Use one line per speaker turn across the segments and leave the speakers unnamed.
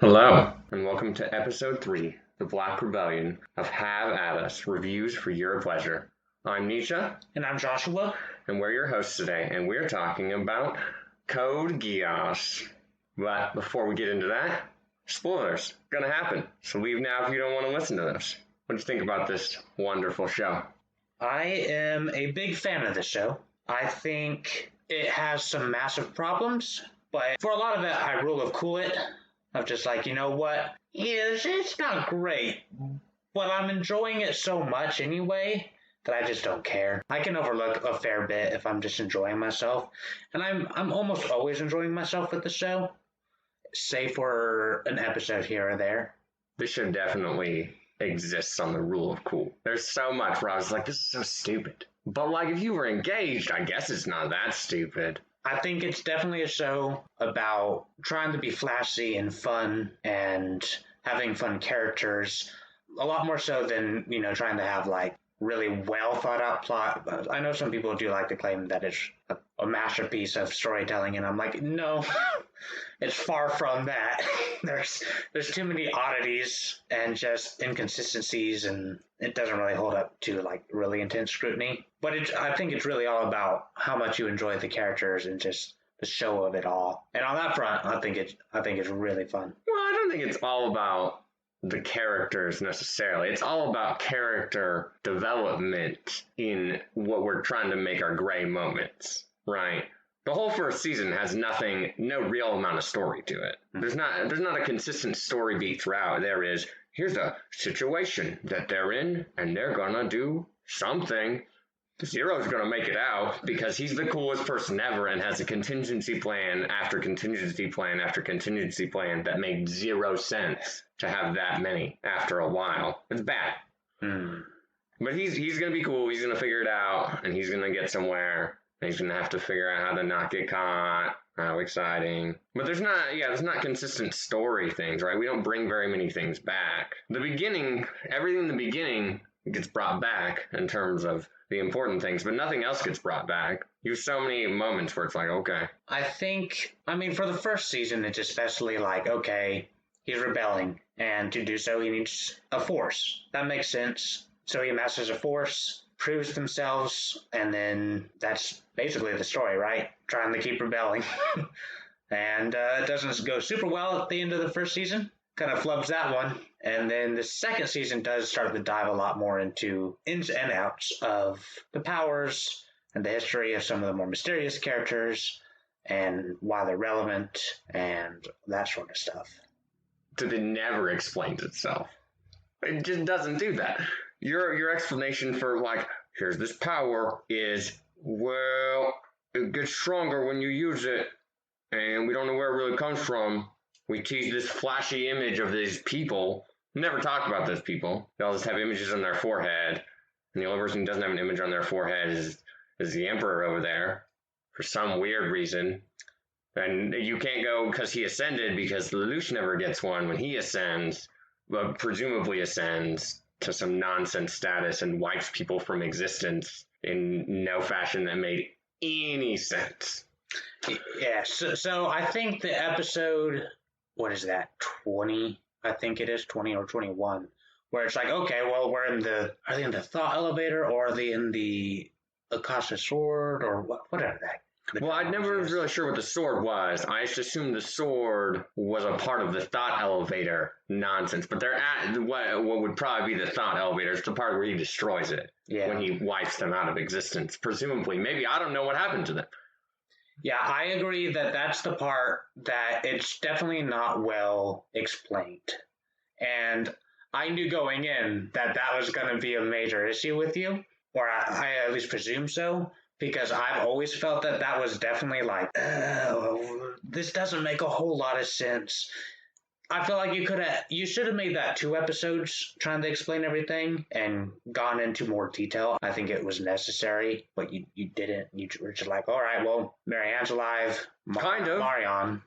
Hello, and welcome to episode 3, The Black Rebellion of Have At Us, Reviews for Your Pleasure. I'm Nietzsche.
And I'm Joshua.
And we're your hosts today, and we're talking about Code Geass. But before we get into that, spoilers, gonna happen. So leave now if you don't want to listen to this. What do you think about this wonderful show?
I am a big fan of this show. I think it has some massive problems, but for a lot of it, I rule of cool it. Of just like, you know what? Yeah, it's not great, but I'm enjoying it so much anyway that I just don't care. I can overlook a fair bit if I'm just enjoying myself, and I'm almost always enjoying myself with the show, save for an episode here or there.
This show definitely exists on the rule of cool. There's so much where I was like, this is so stupid. But like, if you were engaged, I guess it's not that stupid.
I think it's definitely a show about trying to be flashy and fun and having fun characters, a lot more so than, trying to have like really well thought out plot. I know some people do like to claim that it's a masterpiece of storytelling, and I'm like, no, it's far from that. There's too many oddities and just inconsistencies, and it doesn't really hold up to like really intense scrutiny. But I think it's really all about how much you enjoy the characters and just the show of it all. And on that front, I think it's really fun.
Well, I don't think it's all about the characters necessarily. It's all about character development in what we're trying to make our gray moments, right? The whole first season has no real amount of story to it. There's not a consistent story beat throughout. There is, here's a situation that they're in, and they're gonna do something. Zero's gonna make it out because he's the coolest person ever and has a contingency plan after contingency plan after contingency plan that made zero sense to have that many after a while. It's bad. But he's gonna be cool, he's gonna figure it out, and he's gonna get somewhere, and he's gonna have to figure out how to not get caught. How exciting. But there's not consistent story things, right? We don't bring very many things back. Everything in the beginning gets brought back in terms of the important things, but nothing else gets brought back. You have so many moments where it's like, okay.
For the first season, it's especially like, okay, he's rebelling, and to do so, he needs a force. That makes sense. So he amasses a force, proves themselves, and then that's basically the story, right? Trying to keep rebelling. And it doesn't go super well at the end of the first season. Kind of flubs that one. And then the second season does start to dive a lot more into ins and outs of the powers and the history of some of the more mysterious characters and why they're relevant and that sort of stuff.
So it never explains itself. It just doesn't do that. Your explanation for like, here's this power is, well, it gets stronger when you use it, and we don't know where it really comes from. We tease this flashy image of these people. Never talk about those people. They all just have images on their forehead. And the only person who doesn't have an image on their forehead is the Emperor over there for some weird reason. And you can't go because he ascended, because Lelouch never gets one when he ascends, but presumably ascends to some nonsense status and wipes people from existence in no fashion that made any sense.
Yeah, so I think the episode, what is that, 20? I think it is 20 or 21, where it's like, okay, well, are they in the thought elevator, or are they in the Akasha sword, or whatever that?
Well, I never was really sure what the sword was. I just assumed the sword was a part of the thought elevator nonsense, but they're at what would probably be the thought elevator. It's the part where he destroys it when he wipes them out of existence, presumably. Maybe, I don't know what happened to them.
Yeah, I agree that that's the part that it's definitely not well explained. And I knew going in that was going to be a major issue with you, or I at least presume so, because I've always felt that was definitely like, this doesn't make a whole lot of sense. I feel like you should have made that 2 episodes trying to explain everything and gone into more detail. I think it was necessary, but you didn't. You were just like, all right, well, Marianne's alive.
Kind of.
Marianne,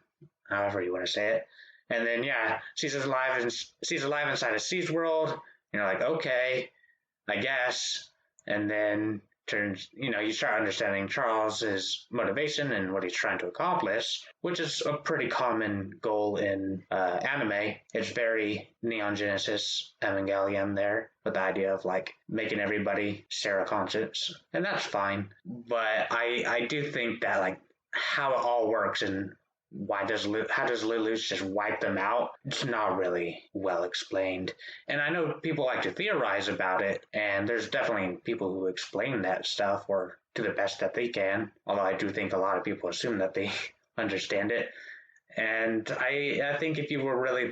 however you want to say it. And then, yeah, she's alive inside of C's world. You're like, okay, I guess. And then you start understanding Charles's motivation and what he's trying to accomplish, which is a pretty common goal in anime. It's very Neon Genesis Evangelion there, with the idea of like making everybody Sarah conscious, and that's fine. But I do think that like how it all works and how does Lelouch just wipe them out? It's not really well explained. And I know people like to theorize about it, and there's definitely people who explain that stuff or to the best that they can. Although I do think a lot of people assume that they understand it. And I think if you were really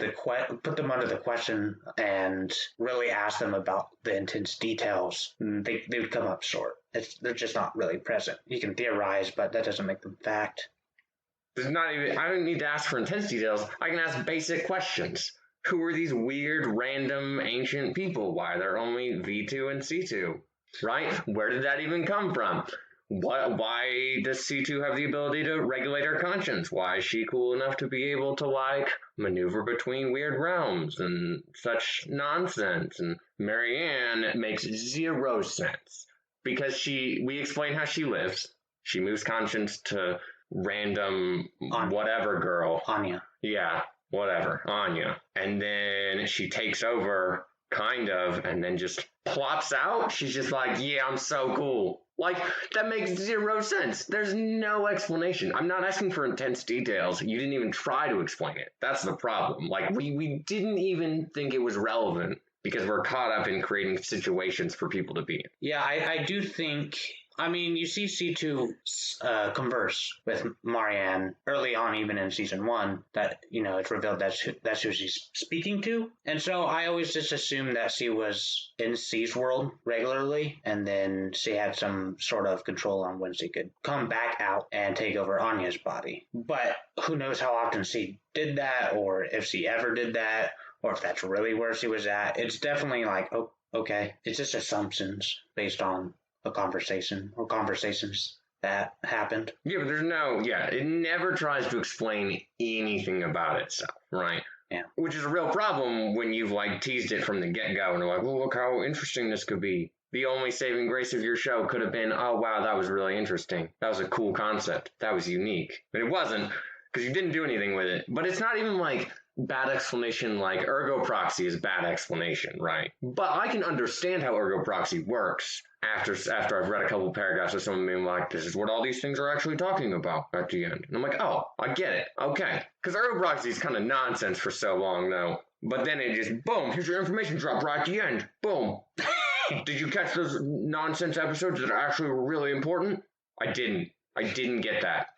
put them under the question and really ask them about the intense details, they would come up short. They're just not really present. You can theorize, but that doesn't make them fact.
There's not even. I don't need to ask for intense details. I can ask basic questions. Who are these weird, random, ancient people? Why are there only V2 and C2? Right? Where did that even come from? Why does C2 have the ability to regulate her conscience? Why is she cool enough to be able to, like, maneuver between weird realms and such nonsense? And Marianne makes zero sense. Because we explain how she lives. She moves conscience to random whatever girl.
Anya.
Yeah, whatever. Anya. And then she takes over, kind of, and then just plops out. She's just like, yeah, I'm so cool. Like, that makes zero sense. There's no explanation. I'm not asking for intense details. You didn't even try to explain it. That's the problem. Like, we didn't even think it was relevant because we're caught up in creating situations for people to be in.
Yeah, I do think... I mean, you see C2 converse with Marianne early on, even in season 1, that, it's revealed that's who she's speaking to. And so I always just assumed that she was in C's world regularly, and then she had some sort of control on when she could come back out and take over Anya's body. But who knows how often she did that, or if she ever did that, or if that's really where she was at. It's definitely like, oh, okay, it's just assumptions based on a conversation or conversations that happened.
Yeah, but it never tries to explain anything about itself, right?
Yeah.
Which is a real problem when you've like teased it from the get-go and you're like, well, look how interesting this could be. The only saving grace of your show could have been, oh, wow, that was really interesting. That was a cool concept. That was unique. But it wasn't, because you didn't do anything with it. But it's not even like bad explanation like ergo proxy is bad explanation, right? But I can understand how ergo proxy works after I've read a couple paragraphs of someone being like, this is what all these things are actually talking about at the end. And I'm like, oh, I get it. Okay. Because ergo proxy is kind of nonsense for so long, though. But then it just, boom, here's your information drop right at the end. Boom. Did you catch those nonsense episodes that are actually really important? I didn't get that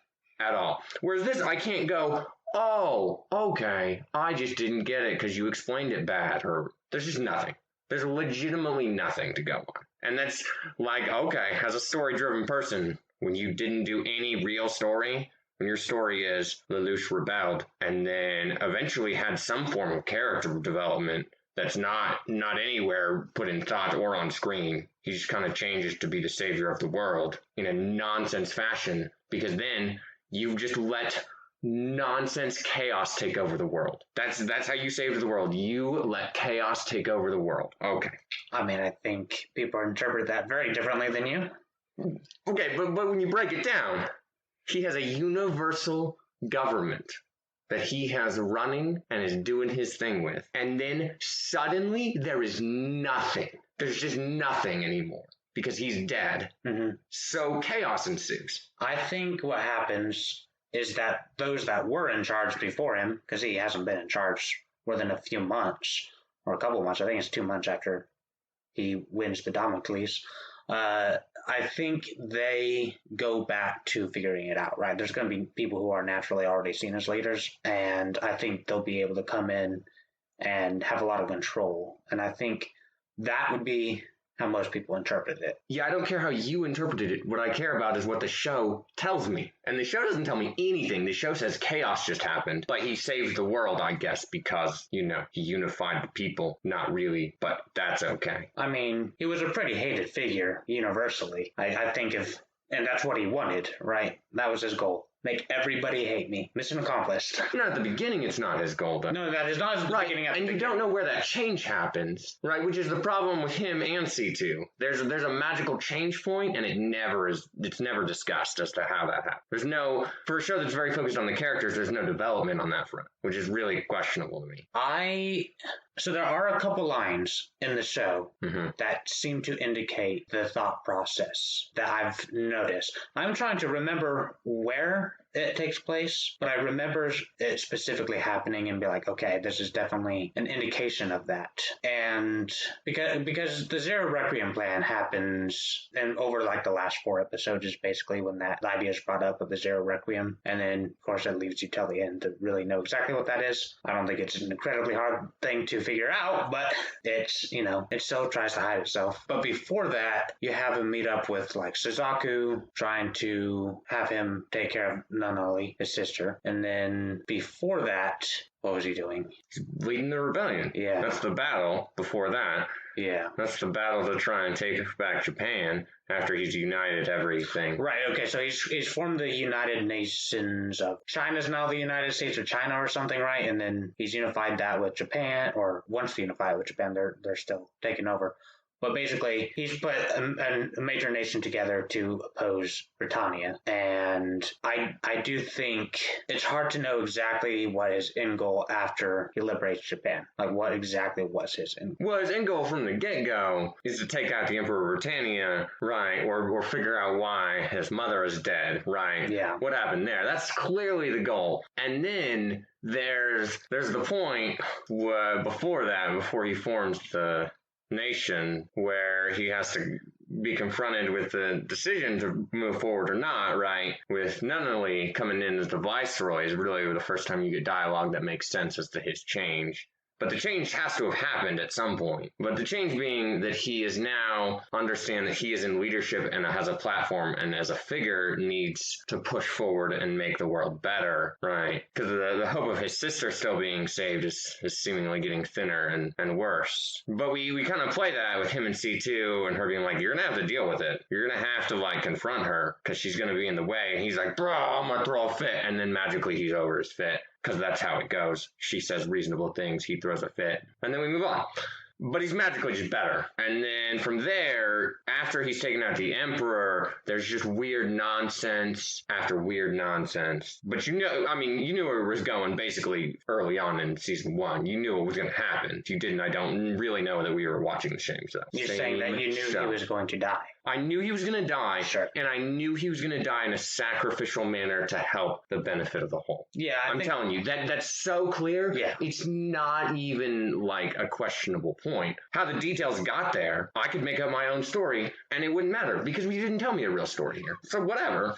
at all. Whereas this, I can't go, oh, okay, I just didn't get it because you explained it bad, or there's just nothing. There's legitimately nothing to go on. And that's like, okay, as a story-driven person, when you didn't do any real story, when your story is Lelouch rebelled and then eventually had some form of character development that's not anywhere put in thought or on screen. He just kind of changes to be the savior of the world in a nonsense fashion, because then you've just let nonsense chaos take over the world. That's how you saved the world. You let chaos take over the world. Okay.
I mean, I think people interpret that very differently than you.
Okay, but when you break it down, he has a universal government that he has running and is doing his thing with. And then suddenly there is nothing. There's just nothing anymore because he's dead.
Mm-hmm.
So chaos ensues.
I think what happens is that those that were in charge before him, because he hasn't been in charge more than a few months, or a couple months, I think it's 2 months after he wins the Damocles, I think they go back to figuring it out, right? There's going to be people who are naturally already seen as leaders, and I think they'll be able to come in and have a lot of control. And I think that would be how most people interpret it.
Yeah, I don't care how you interpreted it. What I care about is what the show tells me. And the show doesn't tell me anything. The show says chaos just happened, but he saved the world, I guess, because, he unified the people. Not really, but that's okay.
I mean, he was a pretty hated figure universally. I think and that's what he wanted, right? That was his goal. Make everybody hate me. Mission accomplished.
Not at the beginning, it's not his goal, though.
No, that is not his
Right,
beginning.
and you don't know where that change happens, right? Which is the problem with him and C2. There's a magical change point, and it's never discussed as to how that happens. There's no, for a show that's very focused on the characters, there's no development on that front, which is really questionable to me.
So there are a couple lines in the show that seem to indicate the thought process that I've noticed. I'm trying to remember where it takes place, but I remember it specifically happening and be like, okay, this is definitely an indication of that. And because the Zero Requiem plan happens, and over like the last 4 episodes is basically when that idea is brought up of the Zero Requiem, and then of course it leaves you till the end to really know exactly what that is. I don't think it's an incredibly hard thing to figure out, but it's, it still tries to hide itself. But before that, you have him meet up with like Suzaku, trying to have him take care of Nanali, his sister. And then before that, what was he doing?
He's leading the rebellion.
Yeah.
That's the battle before that.
Yeah.
That's the battle to try and take back Japan after he's united everything.
Right, okay, so he's formed the United Nations of China's now the United States of China or something, right? And then he's unified that with Japan, or wants to unify it with Japan. They're still taking over. But basically, he's put a major nation together to oppose Britannia. And I do think it's hard to know exactly what his end goal after he liberates Japan. Like, what exactly was his end goal?
Well, his end goal from the get-go is to take out the Emperor of Britannia, right? Or figure out why his mother is dead, right?
Yeah.
What happened there? That's clearly the goal. And then there's the point before he forms the nation, where he has to be confronted with the decision to move forward or not, right? With Nunnally coming in as the viceroy is really the first time you get dialogue that makes sense as to his change. But the change has to have happened at some point. But the change being that he is now understand that he is in leadership and has a platform, and as a figure needs to push forward and make the world better, right? Because the hope of his sister still being saved is seemingly getting thinner and worse. But we kind of play that with him and C2 and her being like, you're going to have to deal with it. You're going to have to like confront her because she's going to be in the way. And he's like, bro, I'm going to throw a fit. And then magically he's over his fit. Because that's how it goes. She says reasonable things, he throws a fit, and then we move on. But he's magically just better. And then from there, after he's taken out the Emperor, there's just weird nonsense after weird nonsense. But you knew where it was going basically early on in season 1. You knew what was going to happen. If you didn't, I don't really know that we were watching the same show.
You're saying that you knew he was going to die.
I knew he was going to die,
sure.
And I knew he was going to die in a sacrificial manner to help the benefit of the whole.
Yeah,
I'm telling you, that's so clear.
Yeah.
It's not even like a questionable point. How the details got there, I could make up my own story, and it wouldn't matter, because you didn't tell me a real story here. So whatever.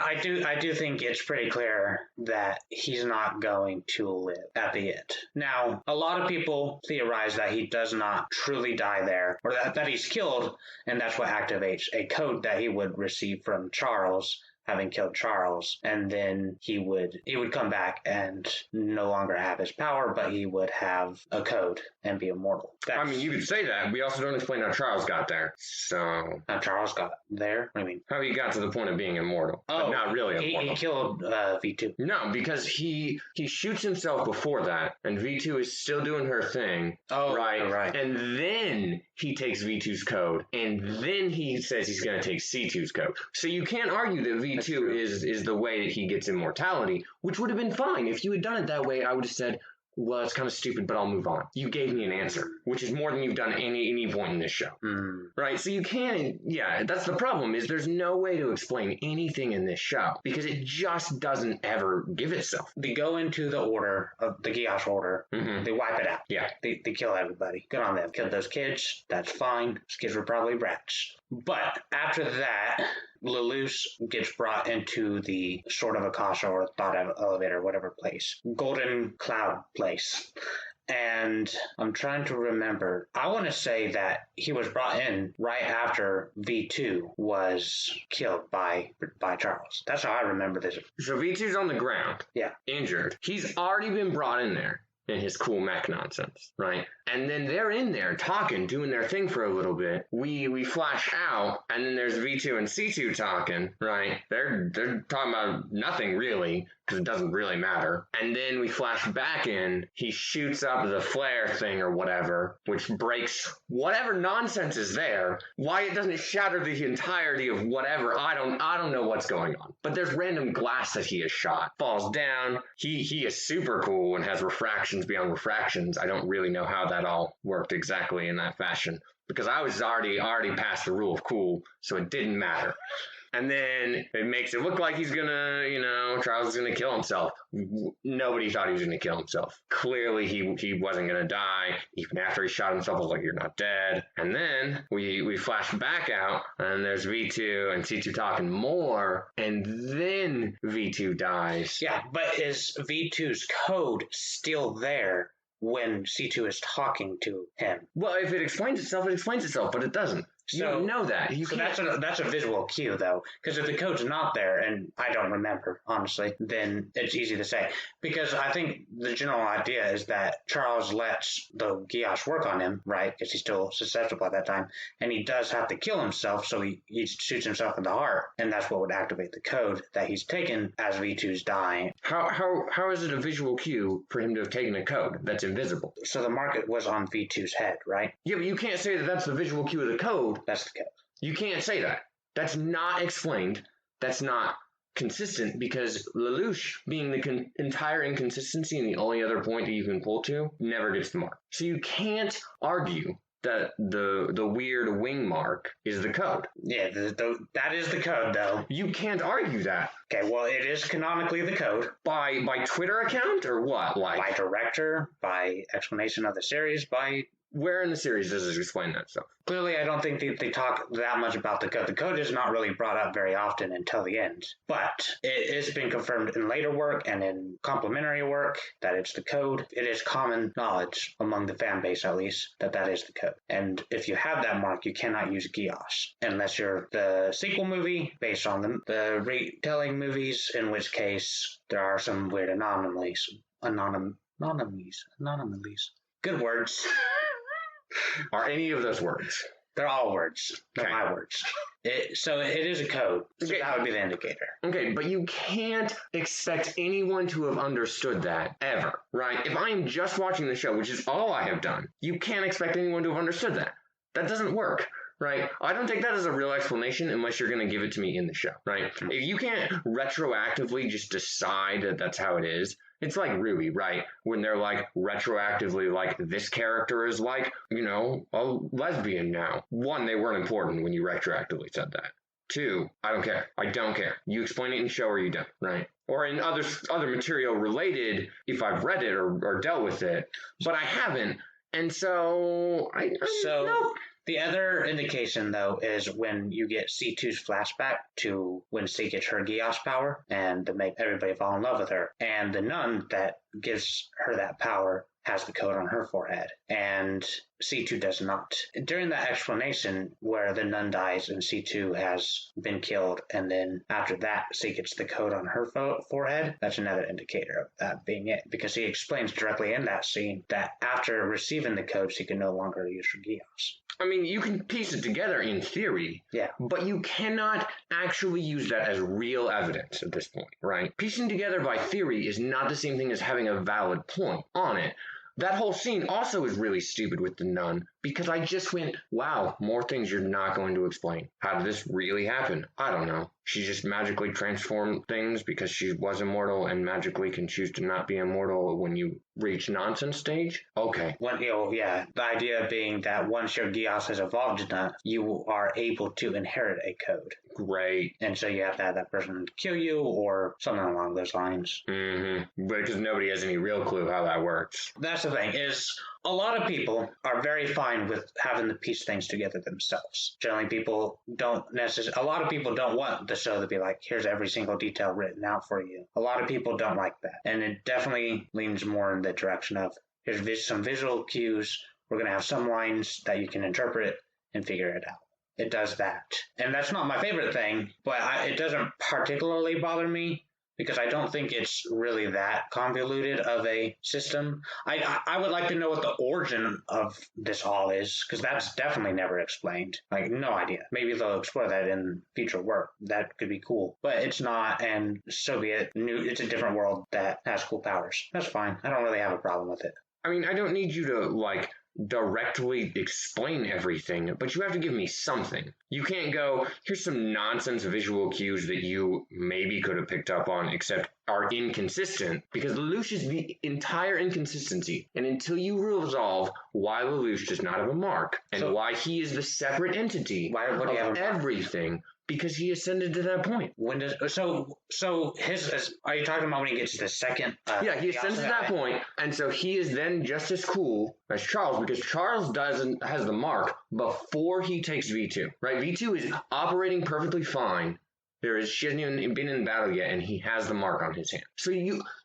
I do think it's pretty clear that he's not going to live at the end. Now, a lot of people theorize that he does not truly die there, or that he's killed, and that's what activates a code that he would receive from Charles, having killed Charles, and then he would come back and no longer have his power, but he would have a code and be immortal.
You could say that. We also don't explain how Charles got there. So
how Charles got there? What do you mean?
How he got to the point of being immortal.
Oh,
but not really immortal.
He killed V2.
No, because he shoots himself before that, and V2 is still doing her thing.
Oh, right.
And then he takes V2's code, and then he says he's going to take C2's code. So you can't argue that V2 is the way that he gets immortality, which would have been fine. If you had done it that way, I would have said, well, it's kind of stupid, but I'll move on. You gave me an answer, which is more than you've done any point in this show. Right? So you can't, that's the problem, is there's no way to explain anything in this show, because it just doesn't ever give itself.
They go into the order of the Geass order. They wipe it out.
Yeah.
They kill everybody. Good on them. Killed those kids. That's fine. Those kids were probably rats. But after that, Lelouch gets brought into the sort of Akasha or thought elevator, whatever place. Golden Cloud place. And I'm trying to remember. I want to say that he was brought in right after V2 was killed by Charles. That's how I remember this.
So V2's on the ground.
Yeah.
Injured. He's already been brought in there. and his cool mech nonsense, right? And then they're in there talking, doing their thing for a little bit. We flash out, and then there's V2 and C2 talking, right? They're talking about nothing really, because it doesn't really matter. And then we flash back in, he shoots up the flare thing or whatever, which breaks whatever nonsense is there. Why it doesn't shatter the entirety of whatever, I don't know what's going on. But there's random glass that he has shot. Falls down. He is super cool and has refractions beyond refractions. I don't really know how that all worked exactly in that fashion, because I was already past the rule of cool, so it didn't matter. And then it makes it look like he's gonna, Charles is gonna kill himself. Nobody thought he was gonna kill himself. Clearly, he wasn't gonna die. Even after he shot himself, I was like, "You're not dead." And then we flash back out, and there's V2 and C2 talking more, and then V2 dies.
Yeah, but is V2's code still there when C2 is talking to him?
Well, if it explains itself, but it doesn't. You don't know that.
That's a visual cue, though, because if the code's not there, and I don't remember, honestly, then it's easy to say. Because I think the general idea is that Charles lets the Geass work on him, right, because he's still susceptible at that time, and he does have to kill himself, so he shoots himself in the heart, and that's what would activate the code that he's taken as V2's dying.
How is it a visual cue for him to have taken a code that's invisible?
So the market was on V2's head, right?
Yeah, but you can't say that that's the visual cue of the code.
That's the code.
You can't say that. That's not explained. That's not consistent, because Lelouch, being the entire inconsistency and the only other point that you can pull to, never gets the mark. So you can't argue that the weird wing mark is the code.
Yeah, that is the code, though.
You can't argue that.
Okay, well, it is canonically the code.
By Twitter account or what?
By director, by explanation of the series, by...
Where in the series does it explain that stuff?
Clearly, I don't think they talk that much about the code. The code is not really brought up very often until the end. But it has been confirmed in later work and in complementary work that it's the code. It is common knowledge among the fan base, at least, that is the code. And if you have that mark, you cannot use Geass unless you're the sequel movie based on the retelling movies, in which case there are some weird anomalies. Anomalies. Good words.
Are any of those words?
They're all words. They're my words. So it is a code. So that would be the indicator.
Okay, but you can't expect anyone to have understood that ever, right? If I am just watching the show, which is all I have done, you can't expect anyone to have understood that. That doesn't work. Right? I don't take that as a real explanation unless you're going to give it to me in the show, right? If you can't retroactively just decide that that's how it is, it's like Ruby, right? When they're like retroactively like, this character is like, a lesbian now. One, they weren't important when you retroactively said that. Two, I don't care. I don't care. You explain it in the show or you don't, right? Or in other material related, if I've read it or dealt with it, but I haven't. And so, no.
The other indication, though, is when you get C2's flashback to when C gets her Geass power and to make everybody fall in love with her. And the nun that gives her that power has the code on her forehead, and C2 does not. During that explanation where the nun dies and C2 has been killed, and then after that C gets the code on her forehead, that's another indicator of that being it, because he explains directly in that scene that after receiving the code, she can no longer use her Geass.
I mean, you can piece it together in theory,
yeah,
but you cannot actually use that as real evidence at this point, right? Piecing together by theory is not the same thing as having a valid point on it. That whole scene also is really stupid with the nun, because I just went, wow, more things you're not going to explain. How did this really happen? I don't know. She just magically transformed things because she was immortal and magically can choose to not be immortal when you reach nonsense stage? Okay.
The idea being that once your Geass has evolved enough, you are able to inherit a code.
Great.
And so you have to have that person kill you or something along those lines.
Mm-hmm. Because nobody has any real clue how that works.
That's the thing, is a lot of people are very fine with having to piece things together themselves. Generally, a lot of people don't want the show to be like, here's every single detail written out for you. A lot of people don't like that. And it definitely leans more in the direction of, here's some visual cues. We're going to have some lines that you can interpret and figure it out. It does that. And that's not my favorite thing, but it doesn't particularly bother me because I don't think it's really that convoluted of a system. I would like to know what the origin of this all is, because that's definitely never explained. Like, no idea. Maybe they'll explore that in future work. That could be cool. But it's not, and so be it. It's a different world that has cool powers. That's fine. I don't really have a problem with it.
I mean, I don't need you to, like, directly explain everything, but you have to give me something. You can't go, here's some nonsense visual cues that you maybe could have picked up on, except are inconsistent, because Lelouch is the entire inconsistency. And until you resolve why Lelouch does not have a mark, and why he is the separate entity of everything, because he ascended to that point.
When does are you talking about when he gets to the second?
Yeah, he ascends to that point, and so he is then just as cool as Charles, because Charles has the mark before he takes V2. Right, V2 is operating perfectly fine. She hasn't even been in battle yet, and he has the mark on his hand. So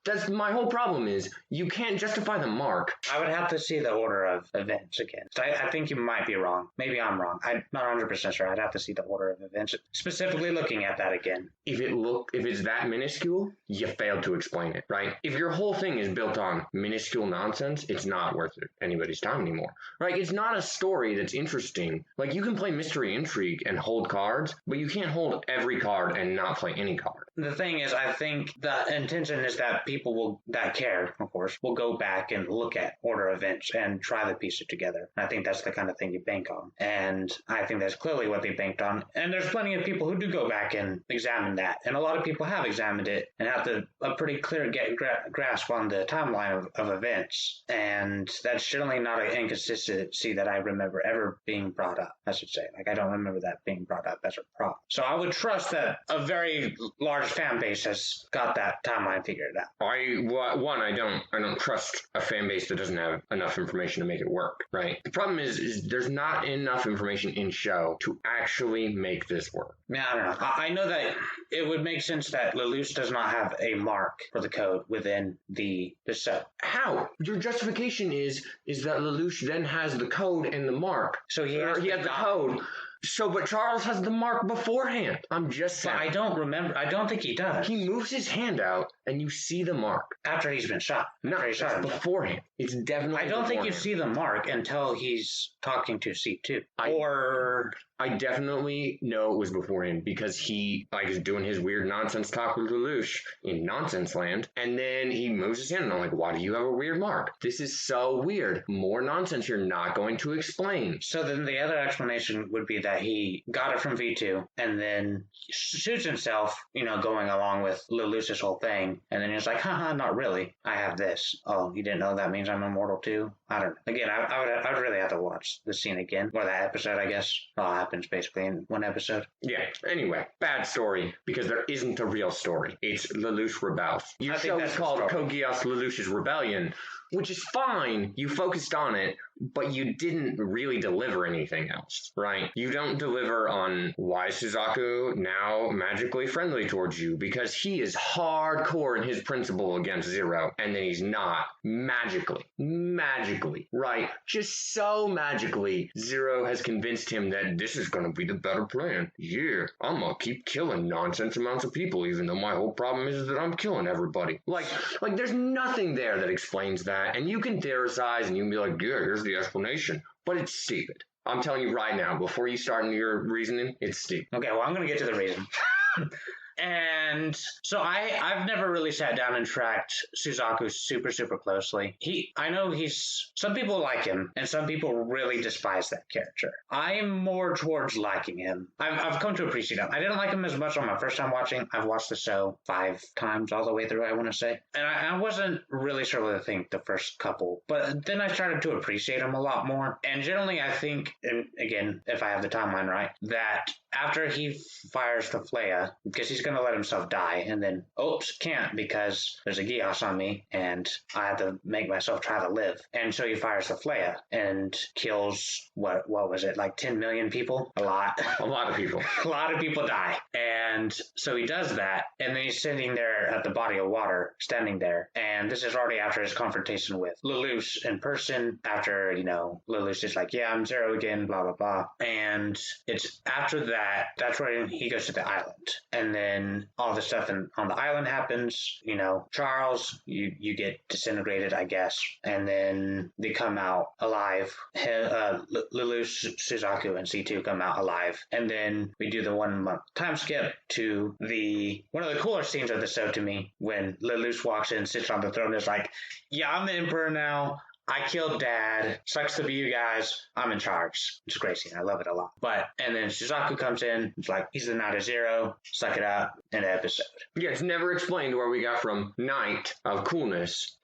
that's my whole problem is you can't justify the mark.
I would have to see the order of events again. So I think you might be wrong. Maybe I'm wrong. I'm not 100% sure. I'd have to see the order of events. Specifically looking at that again.
If it's that minuscule, you failed to explain it, right? If your whole thing is built on minuscule nonsense, it's not worth anybody's time anymore, right? It's not a story that's interesting. Like, you can play mystery intrigue and hold cards, but you can't hold every card and not play any card.
The thing is, I think the intention is that people that care, of course, will go back and look at order events and try to piece it together. I think that's the kind of thing you bank on. And I think that's clearly what they banked on. And there's plenty of people who do go back and examine that. And a lot of people have examined it and have a pretty clear grasp on the timeline of events. And that's generally not an inconsistency that I remember ever being brought up, I should say. Like, I don't remember that being brought up as a problem. So I would trust that a very large fan base has got that timeline figured out.
I don't trust a fan base that doesn't have enough information to make it work, right? The problem is there's not enough information in show to actually make this work.
Yeah, I don't know. I know that it would make sense that Lelouch does not have a mark for the code within the set.
How? Your justification is that Lelouch then has the code and the mark.
So he has
the code. So, but Charles has the mark beforehand. I'm just saying.
I don't remember. I don't think he does.
He moves his hand out, and you see the mark.
After he's been shot.
No, it's beforehand. It's definitely
I don't think you see the mark until he's talking to C2. I
definitely know it was beforehand, because he is doing his weird nonsense talk with Lelouch in Nonsense Land, and then he moves his hand, and I'm like, why do you have a weird mark? This is so weird. More nonsense you're not going to explain.
So then the other explanation would be that he got it from V2 and then shoots himself, going along with Lelouch's whole thing, and then he's like, haha, not really. I have this. Oh, you didn't know that means I'm immortal too? I don't know. Again, I would really have to watch the scene again, or that episode, I guess. It all happens basically in one episode.
Yeah, anyway, bad story, because there isn't a real story. It's Lelouch rebels. Your show is called Geass Lelouch's Rebellion, which is fine. You focused on it, but you didn't really deliver anything else, right? You don't deliver on why is Suzaku now magically friendly towards you, because he is hardcore in his principle against Zero, and then he's not magically, right? Just so magically, Zero has convinced him that this is going to be the better plan. Yeah, I'm going to keep killing nonsense amounts of people, even though my whole problem is that I'm killing everybody. Like there's nothing there that explains that, and you can theorize and you can be like, yeah, here's the explanation, but it's stupid. I'm telling you right now, before you start your reasoning, it's stupid.
Okay, well, I'm going to get to the reason. And so I've never really sat down and tracked Suzaku super, super closely. I know some people like him, and some people really despise that character. I'm more towards liking him. I've come to appreciate him. I didn't like him as much on my first time watching. I've watched the show 5 times all the way through, I want to say. And I wasn't really sure what to think the first couple, but then I started to appreciate him a lot more. And generally, I think, and again, if I have the timeline right, that after he fires the Flea, because he's going to let himself die, and then, oops, can't because there's a Geass on me, and I have to make myself try to live. And so he fires the Flea and kills, what was it, like 10 million people? A lot.
A lot of people.
A lot of people die. And so he does that, and then he's sitting there at the body of water, standing there. And this is already after his confrontation with Lelouch in person, after, Lelouch is like, yeah, I'm Zero again, blah, blah, blah. And it's after that, that's when he goes to the island. And then then all the stuff on the island happens. Charles, you get disintegrated, I guess, and then they come out alive. Lulu, Suzaku, and C2 come out alive, and then we do the 1 month time skip to one of the cooler scenes of the show to me, when Lelouch walks in, sits on the throne, and is like, "Yeah, I'm the emperor now. I killed Dad. Sucks to be you guys. I'm in charge." It's a great scene. I love it a lot. And then Suzaku comes in. It's like, he's the Knight of Zero. Suck it up. End of episode.
Yeah, it's never explained where we got from Knight of Coolness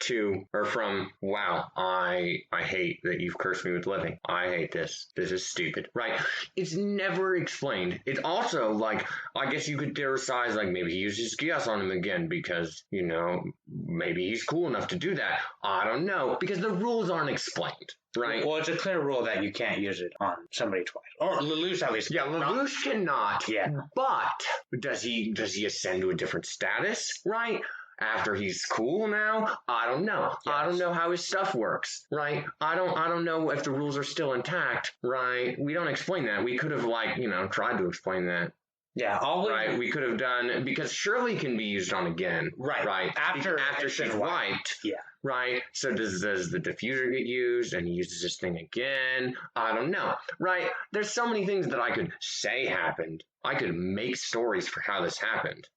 from, wow, I hate that you've cursed me with living. I hate this. This is stupid. Right? It's never explained. It's also like, I guess you could theorize, like, maybe he uses Geass on him again because, maybe he's cool enough to do that. I don't know. Because the rules aren't explained, right?
Well, it's a clear rule that you can't use it on somebody twice. Or Lelouch, at least.
Yeah, Lelouch cannot.
Yeah.
But does he ascend to a different status, right? After he's cool now? I don't know. Yes. I don't know how his stuff works, right? I don't know if the rules are still intact, right? We don't explain that. We could have, tried to explain that.
Yeah,
right. We could have done, because Shirley can be used on again.
Right.
After she's wiped.
Yeah.
Right. So does the diffuser get used and he uses this thing again? I don't know. Right. There's so many things that I could say happened. I could make stories for how this happened.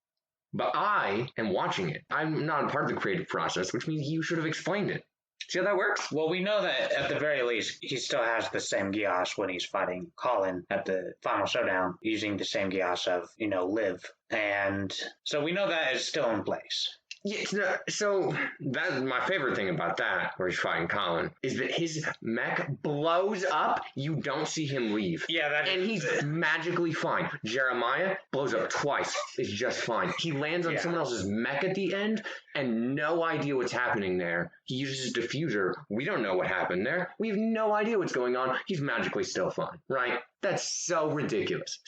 But I am watching it. I'm not a part of the creative process, which means you should have explained it. See how that works?
Well, we know that at the very least, he still has the same Geass when he's fighting Colin at the final showdown, using the same Geass of, Liv. And so we know that is still in place.
Yeah, so that's my favorite thing about that, where he's fighting Colin, is that his mech blows up. You don't see him leave.
Yeah,
and he's magically fine. Jeremiah blows up twice. It's just fine. He lands on someone else's mech at the end, and no idea what's happening there. He uses his diffuser. We don't know what happened there. We have no idea what's going on. He's magically still fine, right? That's so ridiculous.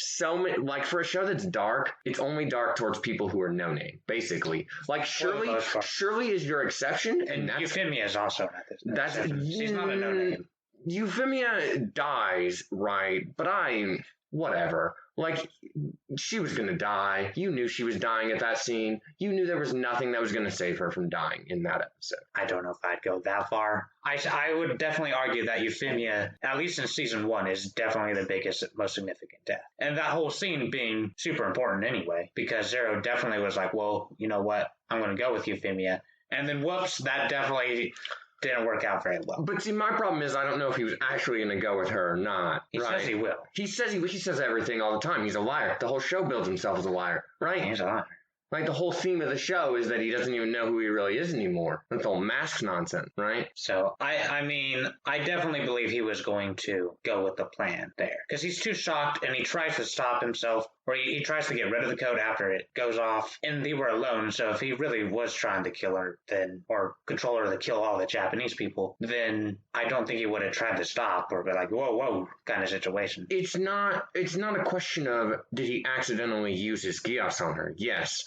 Like, for a show that's dark, it's only dark towards people who are no-name, basically. Like, Shirley is your exception, and that's...
Euphemia is also not this. She's not a no-name.
Euphemia dies, right? But whatever. Like, she was going to die. You knew she was dying at that scene. You knew there was nothing that was going to save her from dying in that episode.
I don't know if I'd go that far. I would definitely argue that Euphemia, at least in season 1, is definitely the biggest, most significant death. And that whole scene being super important anyway, because Zero definitely was like, well, you know what? I'm going to go with Euphemia. And then whoops, that definitely didn't work out very well.
But see, my problem is I don't know if he was actually going to go with her or not.
He says he will.
He says everything all the time. He's a liar. The whole show builds himself as a liar, right?
He's a liar.
Like, the whole theme of the show is that he doesn't even know who he really is anymore. That's all mask nonsense, right?
So, I definitely believe he was going to go with the plan there. Because he's too shocked, and he tries to stop himself, or he tries to get rid of the code after it goes off, and they were alone, so if he really was trying to kill her, or control her to kill all the Japanese people, then I don't think he would have tried to stop, or be like, whoa, kind of situation.
It's not a question of, did he accidentally use his Geass on her? Yes.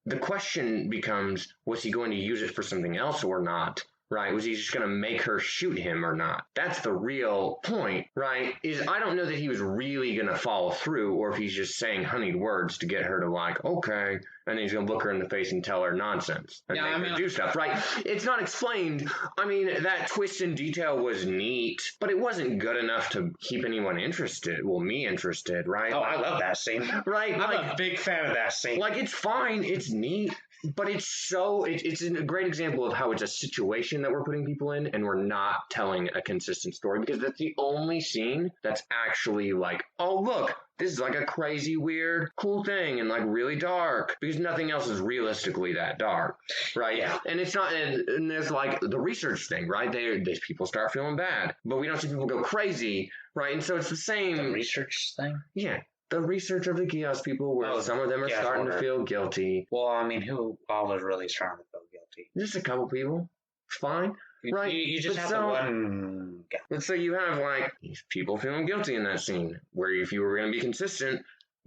The question becomes, was he going to use it for something else or not? Right? Was he just going to make her shoot him or not? That's the real point, right? Is I don't know that he was really going to follow through, or if he's just saying honeyed words to get her to like, okay, and then he's going to look her in the face and tell her nonsense and make her do stuff, right? It's not explained. I mean, that twist in detail was neat, but it wasn't good enough to keep anyone interested. Well, me interested, right?
Oh, I love that scene.
Right?
I'm a big fan of that scene.
Like, it's fine. It's neat. But it's a great example of how it's a situation that we're putting people in, and we're not telling a consistent story, because that's the only scene that's actually like, oh, look, this is like a crazy, weird, cool thing and like really dark, because nothing else is realistically that dark, right?
Yeah.
And it's not, and there's like the research thing, right? These people start feeling bad, but we don't see people go crazy, right? And so it's the same.
The research thing?
Yeah. The research of the Geass people, where some of them are starting to feel guilty.
Well, I mean, who all was really starting to feel guilty?
Just a couple people. Fine. Right.
You just have the one guy.
Let's say you have, like, people feeling guilty in that scene, where if you were going to be consistent,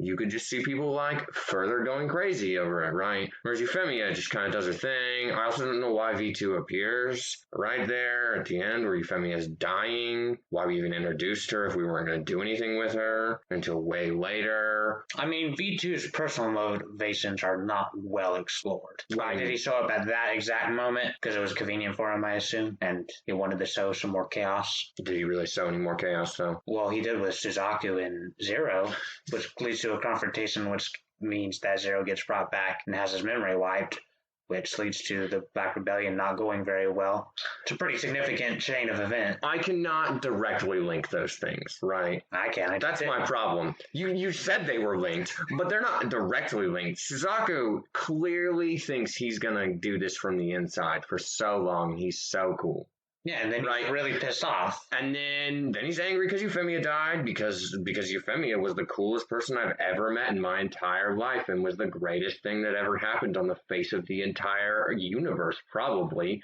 you could just see people like further going crazy over it, right? Whereas Euphemia just kind of does her thing. I also don't know why V2 appears right there at the end where Euphemia is dying, why we even introduced her if we weren't going to do anything with her until way later.
I mean, V2's personal motivations are not well explored. Why did he show up at that exact moment? Because it was convenient for him, I assume, and he wanted to sow some more chaos.
Did he really sow any more chaos, though?
Well, he did with Suzaku in Zero, which leads to a confrontation, which means that Zero gets brought back and has his memory wiped, which leads to the Black Rebellion not going very well. It's a pretty significant chain of events.
I cannot directly link those things, right?
I can.
That's my problem. You said they were linked, but they're not directly linked. Suzaku clearly thinks he's gonna do this from the inside for so long. He's so cool.
Yeah, and then he's really pissed off.
And then he's angry because Euphemia died, because Euphemia was the coolest person I've ever met in my entire life and was the greatest thing that ever happened on the face of the entire universe, probably.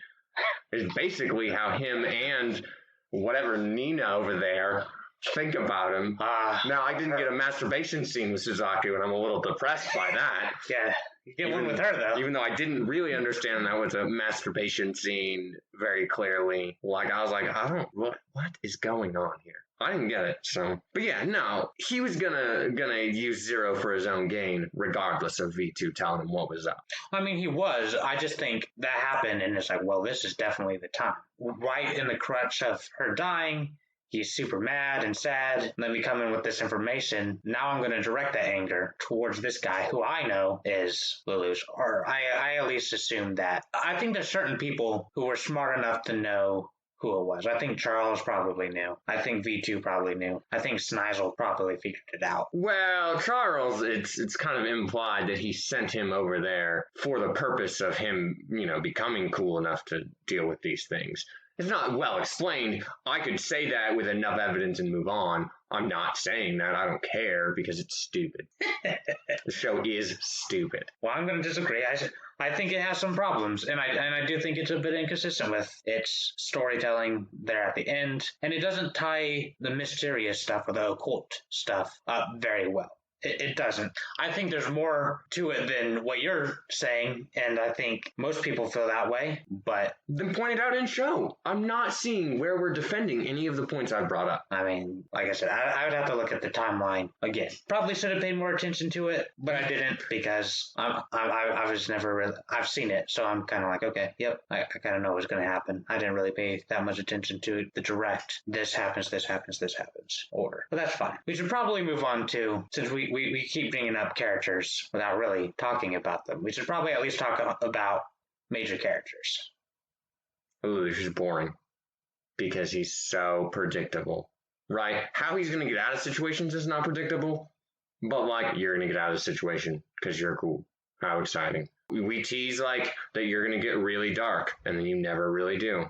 Is basically how him and whatever Nina over there think about him. Now, I didn't get a masturbation scene with Suzaku, and I'm a little depressed by that.
Yeah. You get one with her, though.
Even though I didn't really understand that was a masturbation scene very clearly. Like, I was like, what is going on here? I didn't get it, so. But yeah, no, he was gonna use Zero for his own gain, regardless of V2 telling him what was up.
I mean, he was. I just think that happened, and it's like, well, this is definitely the time. Right in the crutch of her dying, he's super mad and sad. And then we come in with this information. Now I'm going to direct that anger towards this guy who I know is Lelouch. Or I at least assume that. I think there's certain people who were smart enough to know who it was. I think Charles probably knew. I think V2 probably knew. I think Snizel probably figured it out.
Well, Charles, it's kind of implied that he sent him over there for the purpose of him, becoming cool enough to deal with these things. It's not well explained. I could say that with enough evidence and move on. I'm not saying that. I don't care because it's stupid. The show is stupid.
Well, I'm going to disagree. I think it has some problems, and I do think it's a bit inconsistent with its storytelling there at the end, and it doesn't tie the mysterious stuff or the occult stuff up very well. It doesn't. I think there's more to it than what you're saying, and I think most people feel that way, but...
Then point it out in show. I'm not seeing where we're defending any of the points I've brought up.
I mean, like I said, I would have to look at the timeline again. Probably should have paid more attention to it, but I didn't because I was never really... I've seen it, so I'm kind of like, okay, yep, I kind of know what's going to happen. I didn't really pay that much attention to the direct, this happens, order. But that's fine. We should probably move on to, since we keep bringing up characters without really talking about them. We should probably at least talk about major characters.
Ooh, this is boring. Because he's so predictable. Right? How he's going to get out of situations is not predictable. But, you're going to get out of the situation because you're cool. How exciting. We tease, that you're going to get really dark, and then you never really do.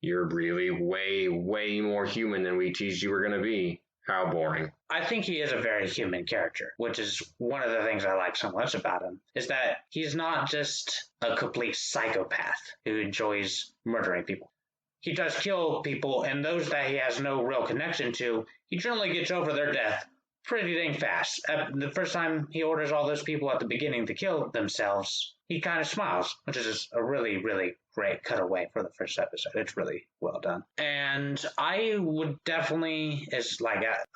You're really way, way more human than we teased you were going to be. How boring.
I think he is a very human character, which is one of the things I like so much about him, is that he's not just a complete psychopath who enjoys murdering people. He does kill people, and those that he has no real connection to, he generally gets over their death pretty dang fast. The first time he orders all those people at the beginning to kill themselves, he kind of smiles, which is a really, really great cutaway for the first episode. It's really well done. And I would definitely, is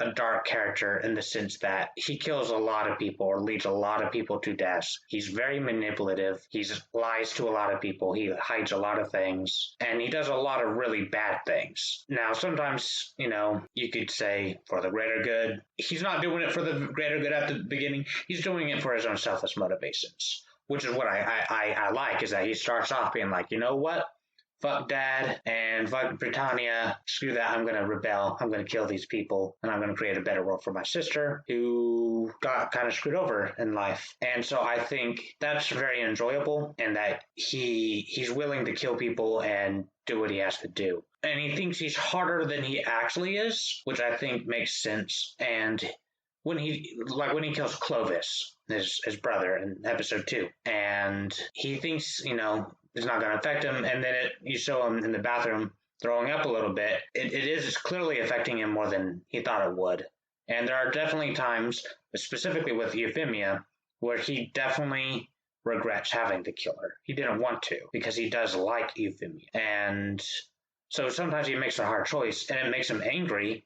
a dark character in the sense that he kills a lot of people or leads a lot of people to death. He's very manipulative. He lies to a lot of people. He hides a lot of things. And he does a lot of really bad things. Now, sometimes, you could say for the greater good. He's not doing it for the greater good at the beginning. He's doing it for his own selfish motivations. Which is what I like, is that he starts off being like, you know what? Fuck Dad and fuck Britannia. Screw that. I'm going to rebel. I'm going to kill these people. And I'm going to create a better world for my sister who got kind of screwed over in life. And so I think that's very enjoyable, and that he's willing to kill people and do what he has to do. And he thinks he's harder than he actually is, which I think makes sense. And when he kills Clovis, his brother, in episode 2, and he thinks, it's not going to affect him, and then you show him in the bathroom throwing up a little bit. It is clearly affecting him more than he thought it would, And there are definitely times, specifically with Euphemia, where he definitely regrets having to kill her. He didn't want to because he does like Euphemia. And so sometimes he makes a hard choice and it makes him angry.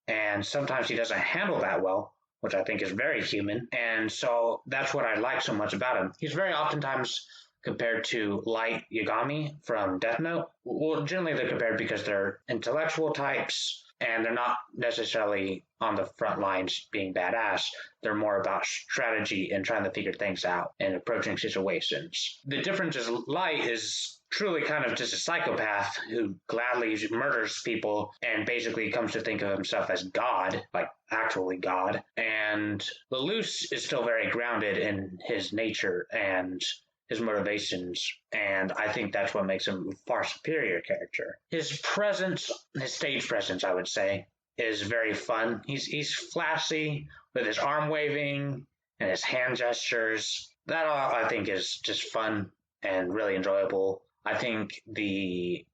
And sometimes he doesn't handle that well, which I think is very human. And so that's what I like so much about him. He's very oftentimes compared to Light Yagami from Death Note. Well, generally they're compared because they're intellectual types and they're not necessarily on the front lines being badass. They're more about strategy and trying to figure things out and approaching situations. The difference is Light is truly kind of just a psychopath who gladly murders people and basically comes to think of himself as God, like actually God. And Lelouch is still very grounded in his nature and his motivations, and I think that's what makes him a far superior character. His presence, his stage presence, I would say, is very fun. He's flashy with his arm waving and his hand gestures. That all I think is just fun and really enjoyable. I think the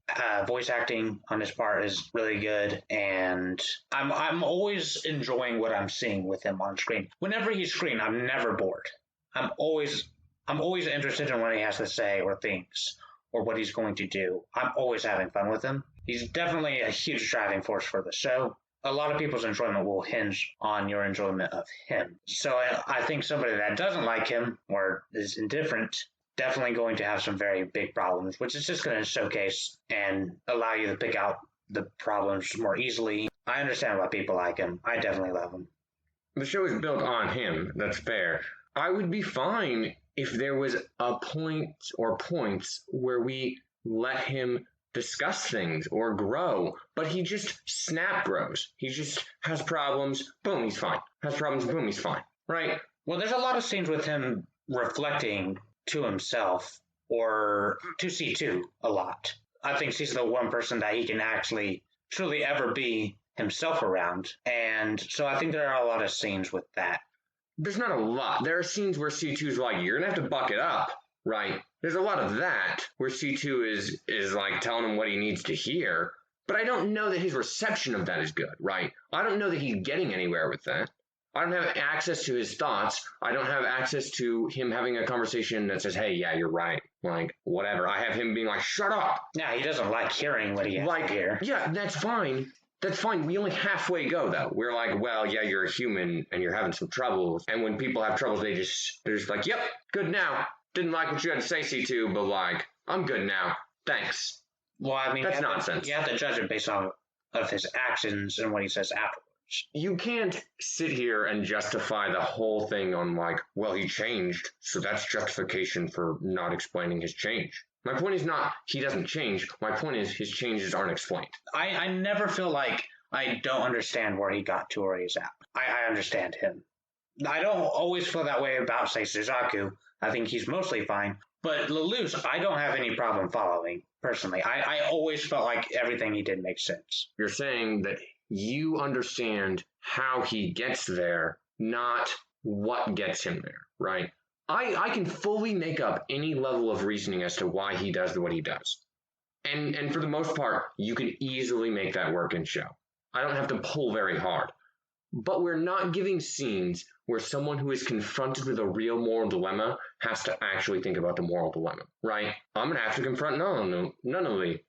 voice acting on his part is really good, and I'm always enjoying what I'm seeing with him on screen. Whenever he's screen, I'm never bored. I'm always interested in what he has to say or thinks or what he's going to do. I'm always having fun with him. He's definitely a huge driving force for the show. A lot of people's enjoyment will hinge on your enjoyment of him. So I think somebody that doesn't like him or is indifferent definitely going to have some very big problems, which is just going to showcase and allow you to pick out the problems more easily. I understand why people like him. I definitely love him.
The show is built on him. That's fair. I would be fine if there was a point or points where we let him discuss things or grow, but he just snap grows. He just has problems, boom, he's fine. Has problems, boom, he's fine. Right?
Well, there's a lot of scenes with him reflecting to himself or to C2 a lot. I think he's the one person that he can actually truly ever be himself around. And so I think there are a lot of scenes with that.
There's not a lot. There are scenes where C2's like, you're going to have to buck it up, right? There's a lot of that where C2 is like telling him what he needs to hear. But I don't know that his reception of that is good, right? I don't know that he's getting anywhere with that. I don't have access to his thoughts. I don't have access to him having a conversation that says, hey, yeah, you're right. Like, whatever. I have him being like, shut up.
Yeah, he doesn't like hearing what he has to hear.
Yeah, that's fine. That's fine. We only halfway go, though. We're like, well, yeah, you're a human and you're having some troubles. And when people have troubles, they're just like, yep, good now. Didn't like what you had to say, C2, but like, I'm good now. Thanks.
Well, I mean,
that's nonsense.
You have to judge him based on of his actions and what he says afterwards.
You can't sit here and justify the whole thing on like, well, he changed, so that's justification for not explaining his change. My point is not he doesn't change. My point is his changes aren't explained.
I never feel like I don't understand where he got to where he's at. I understand him. I don't always feel that way about, say, Suzaku. I think he's mostly fine. But Lelouch, I don't have any problem following, personally. I always felt like everything he did made sense.
You're saying that you understand how he gets there, not what gets him there, right? I can fully make up any level of reasoning as to why he does what he does. And for the most part, you can easily make that work in show. I don't have to pull very hard. But we're not giving scenes where someone who is confronted with a real moral dilemma has to actually think about the moral dilemma, right? I'm going to have to confront Nunnally.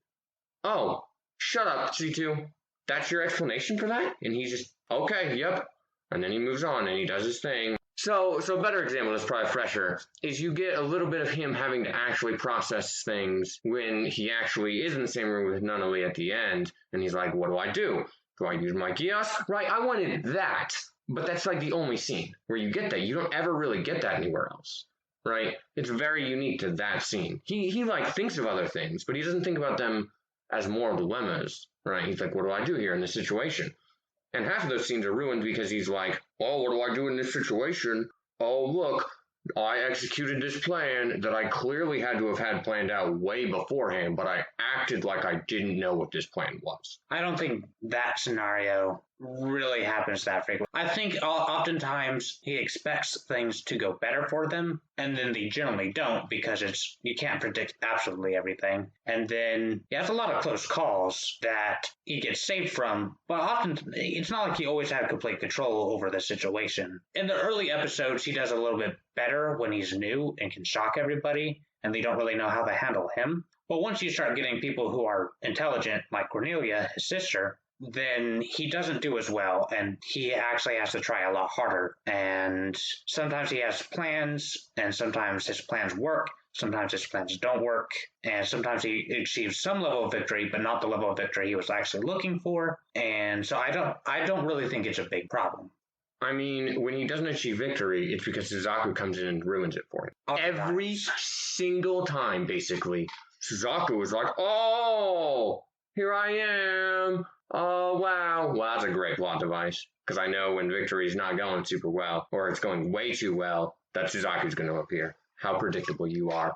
Oh, shut up, C2. That's your explanation for that? And he's just, okay, yep. And then he moves on and he does his thing. So a better example that's probably fresher is you get a little bit of him having to actually process things when he actually is in the same room with Nunnally at the end. And he's like, what do I do? Do I use my Geass? Right, I wanted that. But that's like the only scene where you get that. You don't ever really get that anywhere else. Right? It's very unique to that scene. He like thinks of other things, but he doesn't think about them as moral dilemmas. Right? He's like, what do I do here in this situation? And half of those scenes are ruined because he's like, oh, what do I do in this situation? Oh, look, I executed this plan that I clearly had to have had planned out way beforehand, but I acted like I didn't know what this plan was.
I don't think that scenario really happens that frequently. I think oftentimes he expects things to go better for them, and then they generally don't because you can't predict absolutely everything. And then he has a lot of close calls that he gets saved from, but often it's not like he always had complete control over the situation. In the early episodes, he does a little bit better when he's new and can shock everybody, and they don't really know how to handle him. But once you start getting people who are intelligent, like Cornelia, his sister, then he doesn't do as well, and he actually has to try a lot harder. And sometimes he has plans, and sometimes his plans work, sometimes his plans don't work, and sometimes he achieves some level of victory, but not the level of victory he was actually looking for. And so I don't really think it's a big problem.
I mean, when he doesn't achieve victory, it's because Suzaku comes in and ruins it for him. Every single time, basically, Suzaku is like, oh, here I am. Oh, wow. Well, that's a great plot device. Because I know when victory is not going super well, or it's going way too well, that Suzaku's going to appear. How predictable you are.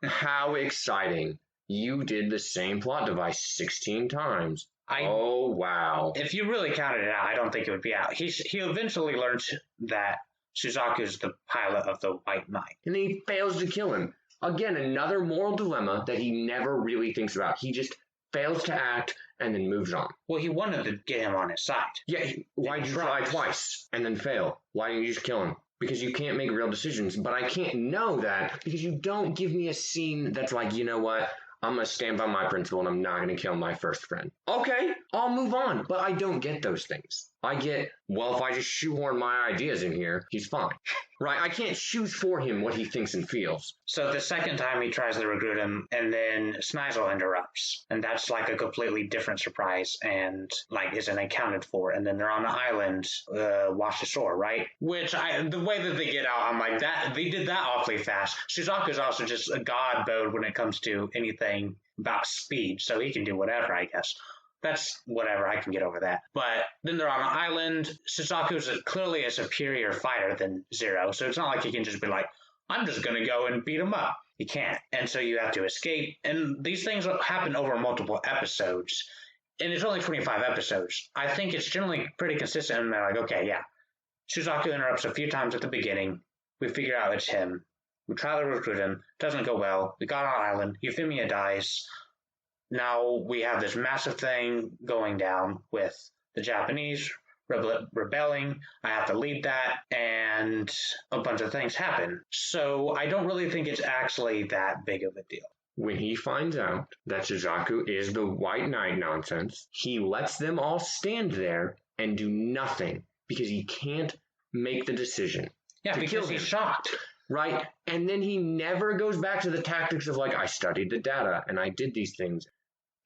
How exciting. You did the same plot device 16 times. Oh, wow.
If you really counted it out, I don't think it would be out. He eventually learns that Suzaku is the pilot of the White Knight.
And then he fails to kill him. Again, another moral dilemma that he never really thinks about. He just fails to act and then moves on.
Well, he wanted to get him on his side.
Yeah, why did you try twice and then fail? Why didn't you just kill him? Because you can't make real decisions. But I can't know that because you don't give me a scene that's like, you know what? I'm going to stand by my principle and I'm not going to kill my first friend. Okay, I'll move on. But I don't get those things. I get, well, if I just shoehorn my ideas in here, he's fine. Right? I can't choose for him what he thinks and feels.
So the second time he tries to recruit him, and then Snizel interrupts. And that's like a completely different surprise and like isn't accounted for. And then they're on the island, wash ashore, right? Which the way that they get out, I'm like, that they did that awfully fast. Suzaku's also just a god mode when it comes to anything about speed, so he can do whatever, I guess. That's whatever, I can get over that. But then they're on an island. Suzaku's clearly a superior fighter than Zero, so it's not like he can just be like, I'm just going to go and beat him up. He can't. And so you have to escape. And these things happen over multiple episodes. And it's only 25 episodes. I think it's generally pretty consistent. And they're like, okay, yeah. Suzaku interrupts a few times at the beginning. We figure out it's him. We try to recruit him. Doesn't go well. We got on an island. Euphemia dies. Now we have this massive thing going down with the Japanese rebelling. I have to lead that, and a bunch of things happen. So I don't really think it's actually that big of a deal.
When he finds out that Suzaku is the White Knight nonsense, he lets them all stand there and do nothing because he can't make the decision.
Yeah, because he's shocked.
Right? And then he never goes back to the tactics of like, I studied the data and I did these things.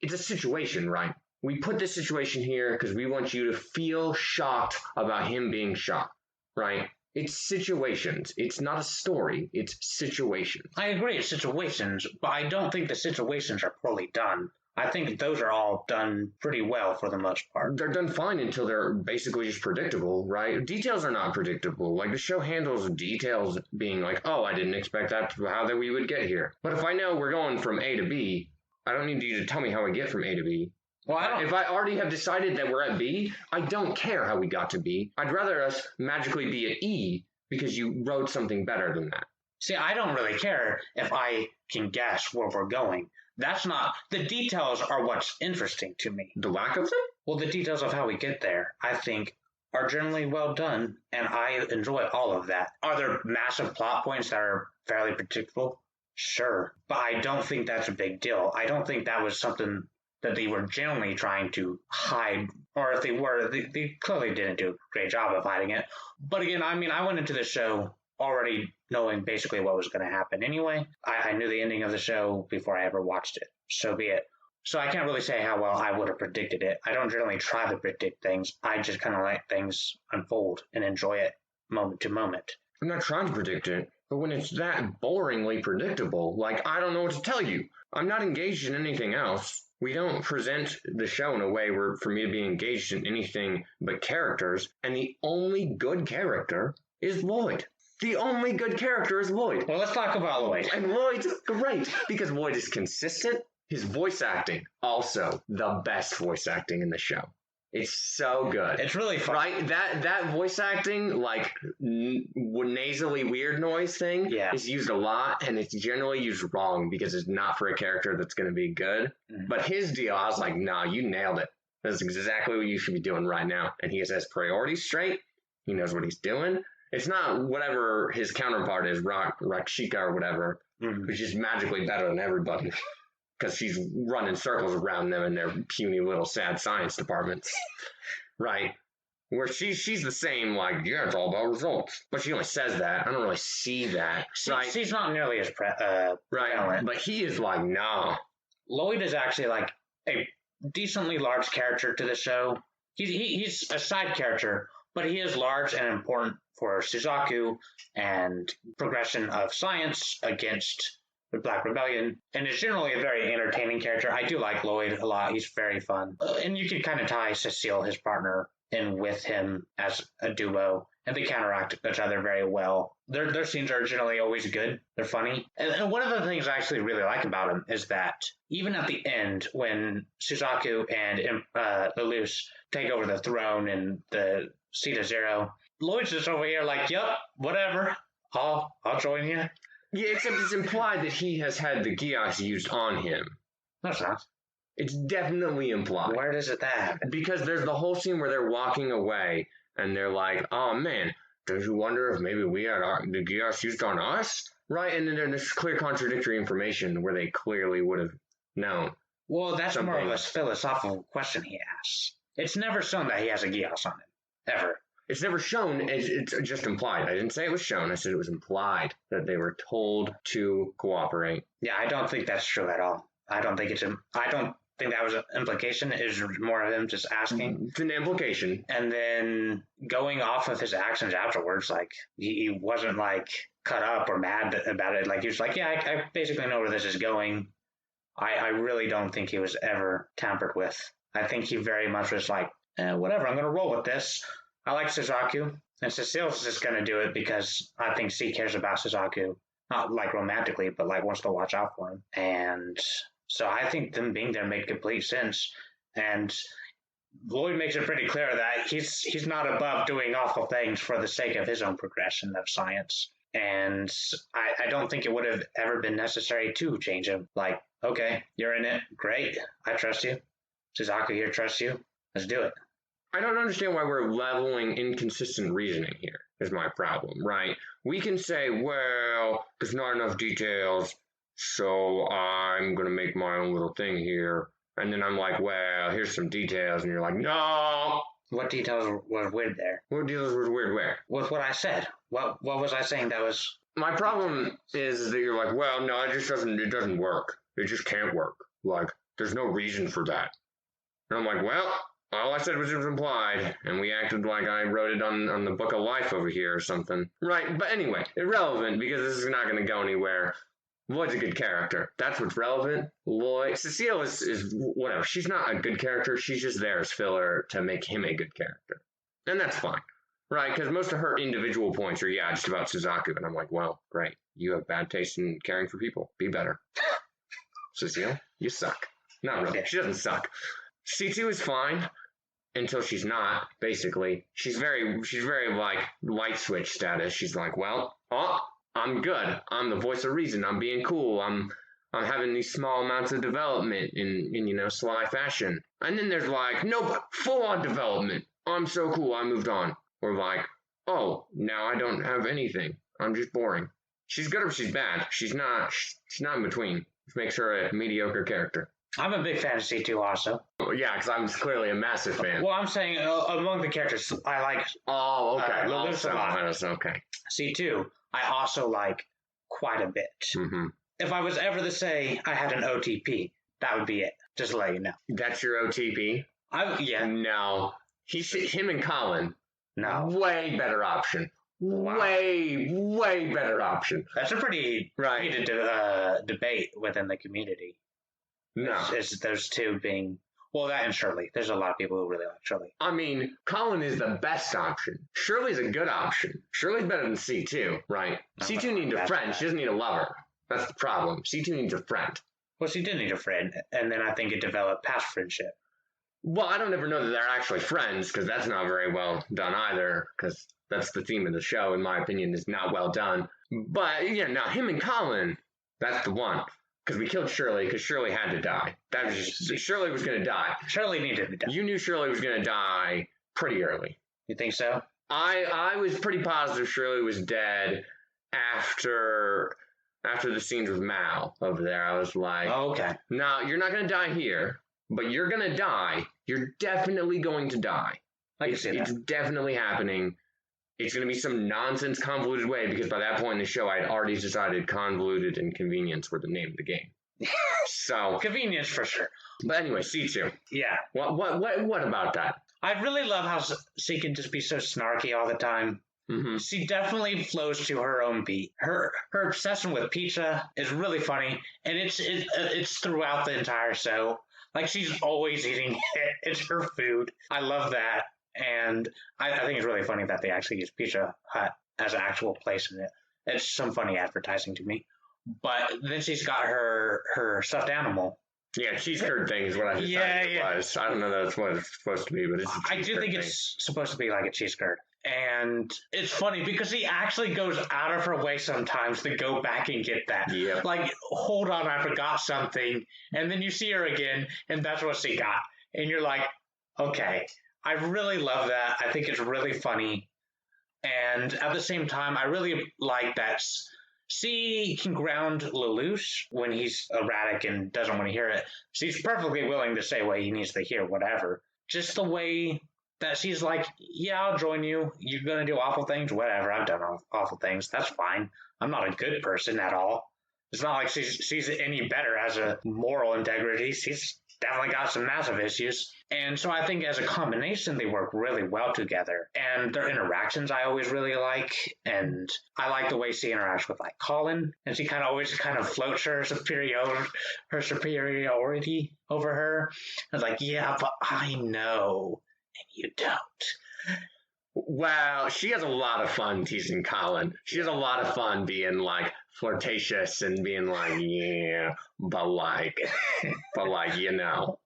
It's a situation, right? We put this situation here because we want you to feel shocked about him being shocked, right? It's situations. It's not a story. It's situations.
I agree, it's situations, but I don't think the situations are poorly done. I think those are all done pretty well for the most part.
They're done fine until they're basically just predictable, right? Details are not predictable. Like the show handles details being like, oh, I didn't expect that, how that we would get here. But if I know we're going from A to B, I don't need you to tell me how I get from A to B. Well, if I already have decided that we're at B, I don't care how we got to B. I'd rather us magically be at E because you wrote something better than that.
See, I don't really care if I can guess where we're going. That's not... The details are what's interesting to me.
The lack of them?
Well, the details of how we get there, I think, are generally well done, and I enjoy all of that. Are there massive plot points that are fairly predictable? Sure. But I don't think that's a big deal. I don't think that was something that they were generally trying to hide, or if they were, they clearly didn't do a great job of hiding it. But again, I mean, I went into the show already knowing basically what was going to happen anyway. I knew the ending of the show before I ever watched it. So be it. So I can't really say how well I would have predicted it. I don't generally try to predict things. I just kind of let things unfold and enjoy it moment to moment.
I'm not trying to predict it, but when it's that boringly predictable, like, I don't know what to tell you. I'm not engaged in anything else. We don't present the show in a way where for me to be engaged in anything but characters, and the only good character is Lloyd. The only good character is Lloyd.
Well, let's talk about Lloyd.
And Lloyd's great because Lloyd is consistent. His voice acting, also the best voice acting in the show. It's so good.
It's really fun.
Right? That voice acting, like nasally weird noise thing, is used a lot, and it's generally used wrong because it's not for a character that's going to be good. Mm-hmm. But his deal, I was like, nah, you nailed it. That's exactly what you should be doing right now. And he has his priorities straight. He knows what he's doing. It's not whatever his counterpart is, Rakshika or whatever, who's just magically better than everybody. Because she's running circles around them in their puny little sad science departments. Right? Where she's the same, like, yeah, it's all about results. But she only says that. I don't really see that. Right?
She's not nearly as
right.
prevalent.
But he is like, nah.
Lloyd is actually like a decently large character to the show. He's a side character, but he is large and important for Suzaku and progression of science against the Black Rebellion, and is generally a very entertaining character. I do like Lloyd a lot. He's very fun. And you can kind of tie Cecile, his partner, in with him as a duo, and they counteract each other very well. Their scenes are generally always good. They're funny. And one of the things I actually really like about him is that even at the end, when Suzaku and Lelouch take over the throne and the Seat of Zero, Lloyd's just over here like, yup, whatever. I'll join you.
Yeah, except it's implied that he has had the Geass used on him.
No, it's not.
It's definitely implied.
Where does it happen?
Because there's the whole scene where they're walking away, and they're like, oh man, don't you wonder if maybe we had the Geass used on us? Right? And then there's clear contradictory information where they clearly would have known.
Well, that's something. More of a philosophical question he asks. It's never shown that he has a Geass on him. Ever.
It's never shown. It's just implied. I didn't say it was shown. I said it was implied that they were told to cooperate.
Yeah, I don't think that's true at all. I don't think that was an implication. It was more of him just asking.
It's an implication.
And then going off of his actions afterwards, like he wasn't like cut up or mad about it. Like he was like, yeah, I basically know where this is going. I really don't think he was ever tampered with. I think he very much was like, whatever, I'm going to roll with this. I like Suzaku, and Cecile's just going to do it because I think C cares about Suzaku. Not like romantically, but like wants to watch out for him. And so I think them being there made complete sense. And Lloyd makes it pretty clear that he's not above doing awful things for the sake of his own progression of science. And I don't think it would have ever been necessary to change him. Like, okay, you're in it. Great. I trust you. Suzaku here trusts you. Let's do it.
I don't understand why we're leveling inconsistent reasoning here, is my problem, right? We can say, well, there's not enough details, so I'm going to make my own little thing here. And then I'm like, well, here's some details. And you're like, no!
What details were weird there?
What details were weird where?
With what I said. What was I saying that was...
My problem is that you're like, well, no, it doesn't work. It just can't work. Like, there's no reason for that. And I'm like, well... All I said was it was implied, and we acted like I wrote it on the book of life over here or something. Right, but anyway, irrelevant, because this is not going to go anywhere. Lloyd's a good character. That's what's relevant. Cecile is whatever. She's not a good character. She's just there as filler to make him a good character. And that's fine. Right, because most of her individual points are, yeah, just about Suzaku. And I'm like, well, great. You have bad taste in caring for people. Be better. Cecile, you suck. Not really. She doesn't suck. C2 is fine. Until she's not, basically. She's very like light switch status. She's like, well, I'm good. I'm the voice of reason. I'm being cool. I'm having these small amounts of development in sly fashion. And then there's like, no, full on development. I'm so cool. I moved on. Or like, oh, now I don't have anything. I'm just boring. She's good or she's bad. She's not in between. Which makes her a mediocre character.
I'm a big fan of C2 also.
Yeah, because I'm clearly a massive fan.
Well, I'm saying among the characters, I like...
Oh, okay.
Lelouch a lot.
Okay.
C2, I also like quite a bit.
Mm-hmm.
If I was ever to say I had an OTP, that would be it. Just to let you know.
That's your OTP?
Yeah.
No. Him and Colin.
No.
Way better option. Wow. Way better option.
That's a pretty heated debate within the community.
No.
Is those two being... Well, that and Shirley. There's a lot of people who really like Shirley.
I mean, Colin is the best option. Shirley's a good option. Shirley's better than C2, right? C2 needs a friend. She doesn't need a lover. That's the problem. C2 needs a friend.
Well, she did need a friend, and then I think it developed past friendship.
Well, I don't ever know that they're actually friends, because that's not very well done either, because that's the theme of the show, in my opinion, is not well done. But, yeah, now him and Colin, that's the one. Because we killed Shirley, because Shirley had to die. That was just, Shirley was going to die.
Shirley needed to die.
You knew Shirley was going to die pretty early.
You think so?
I was pretty positive Shirley was dead after the scenes with Mal over there. I was like,
oh, okay.
No, you're not going to die here, but you're going to die. You're definitely going to die.
I can see that.
It's definitely happening. It's going to be some nonsense convoluted way, because by that point in the show, I had already decided convoluted and convenience were the name of the game. So
convenience for sure.
But anyway, C2.
Yeah.
What about that?
I really love how she can just be so snarky all the time.
Mm-hmm.
She definitely flows to her own beat. Her obsession with pizza is really funny, and it's throughout the entire show. Like, she's always eating it. It's her food. I love that. And I think it's really funny that they actually use Pizza Hut as an actual place in it. It's some funny advertising to me. But then she's got her stuffed animal.
Yeah, cheese curd thing is what I decided it was. I don't know that's what it's supposed to be, but it's a cheese
I do think
thing.
It's supposed to be like a cheese curd. And it's funny because she actually goes out of her way sometimes to go back and get that.
Yep.
Like, hold on, I forgot something. And then you see her again, and that's what she got. And you're like, okay, I really love that. I think it's really funny. And at the same time, I really like that she can ground Lelouch when he's erratic and doesn't want to hear it. She's perfectly willing to say what he needs to hear, whatever. Just the way that she's like, yeah, I'll join you. You're going to do awful things? Whatever. I've done awful things. That's fine. I'm not a good person at all. It's not like she's any better as a moral integrity. She's definitely got some massive issues. And so I think as a combination, they work really well together. And their interactions I always really like. And I like the way she interacts with, like, Colin. And she always floats her superiority over her. It's like, yeah, but I know. And you don't.
Well, she has a lot of fun teasing Colin. She has a lot of fun being, like, flirtatious and being like, yeah, but you know,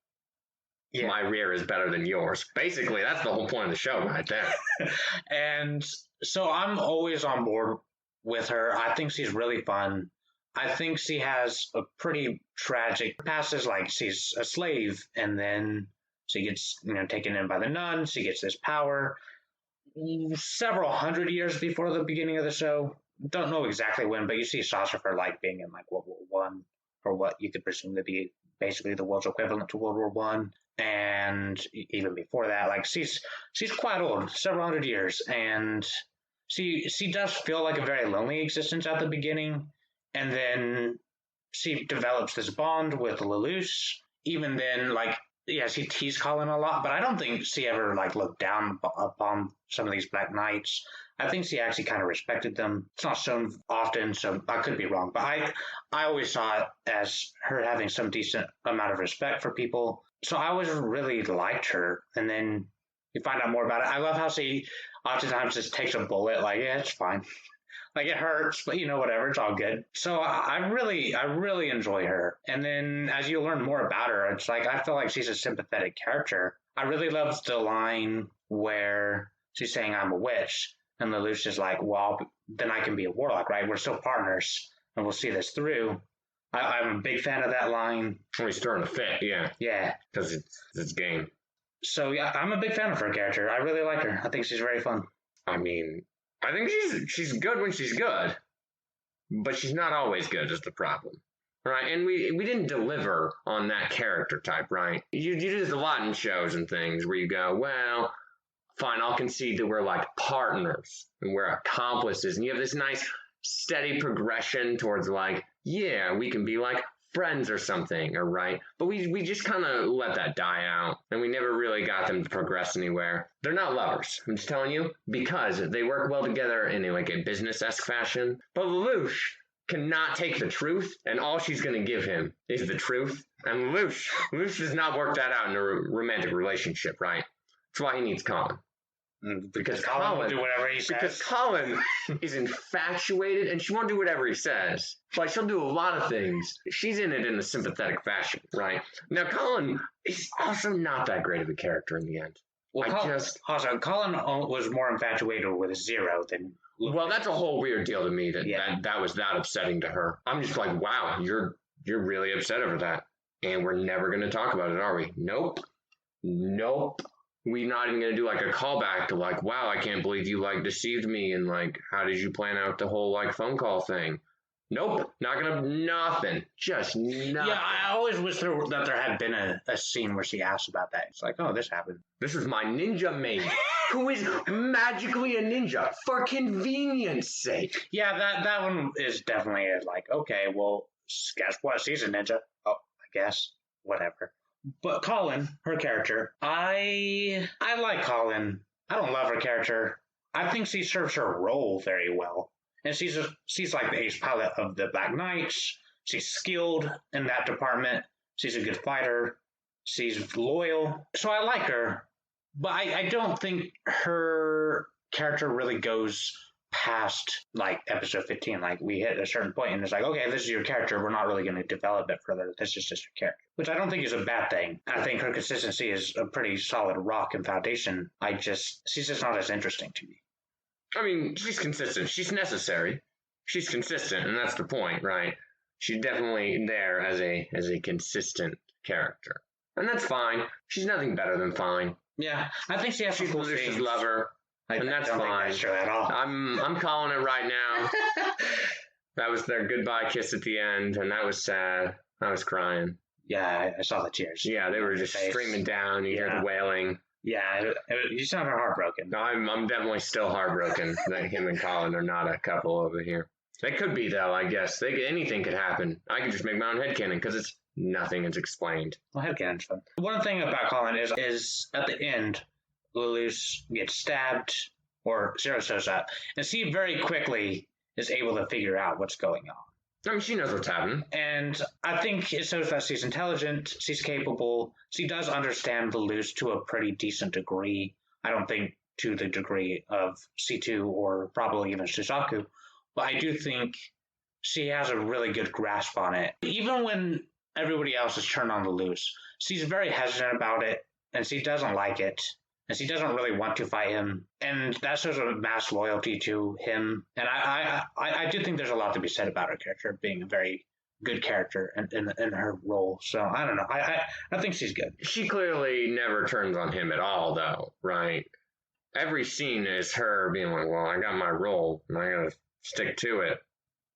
yeah, my rear is better than yours. Basically, that's the whole point of the show right there.
And so I'm always on board with her. I think she's really fun. I think she has a pretty tragic past. Is like she's a slave, and then she gets, taken in by the nuns. She gets this power. Several hundred years before the beginning of the show. Don't know exactly when, but you see Sasha for like being in like World War One, or what you could presume to be basically the world's equivalent to World War One, and even before that, like she's quite old, several hundred years, and she does feel like a very lonely existence at the beginning, and then she develops this bond with Lelouch. Even then, like, yeah, she teased Colin a lot, but I don't think she ever like looked down upon some of these Black Knights. I think she actually kind of respected them. It's not shown often, so I could be wrong, but I always saw it as her having some decent amount of respect for people. So I always really liked her, and then you find out more about it. I love how she oftentimes just takes a bullet, like, yeah, it's fine. Like, it hurts, but whatever, it's all good. So I really enjoy her. And then as you learn more about her, it's like, I feel like she's a sympathetic character. I really love the line where she's saying, I'm a witch. And Lelouch is like, well, then I can be a warlock, right? We're still partners, and we'll see this through. I'm a big fan of that line.
He's starting to fit, yeah.
Yeah.
Because it's game.
So, yeah, I'm a big fan of her character. I really like her. I think she's very fun.
I mean, I think she's good when she's good, but she's not always good is the problem, right? And we didn't deliver on that character type, right? You do this a lot in shows and things where you go, well, fine, I'll concede that we're like partners and we're accomplices, and you have this nice steady progression towards like, yeah, we can be like friends or something, or right? But we just kind of let that die out, and we never really got them to progress anywhere. They're not lovers, I'm just telling you, because they work well together in a business-esque fashion. But Lelouch cannot take the truth, and all she's going to give him is the truth. And Lelouch does not work that out in a romantic relationship, right? That's why he needs Colin. Because Colin will do whatever he says. Because Colin is infatuated, and she won't do whatever he says. Like, she'll do a lot of things. She's in it in a sympathetic fashion, right? Now, Colin he's also not that great of a character in the end.
Well, Colin was more infatuated with Zero than.
Well, that's a whole weird deal to me that was that upsetting to her. I'm just like, wow, you're really upset over that, and we're never going to talk about it, are we? Nope. We're not even going to do like a callback to like, wow, I can't believe you like deceived me, and like, how did you plan out the whole like phone call thing? Nope, not gonna, nothing, just nothing.
Yeah, I always wish that there had been a scene where she asked about that. It's like, oh, this happened.
This is my ninja maid, who is magically a ninja for convenience sake.
Yeah, that one is definitely like, okay, well, guess what? She's a ninja. Oh, I guess whatever. But Colin, her character, I like Colin. I don't love her character. I think she serves her role very well. And she's like the ace pilot of the Black Knights. She's skilled in that department. She's a good fighter. She's loyal. So I like her. But I don't think her character really goes past like episode 15. Like we hit a certain point and it's like, okay, this is your character. We're not really going to develop it further. This is just your character, which I don't think is a bad thing. I think her consistency is a pretty solid rock and foundation. She's just not as interesting to me.
I mean, she's consistent. She's necessary. She's consistent, and that's the point, right? She's definitely there as a consistent character, and that's fine. She's nothing better than fine.
Yeah, I think she has some cool
Lucius lover, and that's fine.
That's true at all.
I'm calling it right now. That was their goodbye kiss at the end, and that was sad. I was crying.
Yeah, I saw the tears.
Yeah, they were just streaming down. You hear the wailing.
Yeah, you sounded heartbroken.
I'm definitely still heartbroken that him and Colin are not a couple over here. They could be, though, I guess. Anything could happen. I could just make my own headcanon because it's nothing is explained.
Well, headcanon's fun. One thing about Colin is at the end, Lelouch gets stabbed, or Zero shows up, and she very quickly is able to figure out what's going on.
I mean, she knows what's happening.
And I think it shows that she's intelligent, she's capable, she does understand Lelouch to a pretty decent degree. I don't think to the degree of C2 or probably even Shizaku, but I do think she has a really good grasp on it. Even when everybody else is turned on Lelouch, she's very hesitant about it, and she doesn't like it. And she doesn't really want to fight him. And that shows a mass loyalty to him. And I do think there's a lot to be said about her character being a very good character in her role. So I don't know. I think she's good.
She clearly never turns on him at all, though, right? Every scene is her being like, well, I got my role, and I gotta stick to it.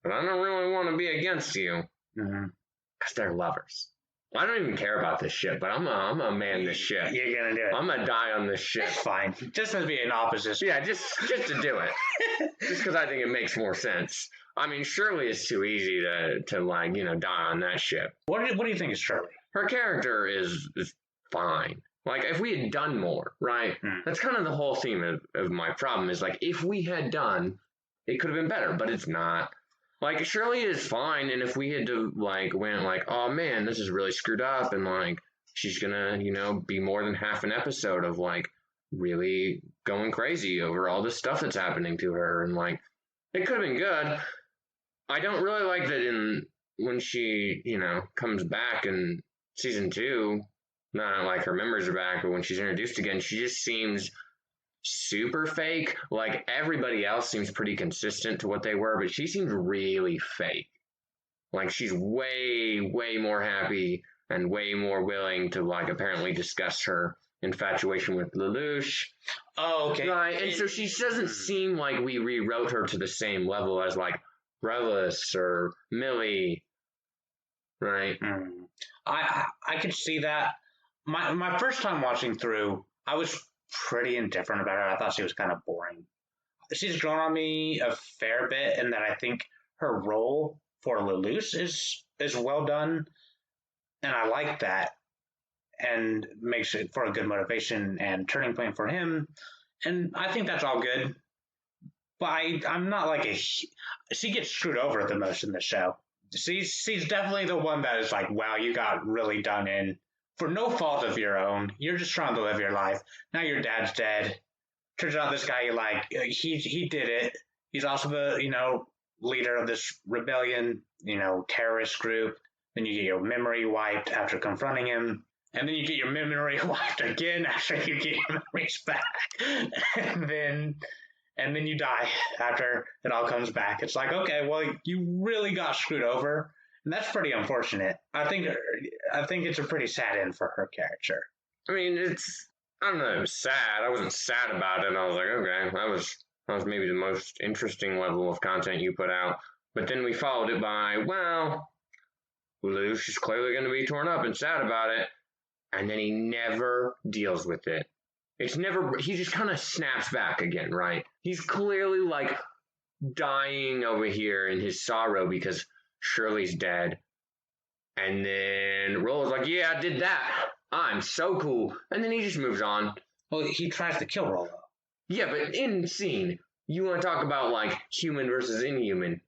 But I don't really want to be against you.
Mm-hmm.
Because they're lovers. I don't even care about this shit, but I'm a man this shit.
You're gonna do it.
I'm gonna die on this shit.
Fine. Just to be an opposition.
Yeah, just to do it. Just because I think it makes more sense. I mean, Shirley is too easy to like, die on that shit.
What do you think is Shirley?
Her character is fine. Like, if we had done more, right? That's kind of the whole theme of my problem is, like, if we had done, it could have been better, but it's not. Like, Shirley is fine, and if we had to, like, went, like, oh, man, this is really screwed up, and, like, she's gonna, be more than half an episode of, like, really going crazy over all this stuff that's happening to her, and, like, it could have been good. I don't really like that when she, comes back in season 2, not like her memories are back, but when she's introduced again, she just seems super fake. Like, everybody else seems pretty consistent to what they were, but she seems really fake. Like, she's way, way more happy and way more willing to, like, apparently discuss her infatuation with Lelouch.
Oh, okay.
Right, and so she doesn't seem like we rewrote her to the same level as, like, Relis or Millie. Right?
I could see that. My first time watching through, I was pretty indifferent about her. I thought she was kind of boring. She's grown on me a fair bit in that I think her role for Lelouch is well done, and I like that, and makes it for a good motivation and turning point for him, and I think that's all good. But I'm not like she gets screwed over the most in the show. She's definitely the one that is like, wow, you got really done in. For no fault of your own, you're just trying to live your life. Now your dad's dead. Turns out this guy you like, he did it. He's also the, leader of this rebellion, terrorist group. Then you get your memory wiped after confronting him. and then you get your memory wiped again after you get your memories back, and then you die after it all comes back. It's like, okay, well, you really got screwed over, and that's pretty unfortunate. I think it's a pretty sad end for her character.
I mean, I don't know, it was sad. I wasn't sad about it. I was like, okay, that was maybe the most interesting level of content you put out. But then we followed it by, well, Lelouch is clearly going to be torn up and sad about it. And then he never deals with it. He just kind of snaps back again, right? He's clearly like dying over here in his sorrow because Shirley's dead. And then Rollo's like, yeah, I did that. I'm so cool. And then he just moves on.
Well, he tries to kill Rollo.
Yeah, but in scene, you want to talk about like human versus inhuman.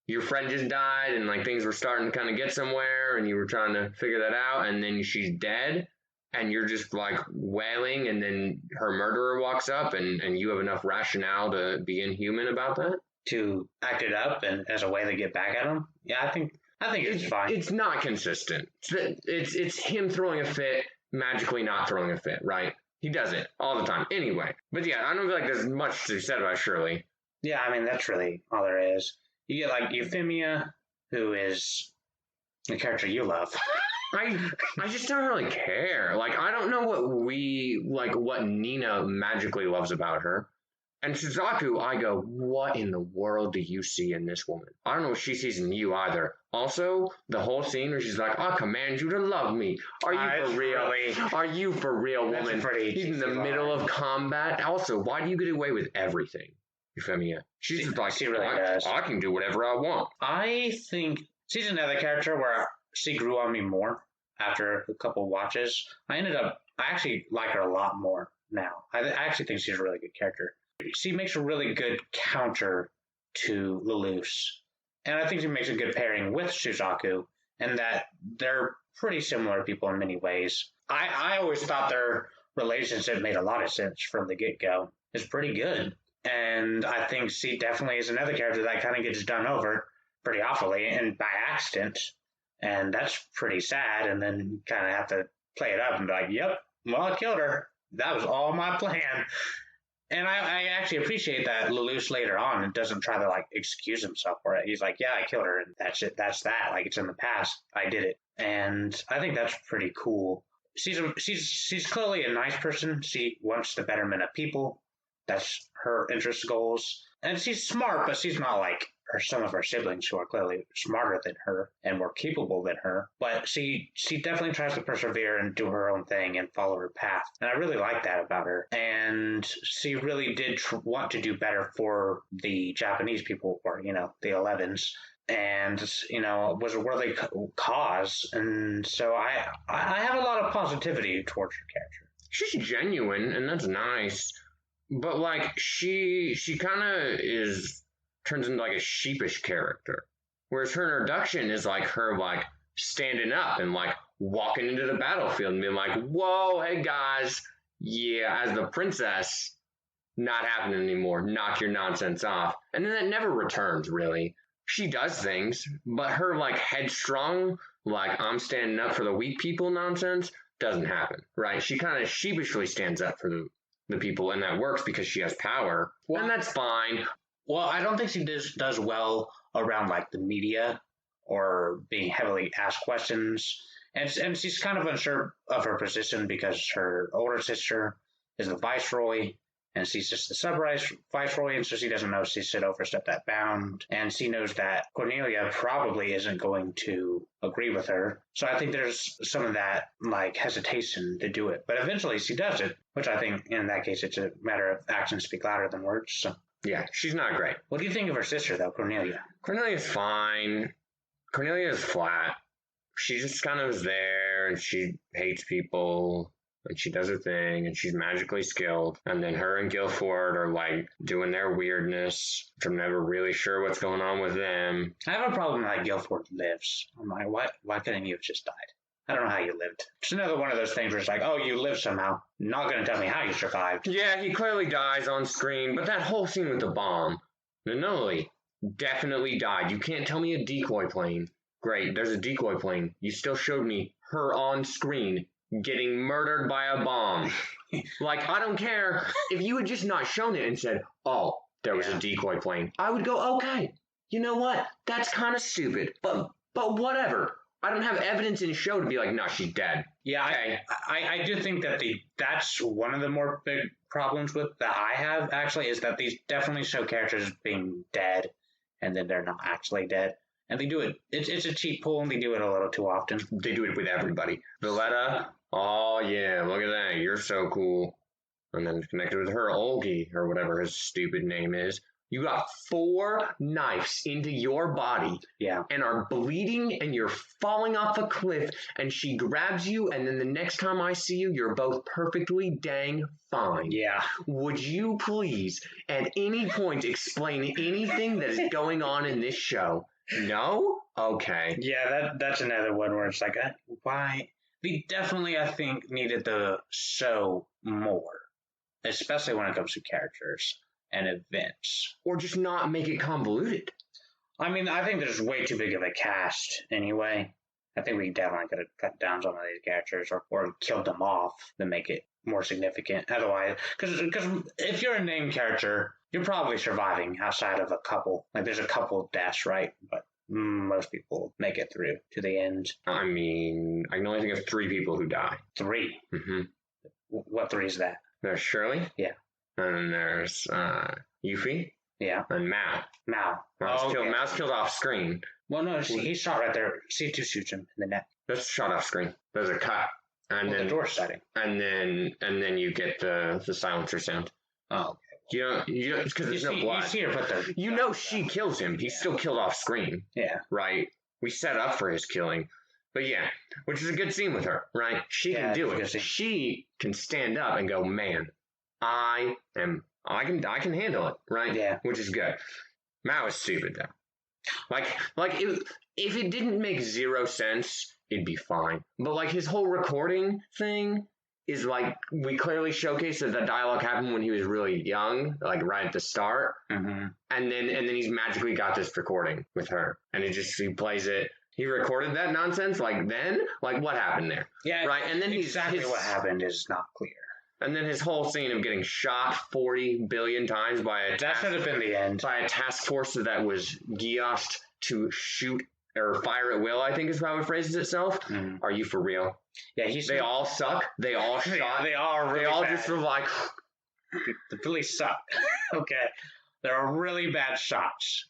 Your friend just died and like things were starting to kind of get somewhere and you were trying to figure that out and then she's dead and you're just like wailing and then her murderer walks up and you have enough rationale to be inhuman about that?
To act it up and as a way to get back at him? Yeah, I think it's fine.
It's not consistent. It's him throwing a fit, magically not throwing a fit, right? He does it all the time. Anyway. But yeah, I don't feel like there's much to be said about Shirley.
Yeah, I mean, that's really all there is. You get like Euphemia, who is the character you love.
I just don't really care. Like, I don't know what Nina magically loves about her. And Suzaku, I go, what in the world do you see in this woman? I don't know what she sees in you either. Also, the whole scene where she's like, I command you to love me. Are you for real? Are you for real, woman? He's in the middle of combat. Also, why do you get away with everything, Euphemia? She's just like, she really does. I can do whatever I want.
I think she's another character where she grew on me more after a couple watches. I actually like her a lot more now. I actually think she's a really good character. She makes a really good counter to Lelouch. And I think she makes a good pairing with Suzaku, and that they're pretty similar people in many ways. I always thought their relationship made a lot of sense from the get-go. It's pretty good. And I think she definitely is another character that kind of gets done over pretty awfully and by accident. And that's pretty sad. And then you kind of have to play it up and be like, yep, well, I killed her. That was all my plan. And I actually appreciate that Lelouch later on doesn't try to like excuse himself for it. He's like, yeah, I killed her and that's it. That's that. Like, it's in the past. I did it. And I think that's pretty cool. She's clearly a nice person. She wants the betterment of people. That's her interest goals. And she's smart, but she's not like some of her siblings who are clearly smarter than her and more capable than her. But she definitely tries to persevere and do her own thing and follow her path. And I really like that about her. And she really did want to do better for the Japanese people, or, the 11s. And, was a worthy cause. And so I have a lot of positivity towards her character.
She's genuine, and that's nice. But, like, she kind of turns into, like, a sheepish character. Whereas her introduction is, like, her, like, standing up and, like, walking into the battlefield and being like, whoa, hey, guys, yeah, as the princess, not happening anymore. Knock your nonsense off. And then that never returns, really. She does things, but her, like, headstrong, like, I'm standing up for the weak people nonsense doesn't happen, right? She kind of sheepishly stands up for the people, and that works because she has power, and that's fine.
Well, I don't think she does well around, like, the media or being heavily asked questions. And she's kind of unsure of her position because her older sister is the viceroy, and she's just the sub-viceroy, and so she doesn't know if she should overstep that bound. And she knows that Cornelia probably isn't going to agree with her. So I think there's some of that, like, hesitation to do it. But eventually she does it, which I think in that case it's a matter of actions speak louder than words. So.
Yeah, she's not great.
What do you think of her sister, though, Cornelia?
Cornelia's fine. Cornelia's flat. She just kind of is there, and she hates people, and she does her thing, and she's magically skilled. And then her and Guilford are, like, doing their weirdness, which I'm never really sure what's going on with them.
I have a problem that Guilford lives. I'm like, why couldn't you have just died? I don't know how you lived. It's another one of those things where it's like, oh, you lived somehow. Not going to tell me how you survived.
Yeah, he clearly dies on screen, but that whole scene with the bomb, Nanoli definitely died. You can't tell me a decoy plane. Great, there's a decoy plane. You still showed me her on screen getting murdered by a bomb. Like, I don't care if you had just not shown it and said, oh, there was a decoy plane. I would go, okay, you know what? That's kind of stupid, but whatever. I don't have evidence in the show to be like, no, she's dead.
Yeah,
okay.
I do think that that's one of the more big problems with that I have, actually, is that these definitely show characters being dead, and then they're not actually dead. And they do it, it's a cheap pull, and they do it a little too often.
They do it with everybody. Valletta, oh yeah, look at that, you're so cool. And then connected with her, Olgi, or whatever his stupid name is. You got 4 knives into your body and are bleeding and you're falling off a cliff and she grabs you and then the next time I see you, you're both perfectly dang fine.
Yeah.
Would you please at any point explain anything that is going on in this show? No? Okay.
Yeah, that's another one where it's like, why? They definitely, I think, needed to show more, especially when it comes to characters and events.
Or just not make it convoluted.
I mean, I think there's way too big of a cast anyway. I think we definitely could have cut down some of these characters or killed them off to make it more significant. Otherwise, because if you're a named character, you're probably surviving outside of a couple. Like, there's a couple deaths, right? But most people make it through to the end.
I mean, I can only think of 3 people who die.
3?
Mm-hmm.
What 3 is that?
There's Shirley.
Yeah.
And then there's Yuffie.
Yeah.
And Mao. Mao's killed off screen.
Well, no, he's shot right there. C2 shoots him in the neck.
That's shot off screen. There's a cut. And then
the door setting.
And then you get the silencer sound.
Oh, okay.
You don't, because there's no blood.
You see her put the...
she kills him. He's still killed off screen.
Yeah.
Right? We set up for his killing. But yeah, which is a good scene with her, right? She can do it. She can stand up and go, man, I can handle it, right?
Yeah.
Which is good. Mao is stupid though. Like if it didn't make 0 sense, it'd be fine. But like his whole recording thing is like, we clearly showcased that the dialogue happened when he was really young, like right at the start.
Mm-hmm.
And then he's magically got this recording with her, and he plays it. He recorded that nonsense like then? Like what happened there?
Yeah,
right. And then
what happened is not clear.
And then his whole scene of getting shot 40 billion times by
that should have been the end.
By a task force that was Geassed to shoot or fire at will, I think is how it phrases itself. Mm. Are you for real?
Yeah,
they all suck. They all shot.
They all really
They all
bad.
just were like...
The police suck. Okay. There are really bad shots.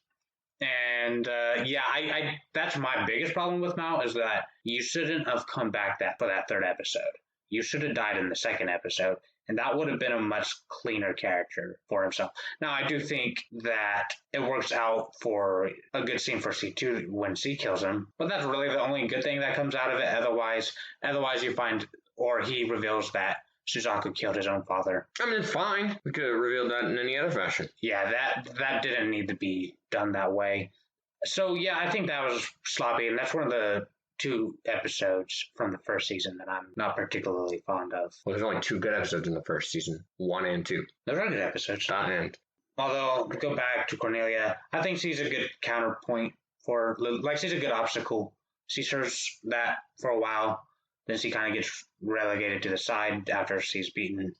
And I that's my biggest problem with Mao, is that you shouldn't have come back for that 3rd episode. You should have died in the 2nd episode, and that would have been a much cleaner character for himself. Now, I do think that it works out for a good scene for C2 when C kills him, but that's really the only good thing that comes out of it. Otherwise you find, or he reveals that Suzaku killed his own father.
I mean, it's fine. We could have revealed that in any other fashion.
Yeah, that didn't need to be done that way. So, yeah, I think that was sloppy, and that's one of the 2 episodes from the 1st season that I'm not particularly fond of.
Well, there's only 2 good episodes in the 1st season. 1 and 2.
Those are good episodes.
And.
Although, to go back to Cornelia, I think she's a good counterpoint for... Like, she's a good obstacle. She serves that for a while. Then she kind of gets relegated to the side after she's beaten.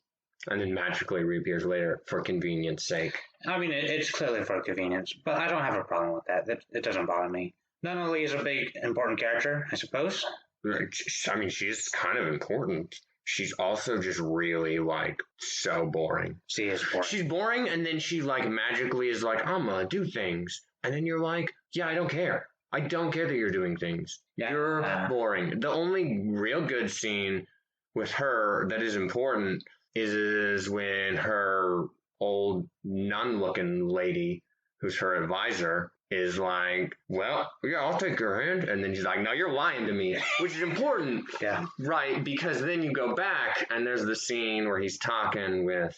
And then magically reappears later for convenience sake.
I mean, it's clearly for convenience, but I don't have a problem with that. It doesn't bother me. Nunnally is a big, important character, I suppose.
I mean, she's kind of important. She's also just really, like, so boring.
She is boring.
She's boring, and then she, like, magically is like, I'm gonna do things. And then you're like, yeah, I don't care. I don't care that you're doing things. Yeah. You're boring. The only real good scene with her that is important is when her old nun-looking lady, who's her advisor, is like, well, yeah, I'll take your hand. And then she's like, no, you're lying to me, which is important.
Yeah.
Right, because then you go back, and there's the scene where he's talking where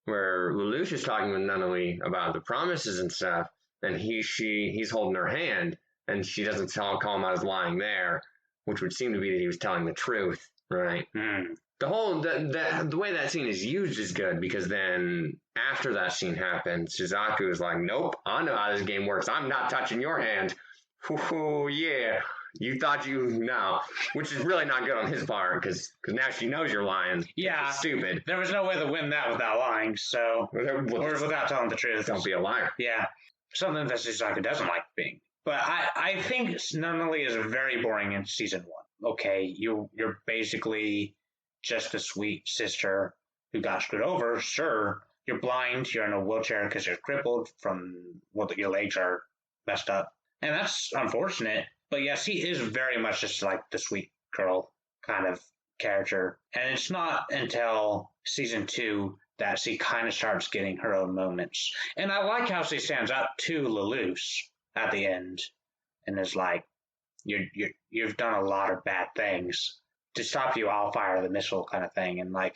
Lelouch is talking with Nunnally about the promises and stuff, and he's holding her hand, and she doesn't call him out as lying there, which would seem to be that he was telling the truth, right?
Mm.
The way that scene is used is good, because then after that scene happens, Suzaku is like, nope, I know how this game works. I'm not touching your hand. Ooh, yeah. You thought no, which is really not good on his part because now she knows you're lying.
Yeah.
Stupid.
There was no way to win that without lying, so. Or without telling the truth.
Don't be a liar.
Yeah. Something that Susaka doesn't like being. But I think Nunnally is very boring in season 1. Okay, you're basically just a sweet sister who got screwed over, sure. You're blind, you're in a wheelchair because you're crippled from your legs are messed up. And that's unfortunate. But yes, he is very much just like the sweet girl kind of character. And it's not until season 2 that she kind of starts getting her own moments. And I like how she stands up to Lelouch at the end and is like, you've done a lot of bad things. To stop you, I'll fire the missile kind of thing and like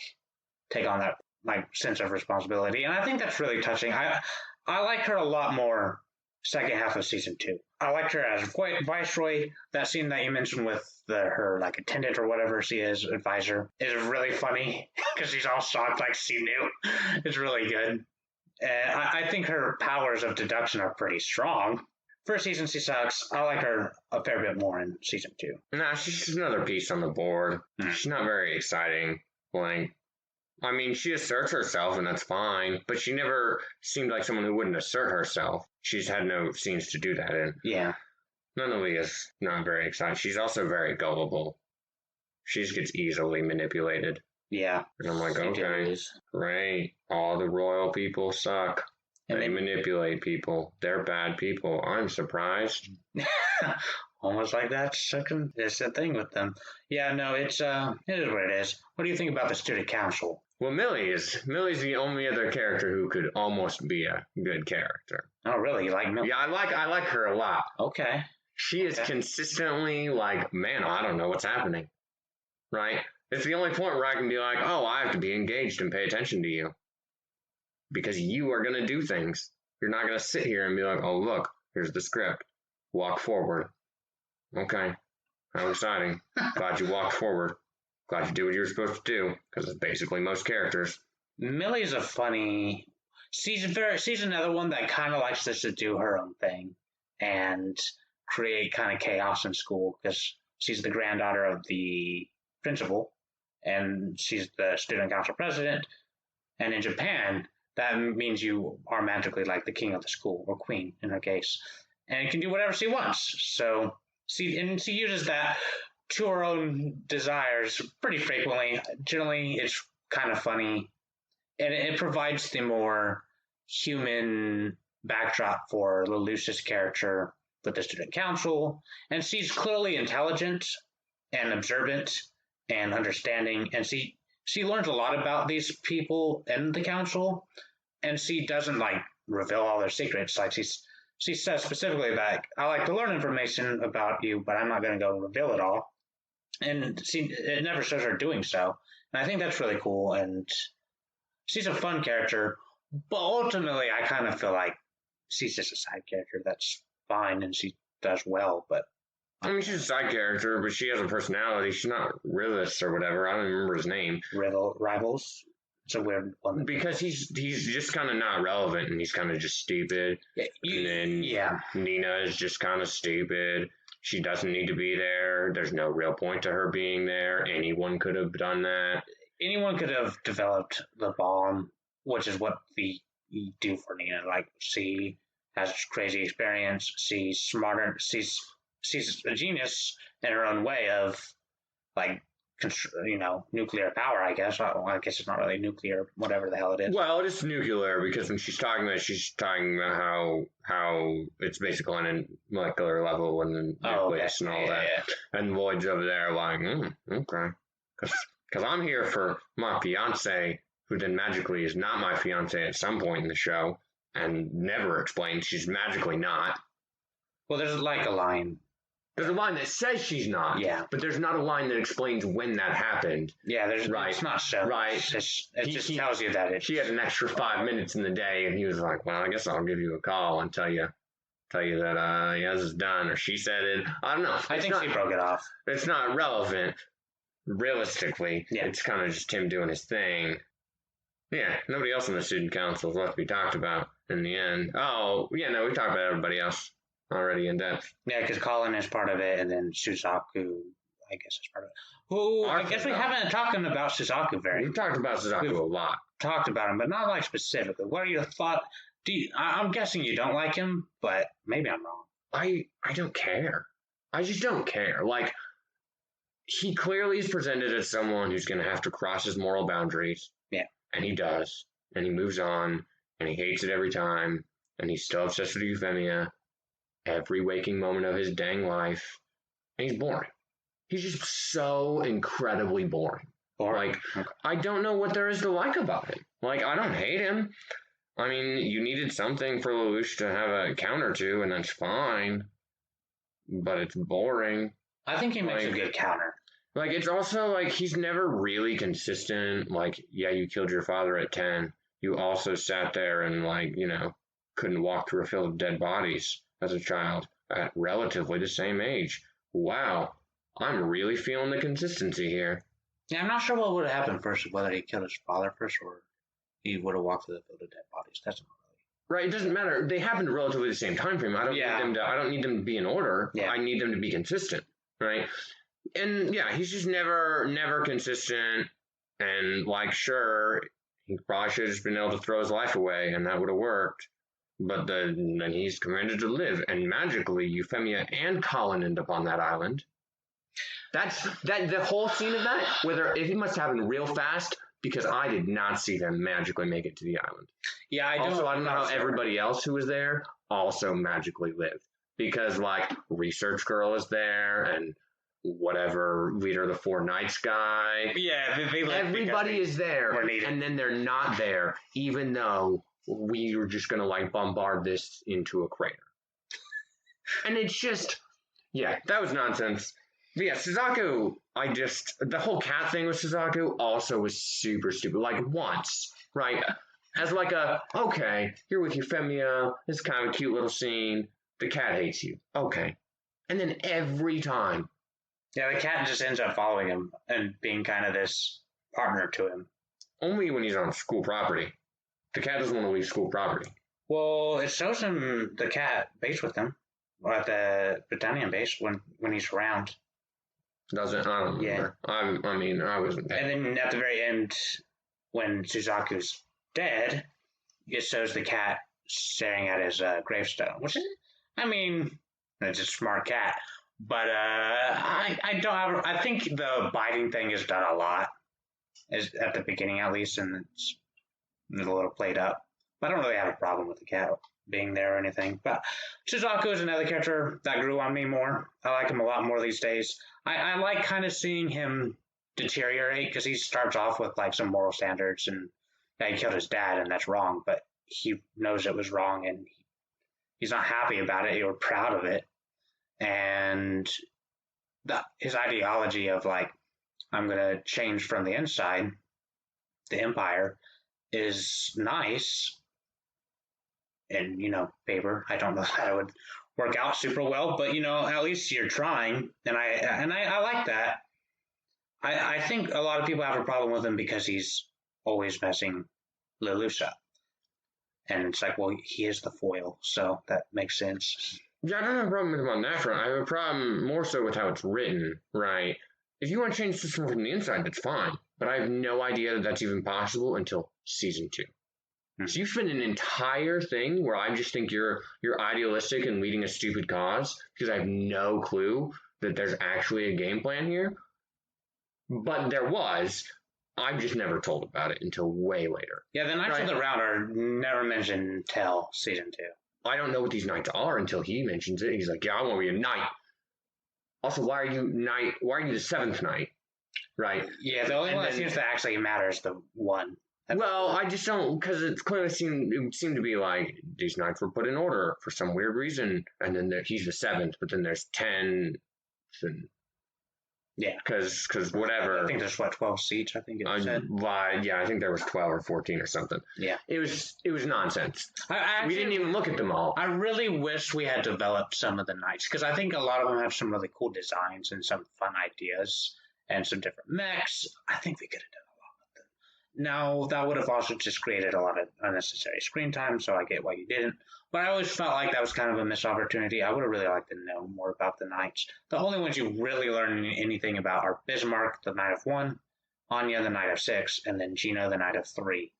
take on that like sense of responsibility. And I think that's really touching. I like her a lot more second half of season 2. I liked her as Viceroy. That scene that you mentioned with her like attendant or whatever she is, advisor, is really funny because she's all shocked like she knew. It's really good. And I think her powers of deduction are pretty strong. First season, she sucks. I like her a fair bit more in season 2.
Nah, she's just another piece on the board. She's not very exciting. Like, I mean, she asserts herself, and that's fine, but she never seemed like someone who wouldn't assert herself. She's had no scenes to do that in.
Yeah.
Nunnally is not very exciting. She's also very gullible. She just gets easily manipulated.
Yeah.
And I'm like, okay, great. All the royal people suck. And they manipulate people. They're bad people. I'm surprised.
Almost like that's a thing with them. Yeah, no, it is what it is. What do you think about the student council?
Well, Millie's the only other character who could almost be a good character.
Oh, really? You like Millie?
Yeah, I like her a lot.
Okay.
She is consistently like, man, I don't know what's happening. Right? It's the only point where I can be like, oh, I have to be engaged and pay attention to you. Because you are going to do things. You're not going to sit here and be like, oh, look, here's the script. Walk forward. Okay. How exciting. Glad you walked forward. Glad you do what you're supposed to do. Because it's basically most characters.
Millie's a funny... She's another one that kind of likes just to do her own thing. And create kind of chaos in school. Because she's the granddaughter of the principal. And she's the student council president. And in Japan... that means you are magically like the king of the school, or queen in her case. And can do whatever she wants. So she uses that to her own desires pretty frequently. Generally, it's kind of funny. And it provides the more human backdrop for Lelouch's character with the student council. And she's clearly intelligent and observant and understanding. And she learns a lot about these people in the council, and she doesn't like reveal all their secrets. Like she says specifically that I like to learn information about you, but I'm not going to go reveal it all. And it never shows her doing so. And I think that's really cool. And she's a fun character, but ultimately I kind of feel like she's just a side character that's fine and she does well, but
I mean, she's a side character, but she has a personality. She's not Rilis or whatever. I don't remember his name.
Rivals? It's a weird one.
Because he's just kind of not relevant, and he's kind of just stupid. And then Nina is just kind of stupid. She doesn't need to be there. There's no real point to her being there. Anyone could have done that.
Anyone could have developed the bomb, which is what we do for Nina. Like, she has crazy experience. She's smarter. She's a genius in her own way of, like, nuclear power, I guess. I guess it's not really nuclear, whatever the hell it is. Well,
it is nuclear because when she's talking about how it's basically on a molecular level and the nucleus and all that. Yeah. And Lloyd's over there like, okay. Because I'm here for my fiance, who then magically is not my fiance at some point in the show and never explains she's magically not.
Well, there's like a line.
There's a line that says she's not.
Yeah.
But there's not a line that explains when that happened.
Yeah, right. It's not shown.
Right.
It just tells you that
she had an extra 5 minutes in the day, and he was like, well, I guess I'll give you a call and tell you that this is done, or she said it. I don't know.
I think she broke it off.
It's not relevant, realistically. Yeah. It's kind of just him doing his thing. Yeah, nobody else in the student council is left to be talked about in the end. Oh, yeah, no, we talked about everybody else. already in depth.
Yeah, because Colin is part of it, and then Suzaku, I guess, is part of it. Who, I guess we haven't talked about Suzaku very
We've talked about Suzaku a lot.
Talked about him, but not like specifically. What are your thoughts? I'm guessing you don't like him, but maybe I'm wrong.
I don't care. I just don't care. Like, he clearly is presented as someone who's going to have to cross his moral boundaries.
Yeah.
And he does. And he moves on. And he hates it every time. And he's still obsessed with Euphemia every waking moment of his dang life. And he's boring. He's just so incredibly boring. Like, okay. I don't know what there is to like about him. Like, I don't hate him. I mean, you needed something for Lelouch to have a counter to, and that's fine. But it's boring.
I think he makes a good counter.
Like, it's also, like, he's never really consistent. Like, yeah, you killed your father at 10. You also sat there and, like, you know, couldn't walk through a field of dead bodies as a child at relatively the same age. Wow. I'm really feeling the consistency here.
Yeah, I'm not sure what would have happened first, whether he killed his father first or he would have walked through the field of dead bodies. That's not really...
Right, it doesn't matter. They happened relatively the same time frame. I don't need them to be in order. Yeah. I need them to be consistent, right? And yeah, he's just never consistent. And like, sure, he probably should have just been able to throw his life away, and that would have worked. But then he's commanded to live, and magically, Euphemia and Colin end up on that island. The whole scene of that, it must happen real fast, because I did not see them magically make it to the island.
Yeah, I don't
know how everybody else who was there also magically lived. Because, like, Research Girl is there, and whatever leader of the Four Knights guy.
Yeah,
everybody is there, and then they're not there, even though we were just going to, like, bombard this into a crater. And it's just, yeah, that was nonsense. But yeah, Suzaku, the whole cat thing with Suzaku also was super stupid. Like, once, right? As like okay, you're with Euphemia, it's kind of a cute little scene, the cat hates you. Okay. And then every time.
Yeah, the cat just ends up following him and being kind of this partner to him.
Only when he's on school property. The cat doesn't want to leave school property.
Well, it shows him the cat base with him, or at the Britannian base when he's around.
Doesn't? I don't remember. Yeah. I wasn't there.
And then at the very end, when Suzaku's dead, it shows the cat staring at his gravestone, which is, it's a smart cat. But I think the biting thing is done a lot, is at the beginning at least, and it's a little played up. But I don't really have a problem with the cat being there or anything. But Suzaku is another character that grew on me more. I like him a lot more these days. I like kind of seeing him deteriorate, because he starts off with like some moral standards, and he killed his dad, and that's wrong, but he knows it was wrong, and he's not happy about it. He was proud of it. And his ideology of like, I'm going to change from the inside, the empire, is nice. And, paper, I don't know how it would work out super well, but, at least you're trying. And I like that. I think a lot of people have a problem with him because he's always messing Lelouch up. And it's like, well, he is the foil, so that makes sense.
Yeah, I don't have a problem with him on that front. I have a problem more so with how it's written, right? If you want to change the system from the inside, that's fine. But I have no idea that that's even possible until season 2. Mm-hmm. So you spend an entire thing where I just think you're idealistic and leading a stupid cause, because I have no clue that there's actually a game plan here. But there was. I'm just never told about it until way later.
Yeah, the Knights of the Round are never mentioned until season 2.
I don't know what these knights are until he mentions it. He's like, yeah, I want to be a knight. Also, why are you the 7th knight? Right?
Yeah, the only one that seems to actually matter is the one.
Well, I just don't, because it clearly seemed to be like these knights were put in order for some weird reason, and then he's the 7th, but then there's 10, and
yeah,
because whatever.
I think there's 12 seats. I think it said.
Yeah, I think there was 12 or 14 or something.
Yeah,
it was nonsense. We didn't even look at them all.
I really wish we had developed some of the knights, because I think a lot of them have some really cool designs and some fun ideas and some different mechs. I think we could have done a lot with them. Now, that would have also just created a lot of unnecessary screen time, so I get why you didn't. But I always felt like that was kind of a missed opportunity. I would have really liked to know more about the knights. The only ones you really learn anything about are Bismarck, the Knight of One, Anya, the Knight of Six, and then Gino, the Knight of Three.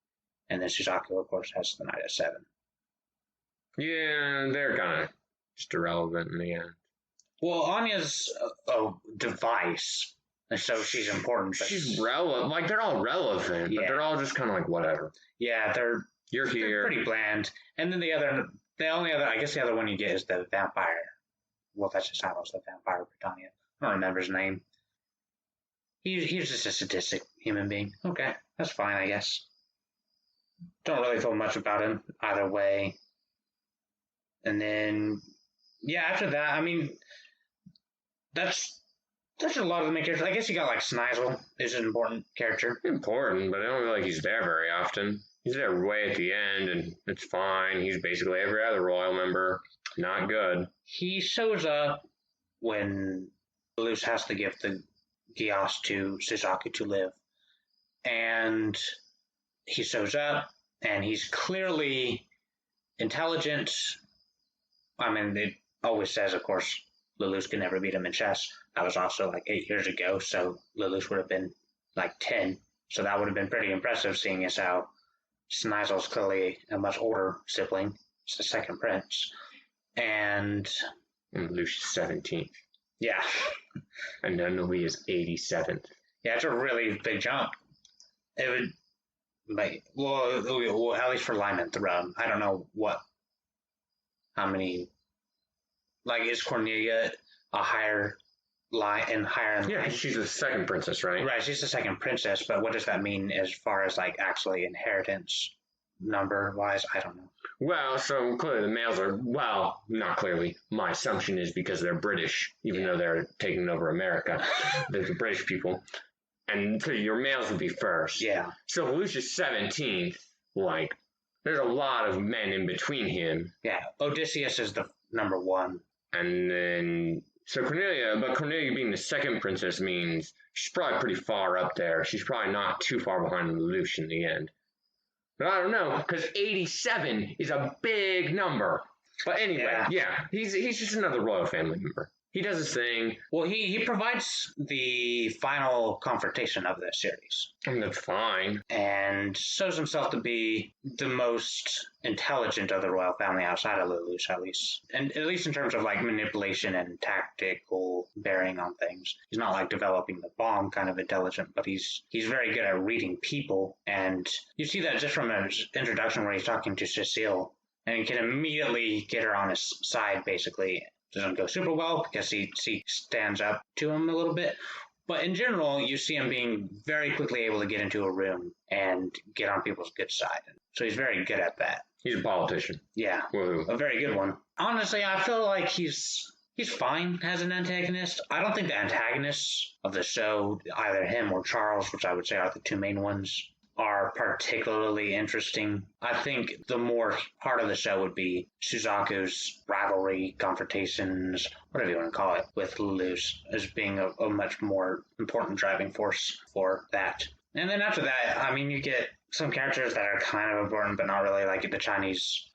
And then Suzaku, of course, has the Knight of Seven.
Yeah, they're kind of just irrelevant in the end.
Well, Anya's a device, and so she's important. But
She's relevant. Like, they're all relevant, but they're all just kind of like, whatever.
Yeah,
You're here.
pretty bland. And then the other one you get is the vampire. Well, that's just how it's the vampire Britannia. I don't remember his name. He's just a sadistic human being. Okay, that's fine, I guess. Don't really feel much about him either way. And then, yeah, after that, I mean, that's a lot of the main characters. I guess you got like Snizel is an important character.
Important, but I don't feel like he's there very often. He's there way at the end, and it's fine. He's basically every other royal member. Not good.
He shows up when Lelouch has to give the Geass to Suzaku to live. And he shows up, and he's clearly intelligent. I mean, it always says, of course, Lelouch can never beat him in chess. That was also like 8 years ago, so Lelouch would have been like 10. So that would have been pretty impressive, seeing as how Snizel's clearly a much older sibling. It's the second prince. And
Lelouch is 17th.
Yeah.
And Nunui is 87th.
Yeah, it's a really big jump. It would, like, well, at least for Lyman Throne. I don't know how many, like, is Cornelia a higher line?
Yeah, she's the second princess, right?
Right, she's the second princess, but what does that mean as far as, like, actually inheritance number-wise? I don't know.
Well, so clearly the males are, well, not clearly. My assumption is because they're British, even though they're taking over America. They're the British people. And so your males would be first.
Yeah.
So Lelouch is 17th. Like, there's a lot of men in between him.
Yeah, Odysseus is the number one.
And then, so Cornelia being the second princess means she's probably pretty far up there. She's probably not too far behind Lelouch in the end. But I don't know, because 87 is a big number. But anyway, yeah he's just another royal family member. He does his thing.
Well, he provides the final confrontation of the series.
And that's fine.
And shows himself to be the most intelligent of the royal family outside of Lelouch, at least. And at least in terms of like manipulation and tactical bearing on things. He's not like developing the bomb kind of intelligent, but he's very good at reading people. And you see that just from his introduction where he's talking to Cecile. And he can immediately get her on his side, basically. Doesn't go super well because he stands up to him a little bit. But in general, you see him being very quickly able to get into a room and get on people's good side. So he's very good at that.
He's a politician.
Yeah,
Woo-hoo.
A very good one. Honestly, I feel like he's fine as an antagonist. I don't think the antagonists of the show, either him or Charles, which I would say are the two main ones, are particularly interesting. I think the more part of the show would be Suzaku's rivalry, confrontations, whatever you want to call it, with Lelouch as being a much more important driving force for that. And then after that, I mean, you get some characters that are kind of important, but not really, like the Chinese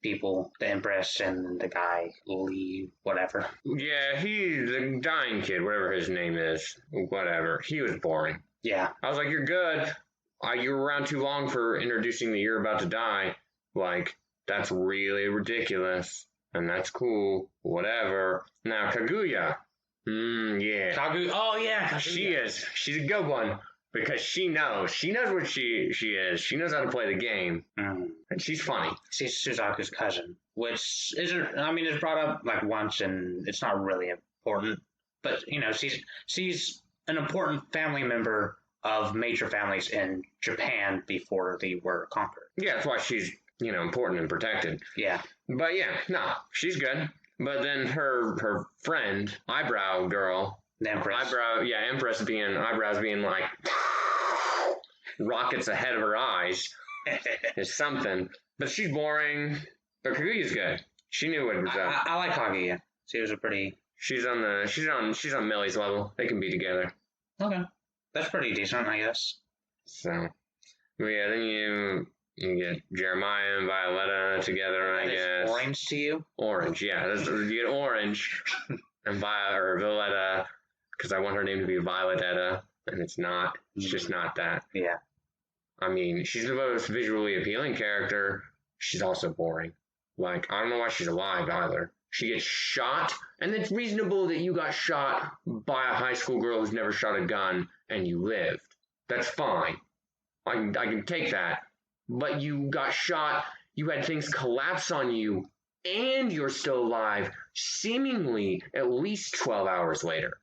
people, the Empress and the guy, Li, whatever.
Yeah, he's the dying kid, whatever his name is, whatever. He was boring.
Yeah.
I was like, you're good. You were around too long for introducing the you're about to die. Like, that's really ridiculous. And that's cool. Whatever. Now, Kaguya. Yeah.
Oh, yeah.
Kaguya. She's a good one. Because she knows. She knows what she is. She knows how to play the game. And she's funny.
She's Suzaku's cousin. Which isn't, I mean, it's brought up like once and it's not really important. But, you know, she's an important family member of major families in Japan before they were conquered.
Yeah, that's why she's, important and protected.
Yeah.
But yeah, no, she's good. But then her friend, eyebrow girl,
the Empress.
Empress eyebrows being like rockets ahead of her eyes is something. But she's boring. But Kaguya's good. She knew what was up.
I like Kaguya. She was a pretty.
She's on Millie's level. They can be together.
Okay. That's pretty decent, I guess.
So, Well, yeah, then you get Jeremiah and Violetta together, I
That is
guess.
orange to you?
Orange, yeah. You get Orange and Violetta, because I want her name to be Violetetta, and it's not. It's just not that.
Yeah.
I mean, she's the most visually appealing character. She's also boring. Like, I don't know why she's alive either. She gets shot, and it's reasonable that you got shot by a high school girl who's never shot a gun and you lived. That's fine. I can take that. But you got shot, you had things collapse on you, and you're still alive, seemingly at least 12 hours later.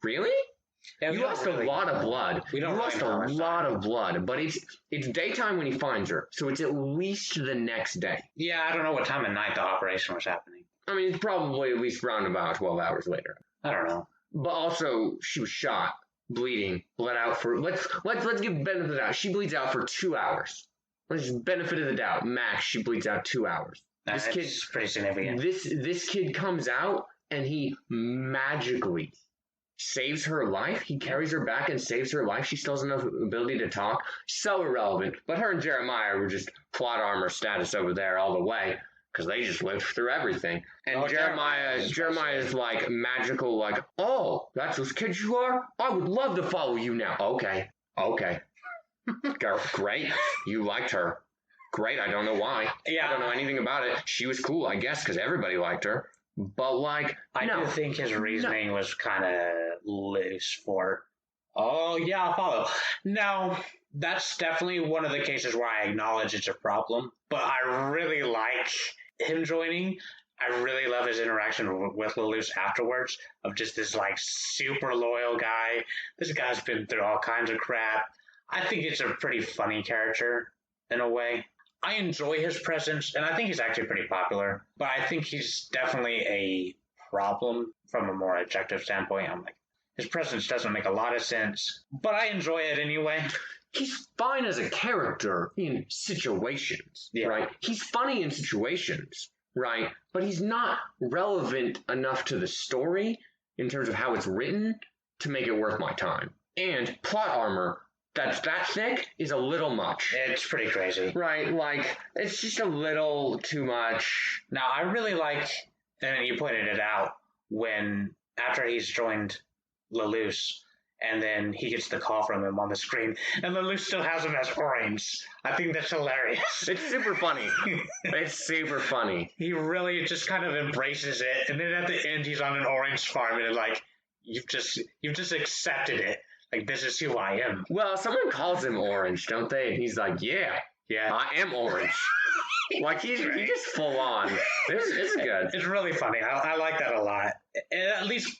Really?
Yeah,
You lost a lot of blood.
We don't
You
really
lost
know
a
how much
lot
time.
of blood, but it's daytime when he finds her, so it's at least the next day.
Yeah, I don't know what time of night the operation was happening.
I mean, it's probably at least round about 12 hours later.
I don't know.
But also, she was shot, bleeding, bled out for. Let's give benefit of the doubt. She bleeds out for 2 hours. Let's just benefit of the doubt. Max, she bleeds out 2 hours. This
That's
kid,
pretty significant.
this kid comes out and he magically saves her life. He carries her back and saves her life. She still has enough ability to talk. So irrelevant. But her and Jeremiah were just plot armor status over there all the way because they just lived through everything. And Jeremiah is like magical, like, oh, that's those kids you are? I would love to follow you now. Okay. Great. You liked her. Great. I don't know why.
Yeah.
I don't know anything about it. She was cool, I guess, because everybody liked her. But, like,
I do think his reasoning was kind of loose for, oh, yeah, I'll follow. Now, that's definitely one of the cases where I acknowledge it's a problem, but I really like him joining. I really love his interaction with Lelouch afterwards, of just this, like, super loyal guy. This guy's been through all kinds of crap. I think it's a pretty funny character, in a way. I enjoy his presence, and I think he's actually pretty popular, but I think he's definitely a problem from a more objective standpoint. I'm like, his presence doesn't make a lot of sense, but I enjoy it anyway.
He's fine as a character in situations, right? He's funny in situations, right? But he's not relevant enough to the story in terms of how it's written to make it worth my time. And plot armor that's that thick is a little much.
It's pretty crazy.
Right, like, it's just a little too much.
Now, I really like, and you pointed it out, when, after he's joined Lelouch, and then he gets the call from him on the screen, and Lelouch still has him as Orange. I think that's hilarious.
It's super funny. It's super funny.
He really just kind of embraces it, and then at the end, he's on an orange farm, and like, you've just accepted it. Like, this is who I am.
Well, someone calls him Orange, don't they? And he's like, yeah, I am Orange. Like, he just full on. It's good.
It's really funny. I like that a lot. And at least,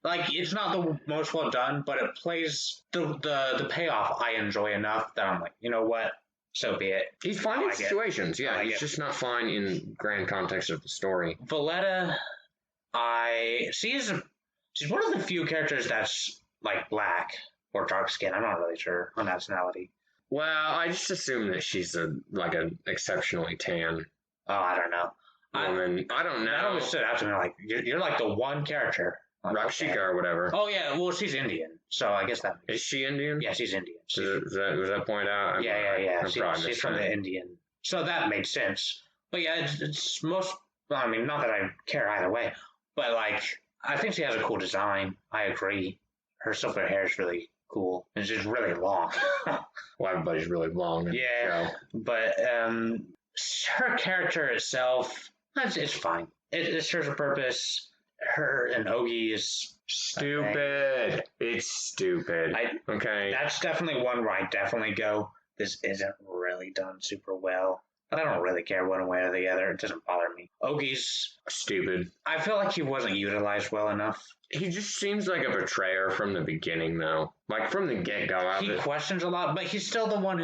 like, it's not the most well done, but it plays the payoff I enjoy enough that I'm like, you know what? So be it.
He's fine in situations. Yeah, he's just not fine in grand context of the story.
Valletta, she's one of the few characters that's, like, black or dark skin. I'm not really sure on nationality.
Well, I just assume that she's an exceptionally tan.
Oh, I don't know.
Woman. I don't know.
That always stood out to me. Like, you're like the one character.
Rakshika or whatever.
Oh yeah, well she's Indian, so I guess that.
Is she Indian?
Yeah, she's Indian.
Was that pointed out?
Yeah. She's from the Indian, so that made sense. But yeah, it's most. Well, I mean, not that I care either way, but like, I think she has a cool design. I agree. Her silver hair is really cool. It's just really long.
Well, everybody's really long.
Yeah, but her character itself, it's fine. It serves a purpose. Her and Ogie is
stupid. It's stupid. Okay.
That's definitely one where I definitely go, this isn't really done super well. But I don't really care one way or the other. It doesn't bother me. Ogie's
stupid.
I feel like he wasn't utilized well enough.
He just seems like a betrayer from the beginning, though. Like, from the get-go.
He questions a lot, but he's still the one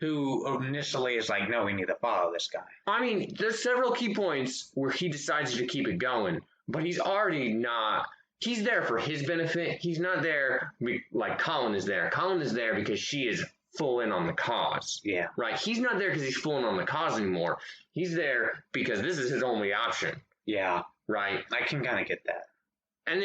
who initially is like, no, we need to follow this guy.
I mean, there's several key points where he decides to keep it going, but he's already not. He's there for his benefit. He's not there like Colin is there. Colin is there because she is full in on the cause.
Yeah.
Right? He's not there because he's full in on the cause anymore. He's there because this is his only option.
Yeah.
Right?
I can kind of get that.
And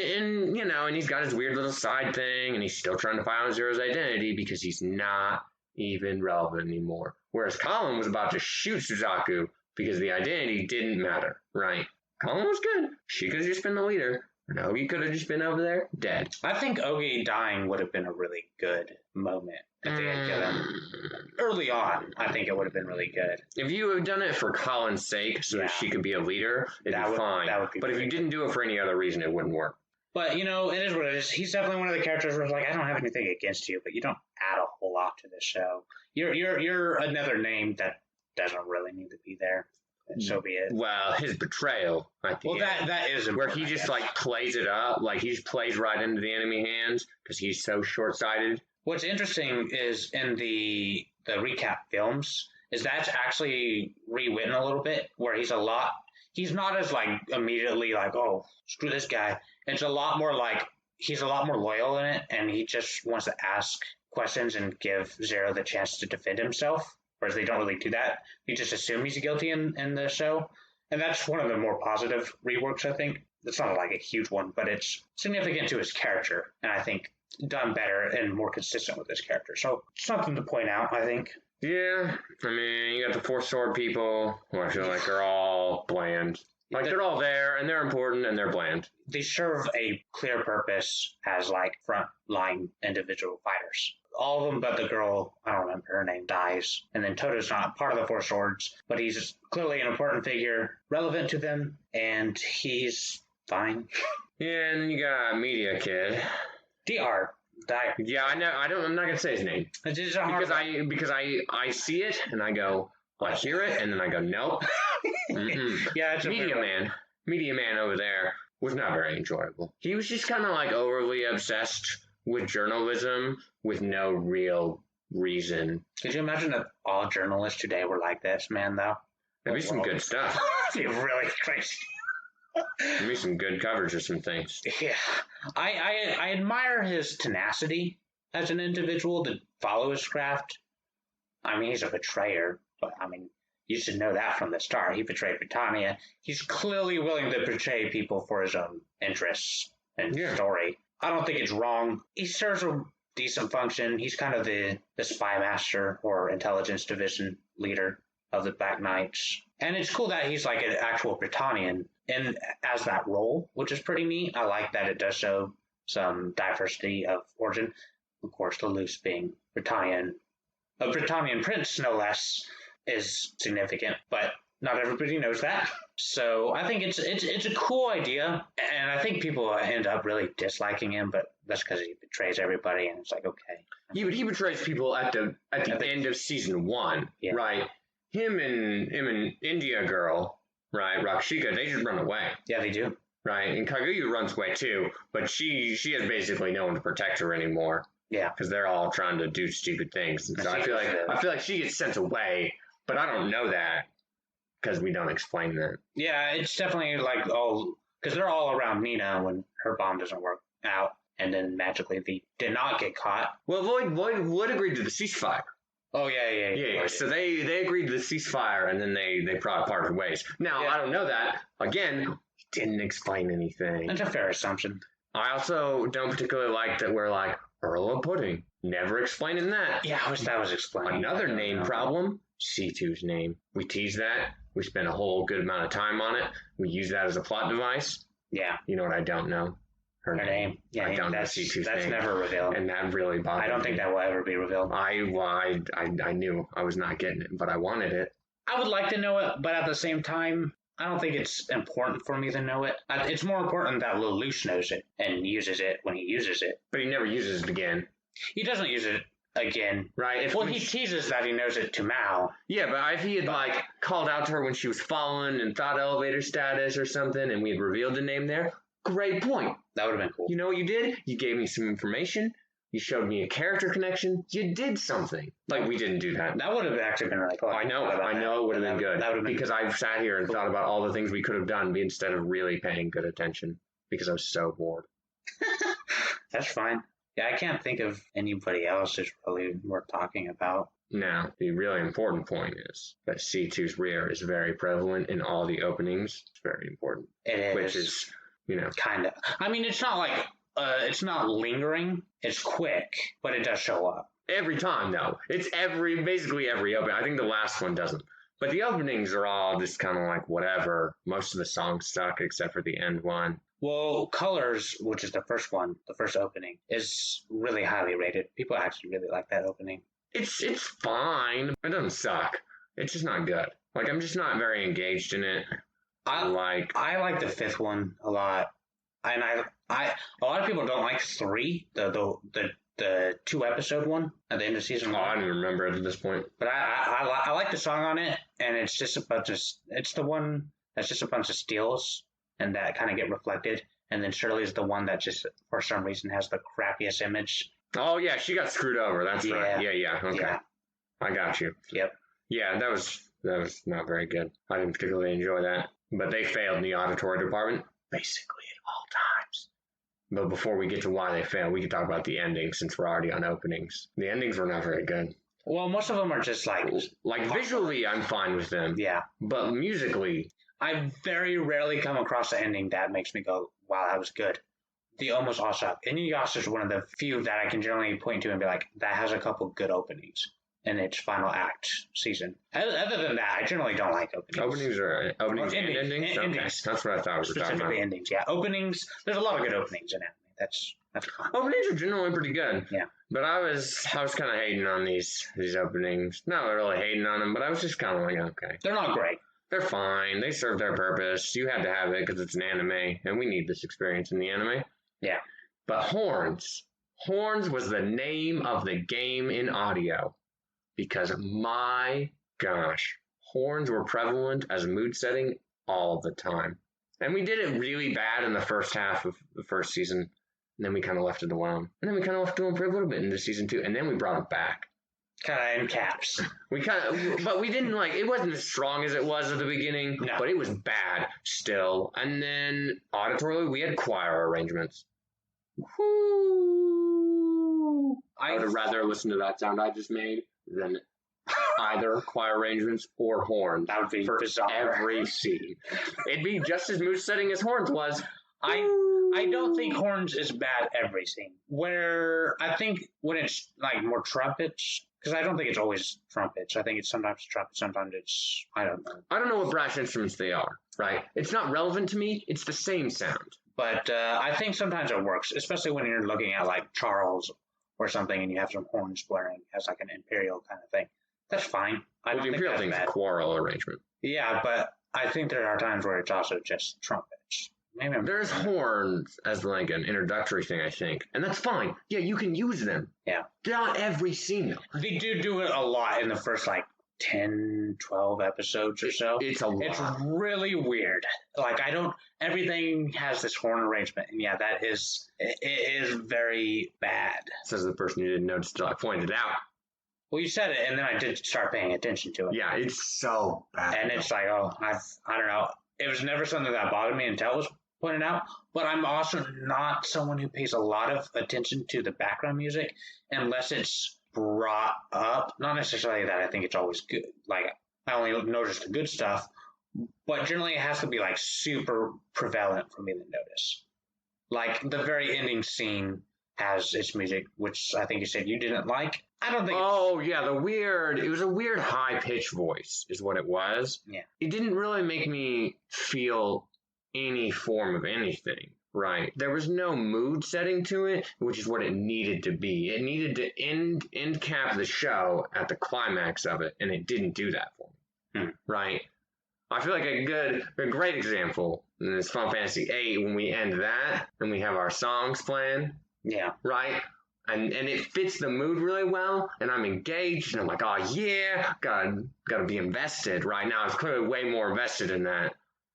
you know, and he's got his weird little side thing, and he's still trying to find out Zero's identity because he's not even relevant anymore. Whereas Colin was about to shoot Suzaku because the identity didn't matter, right? Colin was good. She could have just been the leader. And Ogi could have just been over there, dead.
I think Ogi dying would have been a really good moment if they had killed him early on. I think it would have been really good.
If you had done it for Colin's sake, so that she could be a leader, it'd be fine. That would be but if you didn't do it for any other reason, it wouldn't work.
But, it is what it is. He's definitely one of the characters where it's like, I don't have anything against you, but you don't add a whole lot to this show. You're another name that doesn't really need to be there. And so be it.
Well, his betrayal.
That is important.
Where he just, plays it up. Like, he just plays right into the enemy hands because he's so short-sighted.
What's interesting is in the recap films is that's actually rewritten a little bit, where he's not as, immediately oh, screw this guy. It's a lot more he's a lot more loyal in it, and he just wants to ask questions and give Zero the chance to defend himself. Whereas they don't really do that. You just assume he's guilty in the show. And that's one of the more positive reworks, I think. It's not a huge one, but it's significant to his character. And I think done better and more consistent with his character. So something to point out, I think.
Yeah. I mean, you got the four sword people who I feel like are all bland. They're all there, and they're important, and they're bland.
They serve a clear purpose as, front-line individual fighters. All of them but the girl, I don't remember her name, dies. And then Toto's not part of the Four Swords, but he's clearly an important figure, relevant to them, and he's fine.
Yeah, and then you got Media Kid.
DR. Dyer.
Yeah, I know. I'm not gonna say his name.
It's just because
I see it and I go, I hear it, and then I go, nope.
Yeah, it's
Media Man over there was not very enjoyable. He was just kind of overly obsessed with journalism with no real reason.
Could you imagine that all journalists today were like this, man, though?
That'd be some good stuff.
It'd be really crazy.
That'd be some good coverage of some things.
Yeah. I admire his tenacity as an individual to follow his craft. I mean, he's a betrayer, but you should know that from the start. He betrayed Britannia. He's clearly willing to betray people for his own interests and story. I don't think it's wrong. He serves a decent function. He's kind of the spy master or intelligence division leader of the Black Knights. And it's cool that he's an actual Britannian and as that role, which is pretty neat. I like that it does show some diversity of origin. Of course, the Luce being Britannian, a Britannian prince, no less, is significant, but not everybody knows that. So I think it's a cool idea, and I think people end up really disliking him, but that's because he betrays everybody, and it's okay.
Yeah, but he betrays people at the end of season 1, right? Him and India girl, right, Rakshika, they just run away.
Yeah, they do.
Right, and Kaguya runs away too, but she has basically no one to protect her anymore.
Yeah,
because they're all trying to do stupid things, and so I feel like she gets sent away. But I don't know that because we don't explain that. Yeah,
it's definitely because they're all around Nina when her bomb doesn't work out, and then magically they did not get caught.
Well, Void agreed to the ceasefire.
Oh yeah.
So they agreed to the ceasefire, and then they parted ways. Now I don't know that. Again, didn't explain anything.
That's a fair assumption.
I also don't particularly like that we're Earl of Pudding. Never explaining that.
Yeah, I wish that was explained.
Another name problem. C2's name. We teased that. We spent a whole good amount of time on it. We use that as a plot device.
Yeah.
You know what I don't know? Her name.
Yeah,
I don't know C2's name.
That's never revealed.
And that really bothered me.
I don't think that will ever be revealed.
I knew I was not getting it, but I wanted it.
I would like to know it, but at the same time, I don't think it's important for me to know it. It's more important that Lelouch knows it and uses it when he uses it.
But he never uses it again.
He doesn't use it again.
Right.
He teases that he knows it to Mao.
Yeah, but if he had called out to her when she was fallen and thought elevator status or something, and we had revealed the name there, great point.
That would have been cool.
You know what you did? You gave me some information. You showed me a character connection. You did something. We didn't do that.
That would have actually been really cool.
I know it would have been good. That would have been because I've sat here and thought about all the things we could have done instead of really paying good attention because I was so bored.
That's fine. Yeah, I can't think of anybody else that's really worth talking about.
Now, the really important point is that C2's rear is very prevalent in all the openings. It's very important.
It is.
Which is,
kind of. I mean, it's not it's not lingering. It's quick, but it does show up.
Every time, though. It's basically every opening. I think the last one doesn't. But the openings are all just kind of like whatever. Most of the songs suck except for the end one.
Well, Colors, which is the first one, the first opening, is really highly rated. People actually really like that opening.
It's fine. It doesn't suck. It's just not good. Like, I'm just not very engaged in it.
I like the fifth one a lot. And I a lot of people don't like 3, the 2-episode one at the end of season 1.
I don't even remember it at this point.
But I like the song on it, and it's just it's the one that's just a bunch of steals, and that kind of get reflected. And then Shirley's the one that just, for some reason, has the crappiest image.
Oh, yeah, she got screwed over. That's right. Yeah, okay. Yeah. I got you.
Yep.
Yeah, that was not very good. I didn't particularly enjoy that. But they failed in the auditory department, basically at all times. But before we get to why they failed, we can talk about the endings since we're already on openings. The endings were not very good.
Well, most of them are just like
visually, I'm fine with them.
Yeah.
But musically,
I very rarely come across an ending that makes me go, wow, that was good. The Almost All Stop. Geass is one of the few that I can generally point to and be like, that has a couple good openings in its final act season. Other than that, I generally don't like openings.
Openings and endings? Okay. Endings. That's what I thought we were talking about.
Specifically endings, yeah. Openings, there's a lot of good openings in anime. That's fine.
Openings are generally pretty good.
Yeah.
But I was kind of hating on these openings. Not really hating on them, but I was just kind of like, okay.
They're not great.
They're fine. They serve their purpose. You had to have it because it's an anime, and we need this experience in the anime.
Yeah.
But Horns was the name of the game in audio. Because, my gosh, horns were prevalent as a mood setting all the time. And we did it really bad in the first half of the first season. And then we kind of left it alone. And then we kind of left it alone for a little bit into season 2. And then we brought it back.
Kind of in caps.
But we didn't it wasn't as strong as it was at the beginning.
No.
But it was bad still. And then auditorily, we had choir arrangements. Whoo! I would have rather listened to that sound I just made than either choir arrangements or horns.
That would be
for
bizarre.
Every scene. It'd be just as mood setting as horns was.
I don't think horns is bad every scene. Where I think when it's like more trumpets, because I don't think it's always trumpets. I think it's sometimes trumpets, sometimes it's, I don't know.
I don't know what brass instruments they are, right? It's not relevant to me. It's the same sound.
But I think sometimes it works, especially when you're looking at like Charles or something and you have some horns blaring as like an imperial kind of thing. That's fine.
The imperial thing's a choral arrangement.
Yeah, but I think there are times where it's also just trumpets.
There's horns as like an introductory thing, I think. And that's fine. Yeah, you can use them.
Yeah.
Not every scene, though.
They do it a lot in the first, 10, 12 episodes or so.
It's a lot.
It's really weird. Everything has this horn arrangement. And yeah, it is very bad.
Says the person who didn't notice until I pointed it out.
Well, you said it, and then I did start paying attention to it.
Yeah, it's so bad.
And it's I don't know. It was never something that bothered me until it was pointed out, but I'm also not someone who pays a lot of attention to the background music unless it's brought up. Not necessarily that I think it's always good. I only notice the good stuff, but generally it has to be super prevalent for me to notice. The very ending scene has its music, which I think you said you didn't like. I don't think.
Oh yeah, it was a weird high pitched voice, is what it was.
Yeah.
It didn't really make me feel any form of anything, right? There was no mood setting to it, which is what it needed to be. It needed to end cap the show at the climax of it, and it didn't do that for me, right? I feel like a great example is Final Fantasy VIII when we end that and we have our songs playing.
Yeah.
Right? And it fits the mood really well, and I'm engaged, and I'm like, oh yeah, gotta be invested right now. I was clearly way more invested in that.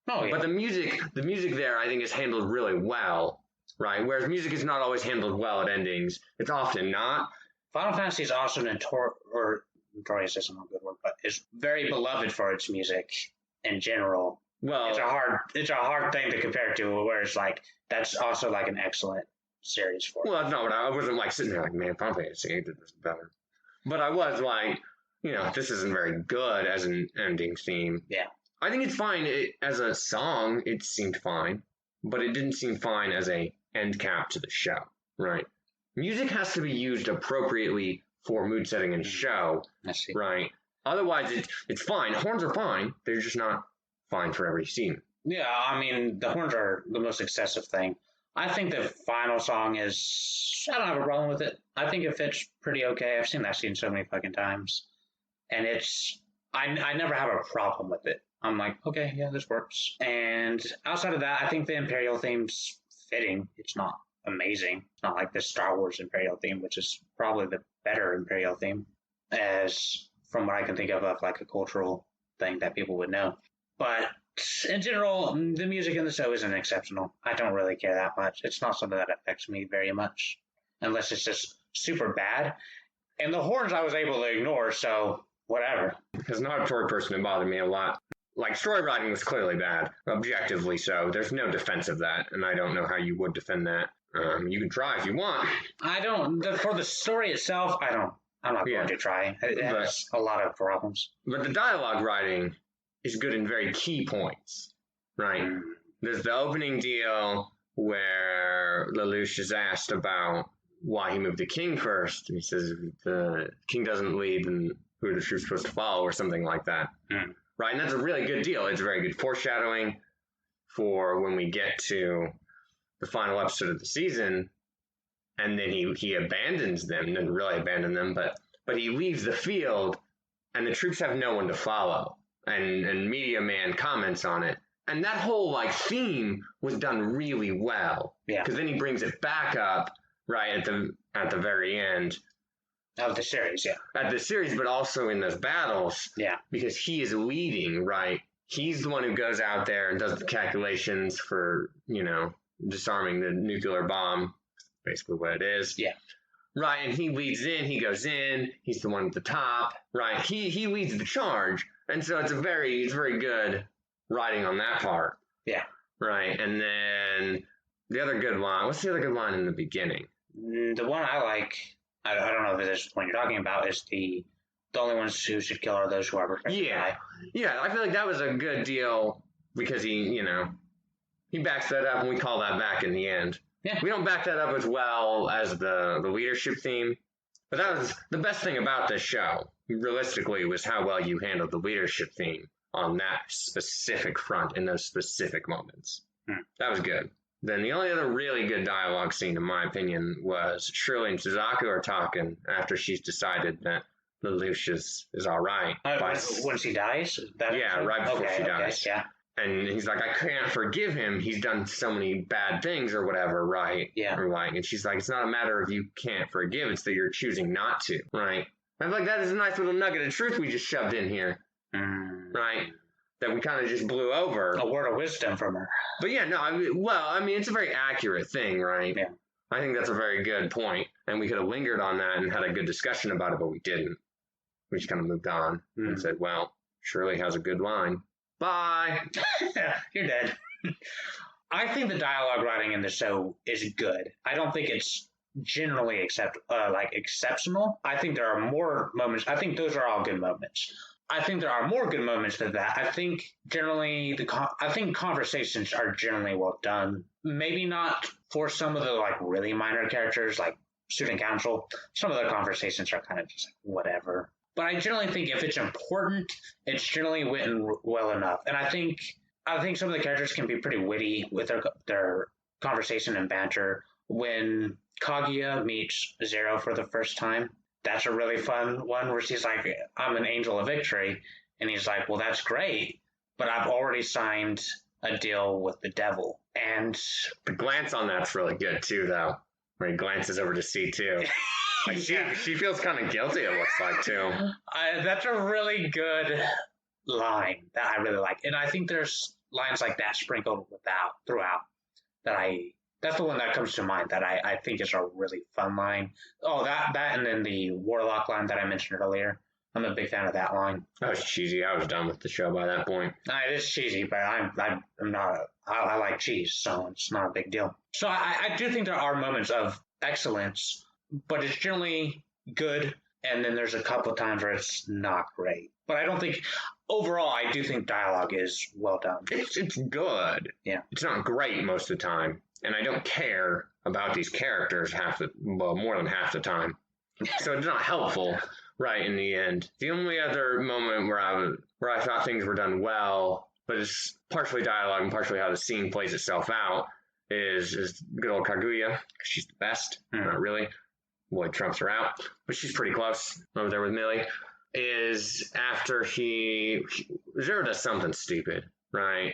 Oh yeah.
But the music there, I think, is handled really well, right? Whereas music is not always handled well at endings. It's often not.
Final Fantasy is also notorious isn't a good word, but is very beloved for its music in general.
Well,
it's a hard thing to compare to, where it's that's also an excellent series for.
Well, that's not what I wasn't sitting there man, Final Fantasy did this better. But I was this isn't very good as an ending theme.
Yeah.
I think it's fine. As a song, it seemed fine, but it didn't seem fine as a end cap to the show, right? Music has to be used appropriately for mood setting in a show,
I see.
right? Otherwise, it's fine. Horns are fine. They're just not fine for every scene.
Yeah, I mean, the horns are the most excessive thing. I think the final song is, I don't have a problem with it. I think it fits pretty okay. I've seen that scene so many fucking times. And I never have a problem with it. I'm like, okay, yeah, this works. And outside of that, I think the Imperial theme's fitting. It's not amazing. It's not like the Star Wars Imperial theme, which is probably the better Imperial theme, as from what I can think of like a cultural thing that people would know. But in general, the music in the show isn't exceptional. I don't really care that much. It's not something that affects me very much, unless it's just super bad. And the horns I was able to ignore, so whatever.
As an auditory person, it bothered me a lot. Like, story writing was clearly bad, objectively so. There's no defense of that, and I don't know how you would defend that. You can try if you want.
I don't. For the story itself, I don't. I'm not going to try. It has a lot of problems.
But the dialogue writing is good in very key points, right? There's the opening deal where Lelouch is asked about why he moved the king first, and he says if the king doesn't lead, then who are the troops supposed to follow, or something like that. Right, and that's a really good deal. It's very good foreshadowing for when we get to the final episode of the season, and then he abandons them, doesn't really abandon them, but he leaves the field, and the troops have no one to follow, and Media Man comments on it, and that whole like theme was done really well.
Yeah,
because then he brings it back up right at the very end.
Of the series, yeah.
At the series, but also in those battles.
Yeah.
Because he is leading, right? He's the one who goes out there and does the calculations for, disarming the nuclear bomb. Basically what it is.
Yeah.
Right, and he leads in, he goes in, he's the one at the top, right? He leads the charge. And so it's very good writing on that part.
Yeah.
Right, and then the other good line, what's the other good line in the beginning?
The one I like, I don't know if this is the one you're talking about, is the only ones who should kill are those who are prepared to die.
Yeah, I feel like that was a good deal because he backs that up and we call that back in the end.
Yeah.
We don't back that up as well as the leadership theme, but that was the best thing about this show, realistically, was how well you handled the leadership theme on that specific front in those specific moments. That was good. Then the only other really good dialogue scene, in my opinion, was Shirley and Suzaku are talking after she's decided that Lelouch is all right.
When she dies?
Right before she dies.
Okay, yeah.
And he's like, I can't forgive him. He's done so many bad things or whatever, right?
Yeah.
Or like, and she's like, it's not a matter of you can't forgive. It's that you're choosing not to, right? I feel like that is a nice little nugget of truth we just shoved in here, right? That we kind of just blew over.
A word of wisdom from her.
But yeah, no, I mean, it's a very accurate thing, right?
Yeah.
I think that's a very good point, and we could have lingered on that and had a good discussion about it, but we didn't. We just kind of moved on and said, well, Shirley has a good line. Bye.
You're dead. I think the dialogue writing in the show is good. I don't think it's generally exceptional. I think there are more moments. I think those are all good moments. I think there are more good moments than that. I think generally conversations are generally well done. Maybe not for some of the really minor characters like student council. Some of the conversations are kind of just whatever. But I generally think if it's important, it's generally written well enough. And I think some of the characters can be pretty witty with their conversation and banter. When Kaguya meets Zero for the first time, that's a really fun one where she's like, I'm an angel of victory. And he's like, well, that's great, but I've already signed a deal with the devil. And
the glance on that's really good too, though, where he glances over to C2. Like she feels kind of guilty, it looks like, too.
That's a really good line that I really like. And I think there's lines like that sprinkled throughout that's the one that comes to mind that I think is a really fun line. Oh, that and then the Warlock line that I mentioned earlier. I'm a big fan of that line.
That was cheesy. I was done with the show by that point.
It is cheesy, but I'm not I like cheese, so it's not a big deal. So I do think there are moments of excellence, but it's generally good, and then there's a couple of times where it's not great. But I don't think, overall, I do think dialogue is well done.
It's good.
Yeah.
It's not great most of the time, and I don't care about these characters more than half the time. So it's not helpful, right, in the end. The only other moment where I thought things were done well, but it's partially dialogue and partially how the scene plays itself out, is good old Kaguya, because she's the best. Not really. Lloyd trumps her out, but she's pretty close over there with Millie. Is after Zero does something stupid, right?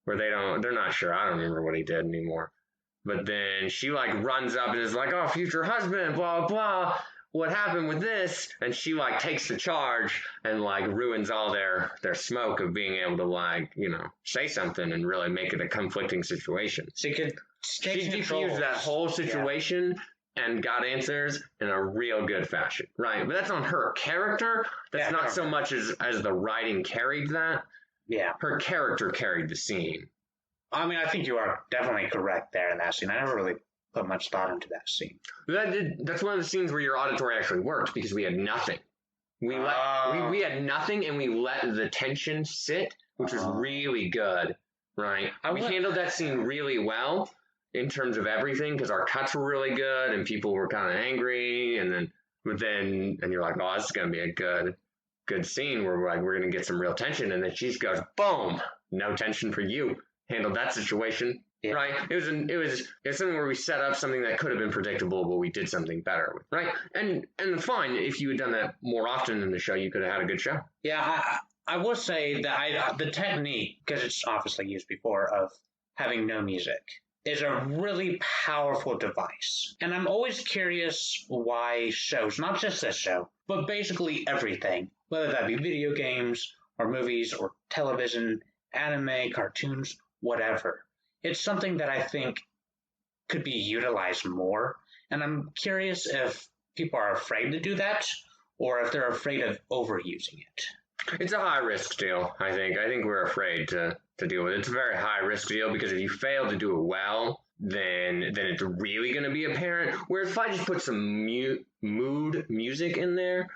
Where they're not sure. I don't remember what he did anymore. But then she like runs up and is like, "Oh, future husband, blah blah. What happened with this?" And she like takes the charge and like ruins all their smoke of being able to like say something and really make it a conflicting situation.
She
defused that whole situation. Yeah. And got answers in a real good fashion, right? But that's on her character. That's not so much as the writing carried that.
Yeah.
Her character carried the scene.
I mean, I think you are definitely correct there in that scene. I never really put much thought into that scene.
That's one of the scenes where your auditory actually worked because we had nothing. We had nothing and we let the tension sit, which was really good, right? We handled that scene really well. In terms of everything, because our cuts were really good and people were kind of angry, and you're like, oh, this is gonna be a good scene where we're gonna get some real tension, and then she just goes, boom, no tension for you. Handled that situation, right? It was something where we set up something that could have been predictable, but we did something better with, right? And fine, if you had done that more often in the show, you could have had a good show.
Yeah, I will say that the technique, because it's obviously used before, of having no music is a really powerful device. And I'm always curious why shows, not just this show, but basically everything, whether that be video games or movies or television, anime, cartoons, whatever. It's something that I think could be utilized more. And I'm curious if people are afraid to do that or if they're afraid of overusing it.
It's a high risk deal, I think. I think we're afraid to deal with it. It's a very high risk deal because if you fail to do it well, then it's really going to be apparent. Whereas if I just put some mood music in there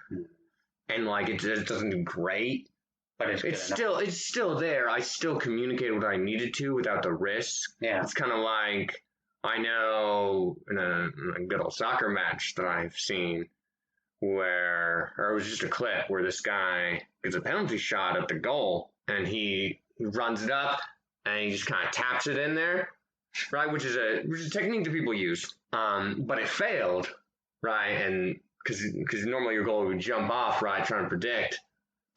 and like it just doesn't do great, but it's still there. I still communicated what I needed to without the risk.
Yeah.
It's kind of like I know in a good old soccer match that I've seen or it was just a clip where this guy gets a penalty shot at the goal and he runs it up and he just kind of taps it in there, right? Which is a technique that people use. But it failed, right? And because normally your goalie would jump off, right, trying to predict,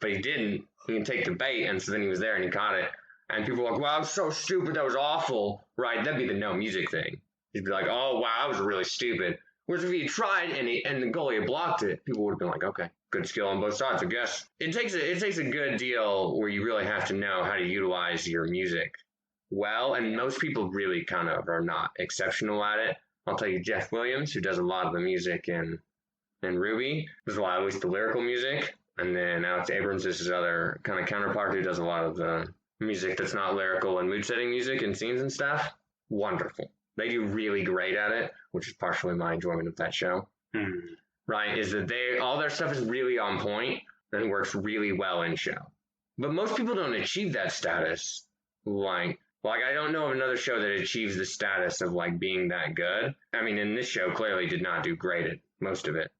but he didn't. He can take the bait, and so then he was there and he caught it. And people were like, "Wow, that was so stupid. That was awful," right? That'd be the no music thing. He'd be like, "Oh, wow, that was really stupid." Whereas if he tried and the goalie had blocked it, people would have been like, okay, good skill on both sides, I guess. It takes a good deal where you really have to know how to utilize your music well, and most people really kind of are not exceptional at it. I'll tell you, Jeff Williams, who does a lot of the music in Ruby, does a lot, at least the lyrical music, and then Alex Abrams is his other kind of counterpart who does a lot of the music that's not lyrical and mood-setting music and scenes and stuff. Wonderful. They do really great at it, which is partially my enjoyment of that show. Right? Is that all their stuff is really on point and works really well in show. But most people don't achieve that status. Like I don't know of another show that achieves the status of like being that good. I mean, in this show clearly did not do great at most of it.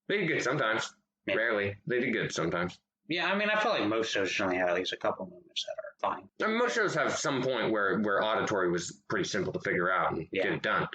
They did good sometimes. Yeah. Rarely. They did good sometimes.
Yeah, I mean, I feel like most shows generally have at least a couple moments that are fine.
I mean, most shows have some point where auditory was pretty simple to figure out and get it done.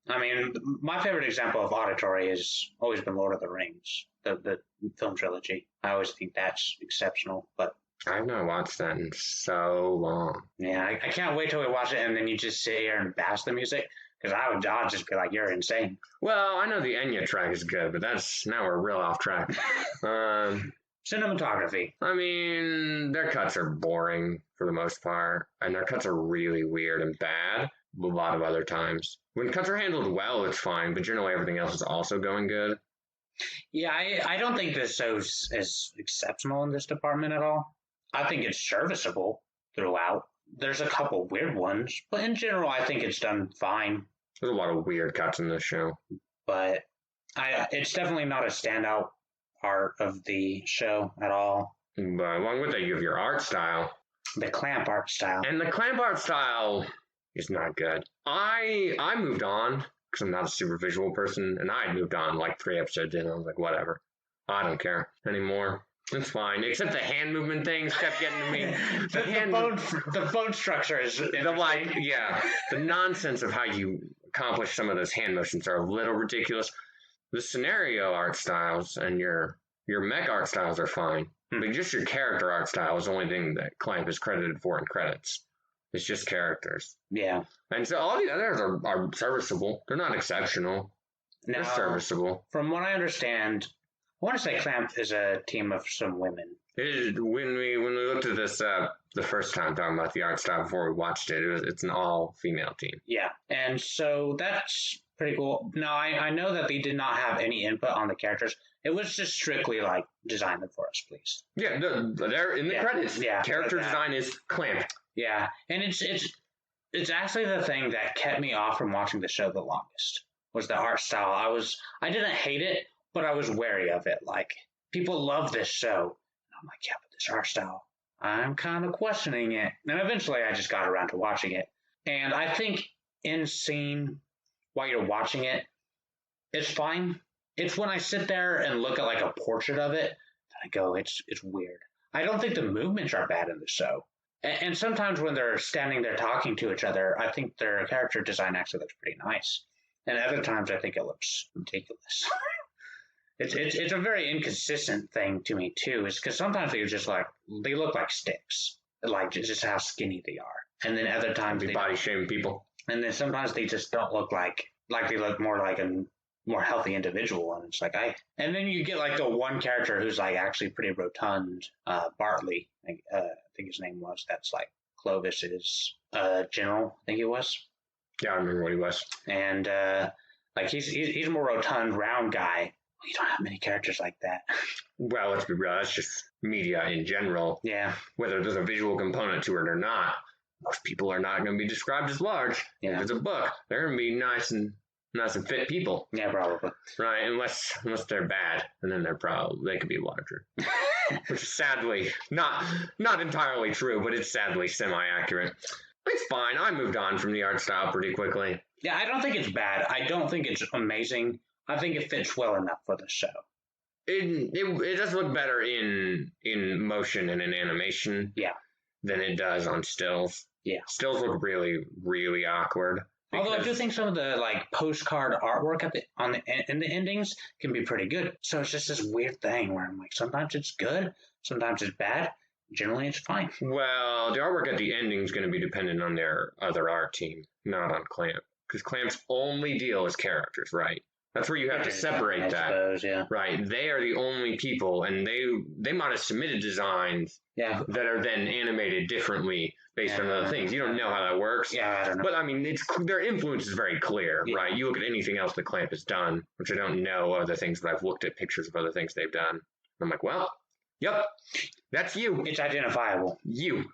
I mean, my favorite example of auditory has always been Lord of the Rings, the film trilogy. I always think that's exceptional, but
I've not watched that in so long.
Yeah, I can't wait till we watch it and then you just sit here and bash the music. Because I'd just be like, you're insane.
Well, I know the Enya track is good, but now we're real off track.
Cinematography.
I mean, their cuts are boring for the most part, and their cuts are really weird and bad a lot of other times. When cuts are handled well, it's fine, but generally everything else is also going good.
Yeah, I don't think this show's as exceptional in this department at all. I think it's serviceable throughout. There's a couple weird ones, but in general, I think it's done fine.
There's a lot of weird cuts in this show.
But it's definitely not a standout part of the show at all.
But along with that, you have your art style.
The clamp art style.
And the clamp art style is not good. I moved on because I'm not a super visual person, and I had moved on like 3 episodes in. I was like, whatever. I don't care anymore. It's fine. Except the hand movement things kept getting to me.
The phone structure is
the nonsense of how you accomplish some of those hand motions are a little ridiculous. The scenario art styles and your mech art styles are fine, but just your character art style is the only thing that Clamp is credited for in credits. It's just characters.
Yeah.
And so all the others are serviceable. They're not exceptional. They're serviceable.
From what I understand, I want to say Clamp is a team of some women.
When we looked at this the first time talking about the art style before we watched it, it's an all-female team.
Yeah, and so that's pretty cool. Now, I know that they did not have any input on the characters. It was just strictly like, design them for us, please.
Yeah, they're in the credits. Yeah, character design is Clamp.
Yeah, and it's actually the thing that kept me off from watching the show the longest, was the art style. I didn't hate it, but I was wary of it. Like, people love this show. And I'm like, yeah, but this art style, I'm kind of questioning it. And eventually I just got around to watching it. And I think in scene, while you're watching it, it's fine. It's when I sit there and look at like a portrait of it that I go, it's weird. I don't think the movements are bad in the show. And sometimes when they're standing there talking to each other, I think their character design actually looks pretty nice. And other times I think it looks ridiculous. It's a very inconsistent thing to me too, is because sometimes they look like sticks, like just how skinny they are, and then other times
they body shaming people,
and then sometimes they just don't look like they look more like a more healthy individual, and it's like and then you get like the one character who's like actually pretty rotund, Bartley, I think his name was. That's like Clovis's general, I think he was.
Yeah, I remember what he was,
and like he's a more rotund, round guy. You don't have many characters like that.
Well, let's be real. That's just media in general.
Yeah.
Whether there's a visual component to it or not, most people are not going to be described as large.
Yeah.
If it's a book, they're going to be nice and fit people.
Yeah, probably.
Right, unless they're bad, and then they could be larger. Which is sadly not entirely true, but it's sadly semi-accurate. It's fine. I moved on from the art style pretty quickly.
Yeah, I don't think it's bad. I don't think it's amazing. I think it fits well enough for the show.
It does look better in motion and in animation.
Yeah.
Than it does on stills.
Yeah.
Stills look really, really awkward.
Although I do think some of the like postcard artwork in the endings can be pretty good. So it's just this weird thing where I'm like, sometimes it's good, sometimes it's bad. Generally, it's fine.
Well, the artwork at the ending is going to be dependent on their other art team, not on Clamp, because Clamp's only deal is characters, right? That's where you have to separate that.
I suppose, yeah.
Right. They are the only people, and they might have submitted designs that are then animated differently based on other things. You don't know how that works.
Yeah, I don't know.
But, I mean, their influence is very clear, right? You look at anything else that Clamp has done, which I don't know other things, but I've looked at pictures of other things they've done. I'm like, well, yep, that's you.
It's identifiable.
You.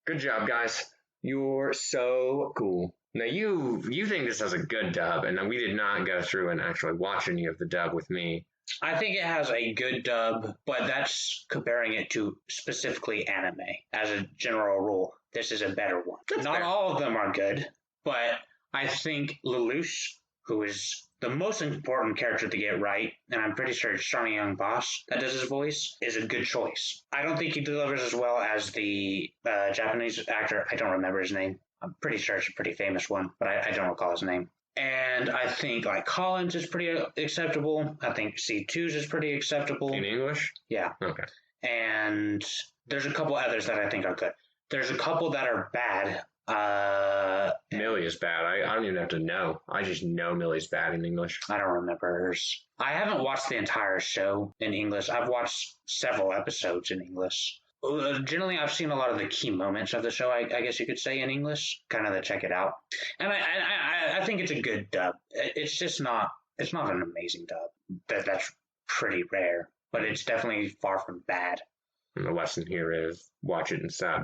Good job, guys. You're so cool. Now, you think this has a good dub, and we did not go through and actually watch any of the dub with me.
I think it has a good dub, but that's comparing it to specifically anime. As a general rule, this is a better one. Not all of them are good, but I think Lelouch, who is the most important character to get right, and I'm pretty sure it's Johnny Young Boss that does his voice, is a good choice. I don't think he delivers as well as the Japanese actor. I don't remember his name. I'm pretty sure it's a pretty famous one, but I don't recall his name. And I think like Collins is pretty acceptable. I think C2's is pretty acceptable.
In English?
Yeah.
Okay.
And there's a couple others that I think are good. There's a couple that are bad.
Millie is bad. I don't even have to know. I just know Millie's bad in English.
I don't remember hers. I haven't watched the entire show in English. I've watched several episodes in English. Generally, I've seen a lot of the key moments of the show, I guess you could say, in English, kind of to check it out. And I think it's a good dub. It's just not, it's not an amazing dub. That's pretty rare, but it's definitely far from bad.
And the lesson here is watch it in sub.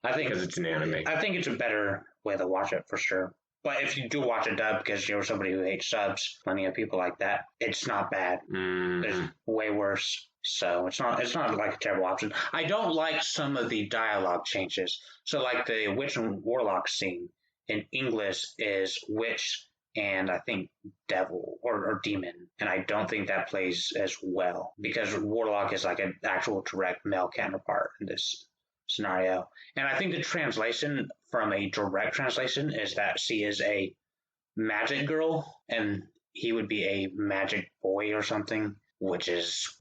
I think
because it's an anime.
I think it's a better way to watch it for sure. But if you do watch a dub because you're somebody who hates subs, plenty of people like that, it's not bad. There's way worse. So it's not like a terrible option. I don't like some of the dialogue changes. So like the witch and warlock scene in English is witch and I think devil or demon. And I don't think that plays as well because warlock is like an actual direct male counterpart in this scenario. And I think the translation from a direct translation is that she is a magic girl and he would be a magic boy or something, which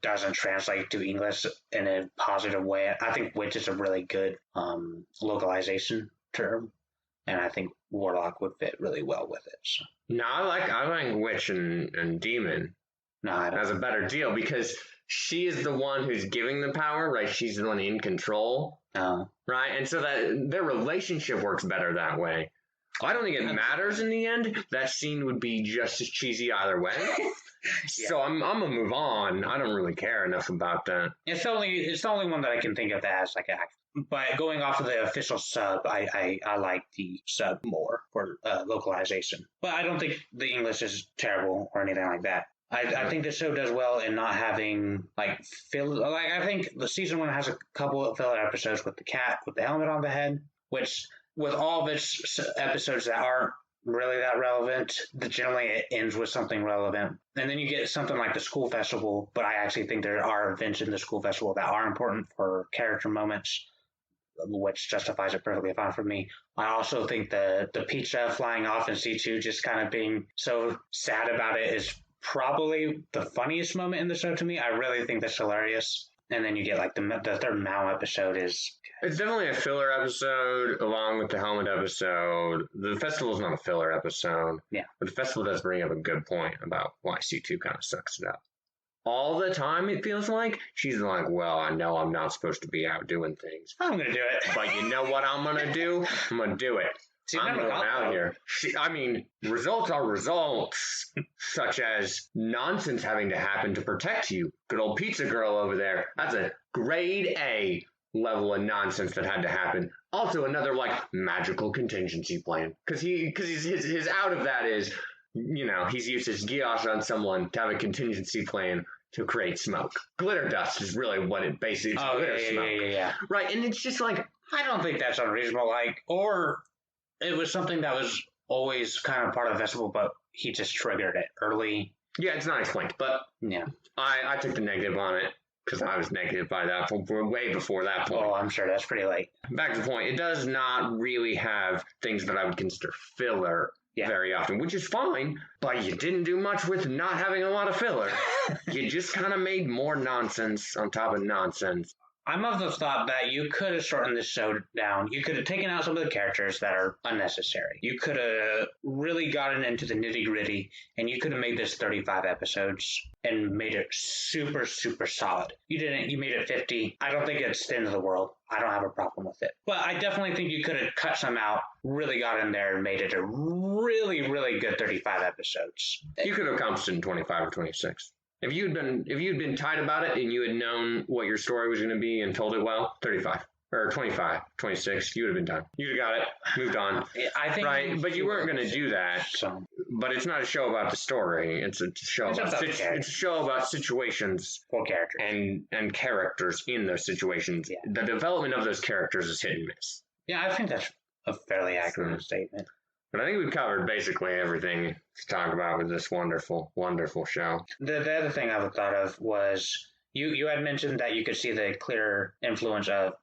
doesn't translate to English in a positive way. I think witch is a really good localization term, and I think warlock would fit really well with it. So.
No, I like witch and demon.
No, I don't.
As a better deal because she is the one who's giving the power, right? She's the one in control, right? And so that their relationship works better that way. I don't think it matters in the end. That scene would be just as cheesy either way. Yeah. So I'm gonna move on. I don't really care enough about that.
It's the only one that I can think of that has like a. But going off of the official sub, I like the sub more for localization. But I don't think the English is terrible or anything like that. I think the show does well in not having like filler. Like I think the season 1 has a couple of filler episodes with the cat with the helmet on the head, which with all of its episodes that aren't really that relevant, generally it ends with something relevant. And then you get something like the school festival, but I actually think there are events in the school festival that are important for character moments, which justifies it perfectly fine for me. I also think the pizza flying off in C2 just kind of being so sad about it is probably the funniest moment in the show to me. I really think that's hilarious. And then you get like the third Mao episode is...
It's definitely a filler episode along with the helmet episode. The festival is not a filler episode.
Yeah.
But the festival does bring up a good point about why C2 kind of sucks it up. All the time, it feels like she's like, well, I know I'm not supposed to be out doing things.
I'm going to do it.
But you know what I'm going to do? I'm going to do it. I'm going out here. Results are results, such as nonsense having to happen to protect you. Good old pizza girl over there. That's a grade A level of nonsense that had to happen. Also, another like magical contingency plan, because his out of that is, he's used his Geass on someone to have a contingency plan to create smoke. Glitter dust is really what it basically is.
Oh,
glitter smoke.
Yeah.
Right, and it's just like,
I don't think that's unreasonable. Or it was something that was always kind of part of the festival, but he just triggered it early.
Yeah, it's not explained, but
yeah,
I took the negative on it because I was negative by that point, way before that point.
Oh, I'm sure that's pretty late.
Back to the point, it does not really have things that I would consider filler very often, which is fine, but you didn't do much with not having a lot of filler. You just kind of made more nonsense on top of nonsense.
I'm of the thought that you could have shortened this show down. You could have taken out some of the characters that are unnecessary. You could have really gotten into the nitty-gritty, and you could have made this 35 episodes and made it super, super solid. You didn't. You made it 50. I don't think it's the end of the world. I don't have a problem with it. But I definitely think you could have cut some out, really got in there, and made it a really, really good 35 episodes.
You could have accomplished it in 25 or 26. If you'd been tight about it and you had known what your story was going to be and told it well, 35 or 25, 26, you would have been done. You'd have got it, moved on.
I think
right, but you weren't going to do that.
So.
But it's not a show about the story. It's a show about situations
for characters
and characters in those situations. Yeah. The development of those characters is hit and miss.
Yeah, I think that's a fairly accurate statement.
But I think we've covered basically everything to talk about with this wonderful, wonderful show.
The other thing I thought of was you had mentioned that you could see the clear influence of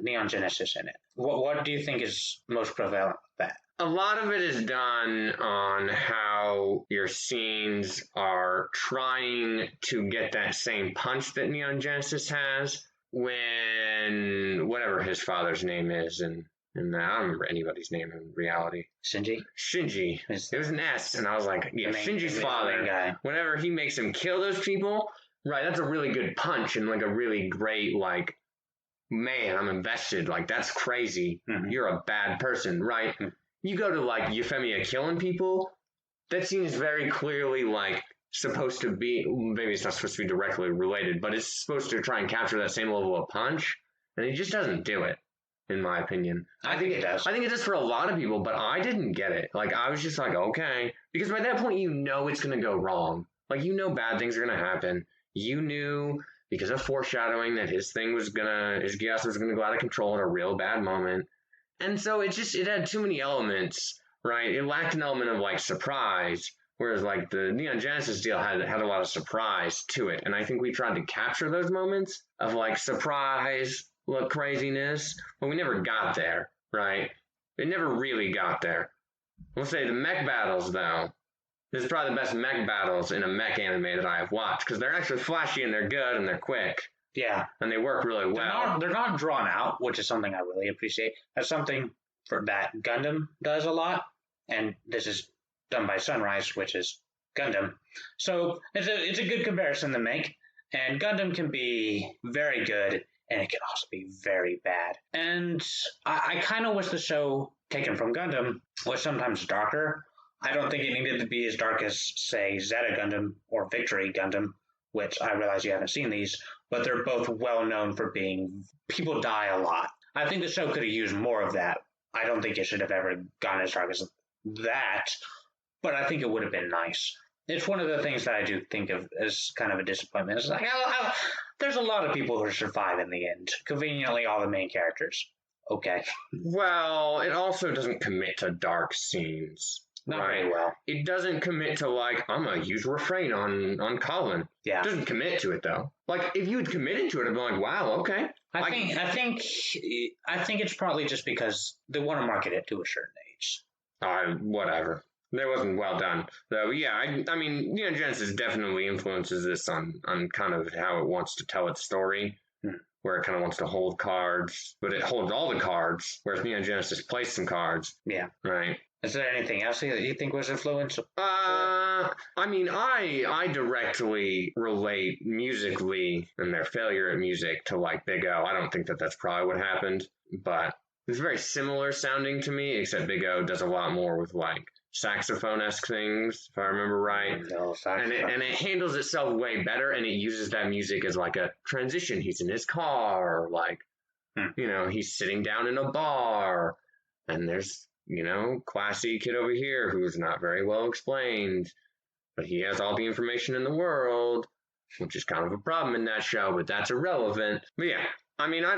Neon Genesis in it. What do you think is most prevalent with that?
A lot of it is done on how your scenes are trying to get that same punch that Neon Genesis has when whatever his father's name is and I don't remember anybody's name in reality.
Shinji.
It was an S, and I was like, yeah, Shinji's father. Guy. Whenever he makes him kill those people, right, that's a really good punch and like a really great, like, man, I'm invested. Like, that's crazy. Mm-hmm. You're a bad person, right? Mm-hmm. You go to, like, Euphemia killing people, that seems very clearly, like, supposed to be, maybe it's not supposed to be directly related, but it's supposed to try and capture that same level of punch, and he just doesn't do it. In my opinion,
I think it does.
I think it does for a lot of people, but I didn't get it. Like, I was just like, okay, because by that point, it's going to go wrong. Like, bad things are going to happen. You knew because of foreshadowing that his Geass was going to go out of control at a real bad moment. And so it had too many elements right? It lacked an element of like surprise, whereas like the Neon Genesis deal had a lot of surprise to it, and I think we tried to capture those moments of like surprise, look craziness, but we never got there, right? It never really got there. We'll say the mech battles though. This is probably the best mech battles in a mech anime that I have watched because they're actually flashy and they're good and they're quick.
Yeah.
And they work really well.
They're not drawn out, which is something I really appreciate. That's something that Gundam does a lot, and this is done by Sunrise, which is Gundam. So it's a good comparison to make. And Gundam can be very good, and it can also be very bad. And I kind of wish the show taken from Gundam was sometimes darker. I don't think it needed to be as dark as, say, Zeta Gundam or Victory Gundam, which I realize you haven't seen these, but they're both well known for being people die a lot. I think the show could have used more of that. I don't think it should have ever gone as dark as that, but I think it would have been nice. It's one of the things that I do think of as kind of a disappointment. It's like, there's a lot of people who survive in the end. Conveniently, all the main characters. Okay.
Well, it also doesn't commit to dark scenes.
Not very well.
It doesn't commit to like, I'm gonna use refrain on Colin.
Yeah.
It doesn't commit to it though. Like if you had committed to it, I'd be like, wow, okay.
I think it's probably just because they want to market it to a certain age.
Whatever. That wasn't well done. Though, yeah, I mean, Neon Genesis definitely influences this on kind of how it wants to tell its story, where it kind of wants to hold cards, but it holds all the cards, whereas Neon Genesis plays some cards.
Yeah.
Right.
Is there anything else that you think was influential?
I mean, I directly relate musically and their failure at music to like Big O. I don't think that that's probably what happened, but it's very similar sounding to me, except Big O does a lot more with like saxophone-esque things, if I remember right. And it handles itself way better, and it uses that music as like a transition. He's in his car, like, you know, he's sitting down in a bar, and there's, you know, classy kid over here who's not very well explained, but he has all the information in the world, which is kind of a problem in that show, but that's irrelevant. But yeah, I mean, I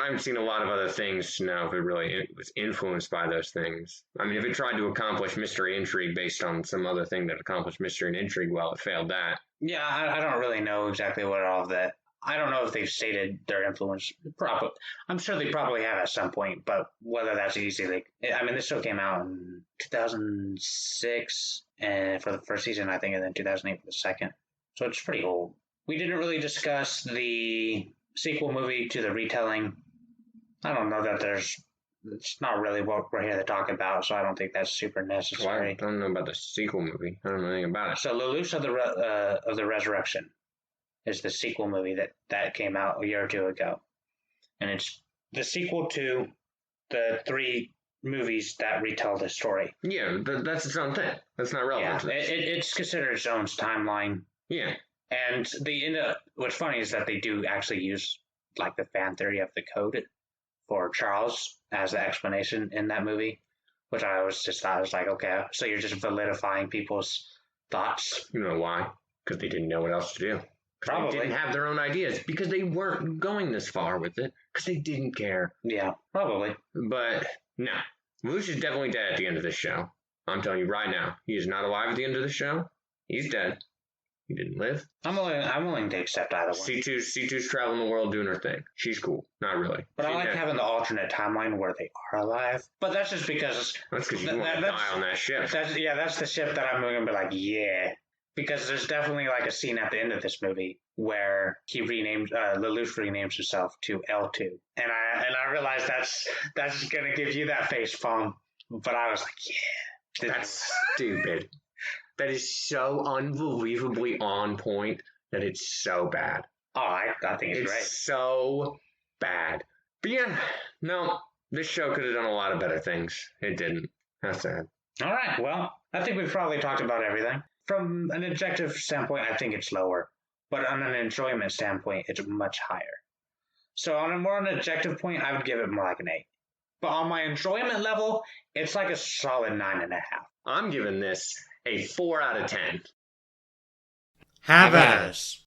haven't seen a lot of other things to know if it really was influenced by those things. I mean, if it tried to accomplish mystery intrigue based on some other thing that accomplished mystery and intrigue, well, it failed that.
Yeah, I don't really know exactly what all of that. I don't know if they've stated their influence. Probably, I'm sure they probably have at some point, but whether that's easy, I mean, this show came out in 2006 and for the first season, I think, and then 2008 for the second. So it's pretty old. We didn't really discuss the sequel movie to the retelling. I don't know that it's not really what we're here to talk about, so I don't think that's super necessary.
Well, I don't know about the sequel movie. I don't know anything about it.
So Lelouch of the Resurrection is the sequel movie that came out a year or two ago. And it's the sequel to the 3 movies that retell the story.
Yeah, that's its own thing. That's not relevant.
Yeah, it's considered its own timeline.
Yeah.
And what's funny is that they do actually use like the fan theory of the code for Charles as the explanation in that movie, which I always just thought was like, okay, so you're just validifying people's thoughts.
You know why? Because they didn't know what else to do.
Probably.
They didn't have their own ideas because they weren't going this far with it because they didn't care.
Yeah, probably.
But no, Lelouch is definitely dead at the end of this show. I'm telling you right now, he is not alive at the end of the show. He's dead. He didn't live.
I'm willing to accept either one.
C2's traveling the world doing her thing. She's cool. Not really.
But I like having the alternate timeline where they are alive. But that's just because...
That's because you want to die on that ship.
That's the ship that I'm going to be like, yeah. Because there's definitely like a scene at the end of this movie where he Lelouch renames himself to L2. And I realized that's going to give you that face palm. But I was like, yeah.
That's stupid. That is so unbelievably on point that it's so bad.
Oh, I think it's great.
It's so bad. But yeah, no, this show could have done a lot of better things. It didn't. That's sad.
All right, well, I think we've probably talked about everything. From an objective standpoint, I think it's lower. But on an enjoyment standpoint, it's much higher. So on a more objective point, I would give it more like an 8. But on my enjoyment level, it's like a solid 9.5.
I'm giving this a 4 out of 10.
Have at us.